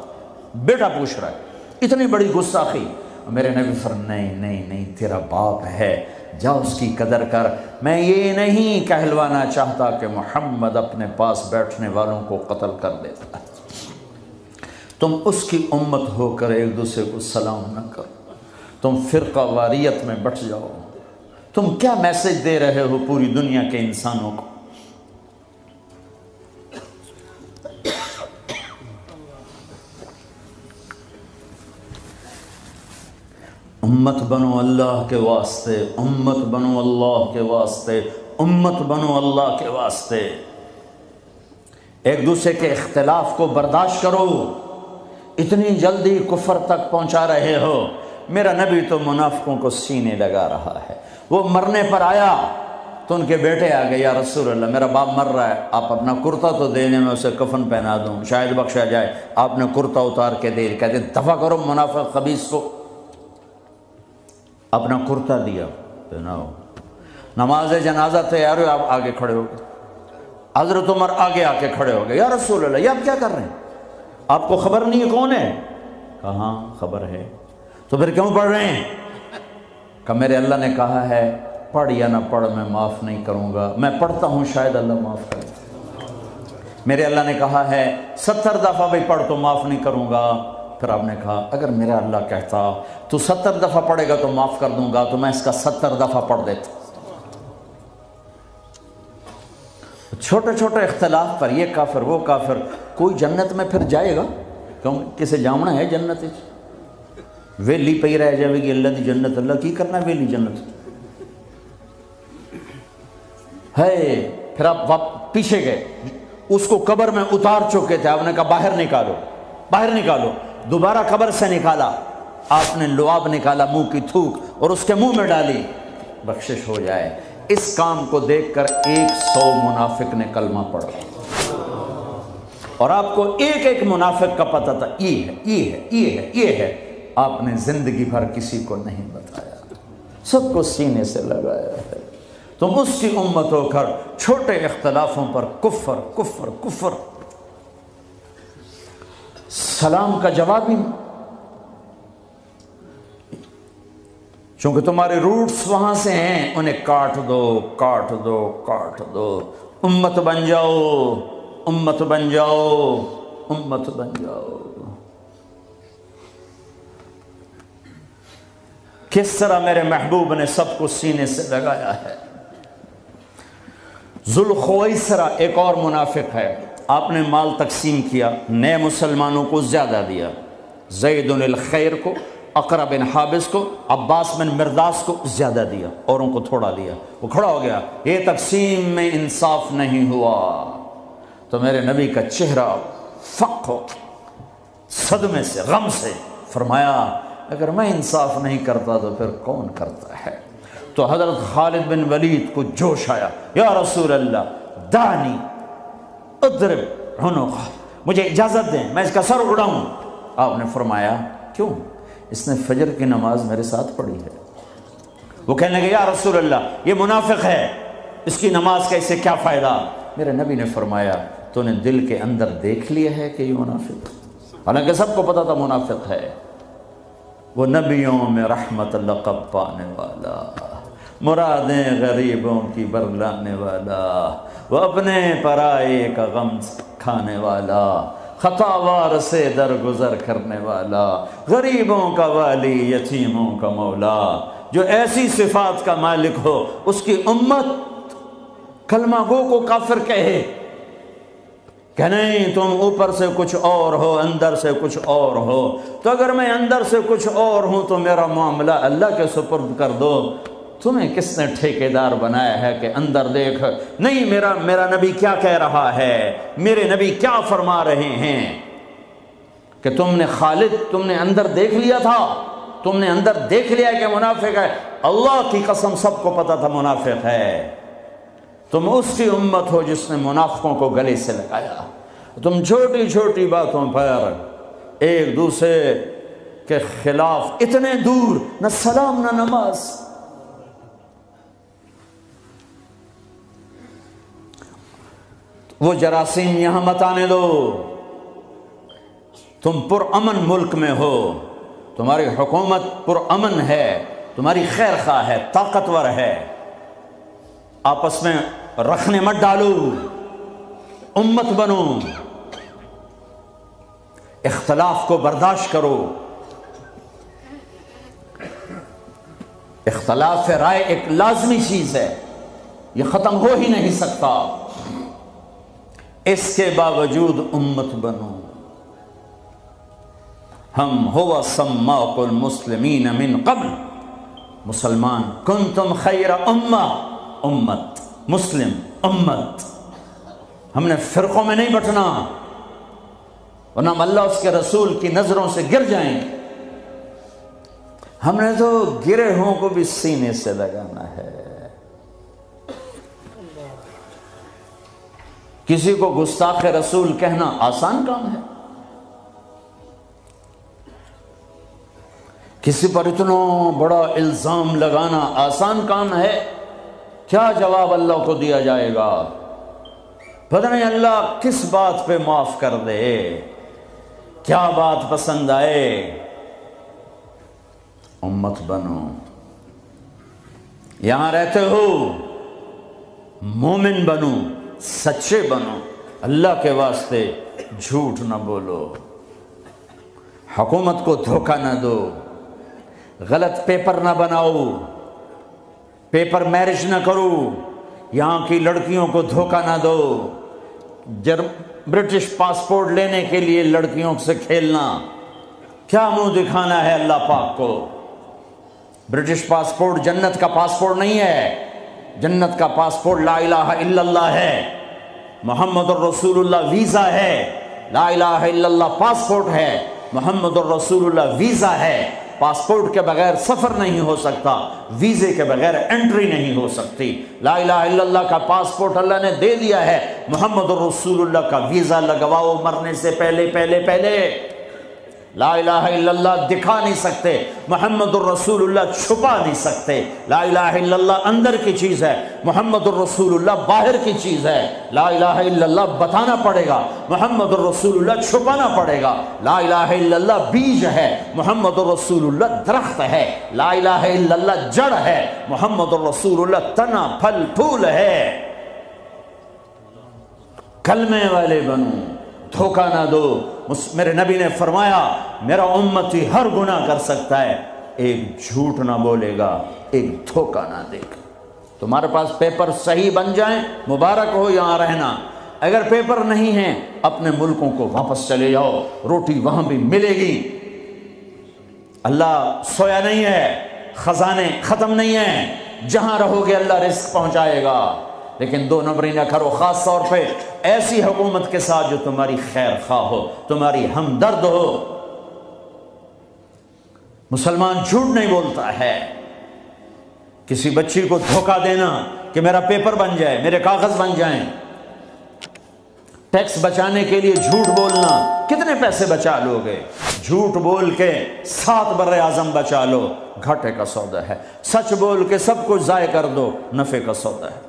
بیٹا پوچھ رہا ہے، اتنی بڑی گستاخی۔ میرے نبی فرمایا نہیں تیرا باپ ہے، جا اس کی قدر کر۔ میں یہ نہیں کہلوانا چاہتا کہ محمد اپنے پاس بیٹھنے والوں کو قتل کر دیتا ہے۔ تم اس کی امت ہو کر ایک دوسرے کو سلام نہ کرو، تم فرقہ واریت میں بٹ جاؤ۔ تم کیا میسج دے رہے ہو پوری دنیا کے انسانوں کو؟ امت بنو اللہ کے واسطے، امت بنو اللہ کے واسطے، امت بنو اللہ کے واسطے۔ ایک دوسرے کے اختلاف کو برداشت کرو۔ اتنی جلدی کفر تک پہنچا رہے ہو۔ میرا نبی تو منافقوں کو سینے لگا رہا ہے۔ وہ مرنے پر آیا تو ان کے بیٹے آ گئے، یا رسول اللہ میرا باپ مر رہا ہے، آپ اپنا کرتا تو دے دیں، میں اسے کفن پہنا دوں، شاید بخشا جائے۔ آپ نے کرتا اتار کے دے، کہتے دفع کرو منافق خبیث کو۔ اپنا کرتا دیا، پہناؤ۔ نماز جنازہ تیار ہو، آپ آگے کھڑے ہو گئے۔ حضرت عمر آگے آ کے کھڑے ہو گئے، یا رسول اللہ یہ آپ کیا کر رہے ہیں؟ آپ کو خبر نہیں ہے کون ہے؟ کہاں خبر ہے، تو پھر کیوں پڑھ رہے ہیں؟ کہ میرے اللہ نے کہا ہے پڑھ یا نہ پڑھ میں معاف نہیں کروں گا، میں پڑھتا ہوں شاید اللہ معاف کرے۔ میرے اللہ نے کہا ہے 70 دفعہ بھی پڑھ تو معاف نہیں کروں گا۔ پھر آپ نے کہا اگر میرا اللہ کہتا تو 70 دفعہ پڑھے گا تو معاف کر دوں گا، تو میں اس کا 70 دفعہ پڑھ دیتا۔ چھوٹے چھوٹے اختلاف پر یہ کافر وہ کافر، کوئی جنت میں پھر جائے گا؟ کیوں کسے جامنا ہے جنت؟ ویلی پئی رہ جائے گی اللہ دی جنت، اللہ کی کرنا ویلی جنت ہے۔ پھر آپ پیچھے گئے، اس کو قبر میں اتار چکے تھے، آپ نے کہا باہر نکالو، باہر نکالو۔ دوبارہ قبر سے نکالا، آپ نے لعاب نکالا، منہ کی تھوک اور اس کے منہ میں ڈالی، بخشش ہو جائے۔ اس کام کو دیکھ کر 100 منافق نے کلمہ پڑھا، اور آپ کو ایک ایک منافق کا پتہ تھا، یہ ہے یہ ہے یہ ہے یہ ہے۔ آپ نے زندگی بھر کسی کو نہیں بتایا، سب کو سینے سے لگایا ہے۔ تم اس کی امت ہو کر چھوٹے اختلافوں پر کفر کفر کفر، سلام کا جواب ہی نہیں، چونکہ تمہارے روٹس وہاں سے ہیں، انہیں کاٹ دو کاٹ دو کاٹ دو، امت بن جاؤ امت بن جاؤ امت بن جاؤ۔ کس طرح میرے محبوب نے سب کو سینے سے لگایا ہے۔ ذوالخویسرہ ایک اور منافق ہے، آپ نے مال تقسیم کیا، نئے مسلمانوں کو زیادہ دیا، زید الخیر کو، اقرا بن حابس کو، عباس بن مرداس کو زیادہ دیا، اوروں کو تھوڑا دیا۔ وہ کھڑا ہو گیا، یہ تقسیم میں انصاف نہیں ہوا۔ تو میرے نبی کا چہرہ فق ہو، صدمے سے غم سے، فرمایا اگر میں انصاف نہیں کرتا تو پھر کون کرتا ہے؟ تو حضرت خالد بن ولید کو جوش آیا، یا رسول اللہ دانی اضرب عنقہ، مجھے اجازت دیں میں اس کا سر اڑاؤں۔ آپ نے فرمایا کیوں؟ اس نے فجر کی نماز میرے ساتھ پڑھی ہے۔ وہ کہنے لگے یا رسول اللہ یہ منافق ہے، اس کی نماز کا اسے کیا فائدہ؟ میرے نبی نے فرمایا تو نے دل کے اندر دیکھ لیا ہے کہ یہ منافق، حالانکہ سب کو پتا تھا منافق ہے۔ وہ نبیوں میں رحمت لقب پانے والا، مرادیں غریبوں کی برلانے والا، وہ اپنے پرائے کا غم کھانے والا، خطاوار سے درگزر کرنے والا، غریبوں کا والی، یتیموں کا مولا، جو ایسی صفات کا مالک ہو اس کی امت کلمہ گو کو کافر کہے کہ نہیں تم اوپر سے کچھ اور ہو اندر سے کچھ اور ہو، تو اگر میں اندر سے کچھ اور ہوں تو میرا معاملہ اللہ کے سپرد کر دو۔ تمہیں کس نے ٹھیکیدار بنایا ہے کہ اندر دیکھ؟ نہیں، میرا نبی کیا کہہ رہا ہے، میرے نبی کیا فرما رہے ہیں کہ تم نے خالد تم نے اندر دیکھ لیا تھا، تم نے اندر دیکھ لیا کہ منافق ہے۔ اللہ کی قسم سب کو پتا تھا منافق ہے۔ تم اس کی امت ہو جس نے منافقوں کو گلے سے لگایا۔ تم چھوٹی چھوٹی باتوں پر ایک دوسرے کے خلاف اتنے دور، نہ سلام نہ نماز۔ وہ جراثیم یہاں مت آنے دو، تم پرامن ملک میں ہو، تمہاری حکومت پرامن ہے، تمہاری خیر خواہ ہے، طاقتور ہے، آپس میں رکھنے مت ڈالو، امت بنو، اختلاف کو برداشت کرو۔ اختلاف رائے ایک لازمی چیز ہے، یہ ختم ہو ہی نہیں سکتا، اس کے باوجود امت بنو۔ ہم ہوا سماق المسلمین من قبل، مسلمان، کنتم خیر امہ، امت، مسلم، امت۔ ہم نے فرقوں میں نہیں بٹنا، ورنہ ہم اللہ اس کے رسول کی نظروں سے گر جائیں گے۔ ہم نے تو گرے ہوں کو بھی سینے سے لگانا ہے۔ کسی کو گستاخ رسول کہنا آسان کام ہے؟ کسی پر اتنا بڑا الزام لگانا آسان کام ہے؟ کیا جواب اللہ کو دیا جائے گا؟ پتہ نہیں اللہ کس بات پہ معاف کر دے، کیا بات پسند آئے۔ امت بنو، یہاں رہتے ہو مومن بنو، سچے بنو، اللہ کے واسطے جھوٹ نہ بولو، حکومت کو دھوکہ نہ دو، غلط پیپر نہ بناؤ، پیپر میرج نہ کرو، یہاں کی لڑکیوں کو دھوکہ نہ دو، برٹش پاسپورٹ لینے کے لیے لڑکیوں سے کھیلنا، کیا منہ دکھانا ہے اللہ پاک کو؟ برٹش پاسپورٹ جنت کا پاسپورٹ نہیں ہے، جنت کا پاسپورٹ لا الہ الا اللہ ہے، محمد الرسول اللہ ویزا ہے، لا الہ الا اللہ پاسپورٹ ہے، محمد الرسول اللہ ویزا ہے۔ پاسپورٹ کے بغیر سفر نہیں ہو سکتا، ویزے کے بغیر انٹری نہیں ہو سکتی۔ لا الہ الا اللہ کا پاسپورٹ اللہ نے دے دیا ہے، محمد الرسول اللہ کا ویزا لگواؤ مرنے سے پہلے پہلے پہلے۔ لا الہ الا اللہ دکھا نہیں سکتے، محمد الرسول اللہ چھپا نہیں سکتے۔ لا الہ الا اللہ اندر کی چیز ہے، محمد الرسول اللہ باہر کی چیز ہے۔ لا الہ الا اللہ بتانا پڑے گا، محمد الرسول اللہ چھپانا پڑے گا۔ لا الہ الا اللہ بیج ہے، محمد الرسول اللہ درخت ہے۔ لا الہ الا اللہ جڑ ہے، محمد الرسول اللہ تنا پھل پھول ہے۔ کلمے والے بنو، دھوکہ نہ دو۔ میرے نبی نے فرمایا میرا امتی ہر گناہ کر سکتا ہے، ایک جھوٹ نہ بولے گا، ایک دھوکہ نہ دے گا۔ تمہارے پاس پیپر صحیح بن جائیں مبارک ہو یہاں رہنا، اگر پیپر نہیں ہیں اپنے ملکوں کو واپس چلے جاؤ، روٹی وہاں بھی ملے گی۔ اللہ سویا نہیں ہے، خزانے ختم نہیں ہیں، جہاں رہو گے اللہ رزق پہنچائے گا۔ لیکن دو نمبری نہ کرو، خاص طور پہ ایسی حکومت کے ساتھ جو تمہاری خیر خواہ ہو، تمہاری ہمدرد ہو۔ مسلمان جھوٹ نہیں بولتا ہے۔ کسی بچی کو دھوکہ دینا کہ میرا پیپر بن جائے، میرے کاغذ بن جائیں، ٹیکس بچانے کے لیے جھوٹ بولنا، کتنے پیسے بچا لو گے؟ جھوٹ بول کے 7 بر اعظم بچا لو، گھاٹے کا سودا ہے۔ سچ بول کے سب کچھ ضائع کر دو، نفع کا سودا ہے۔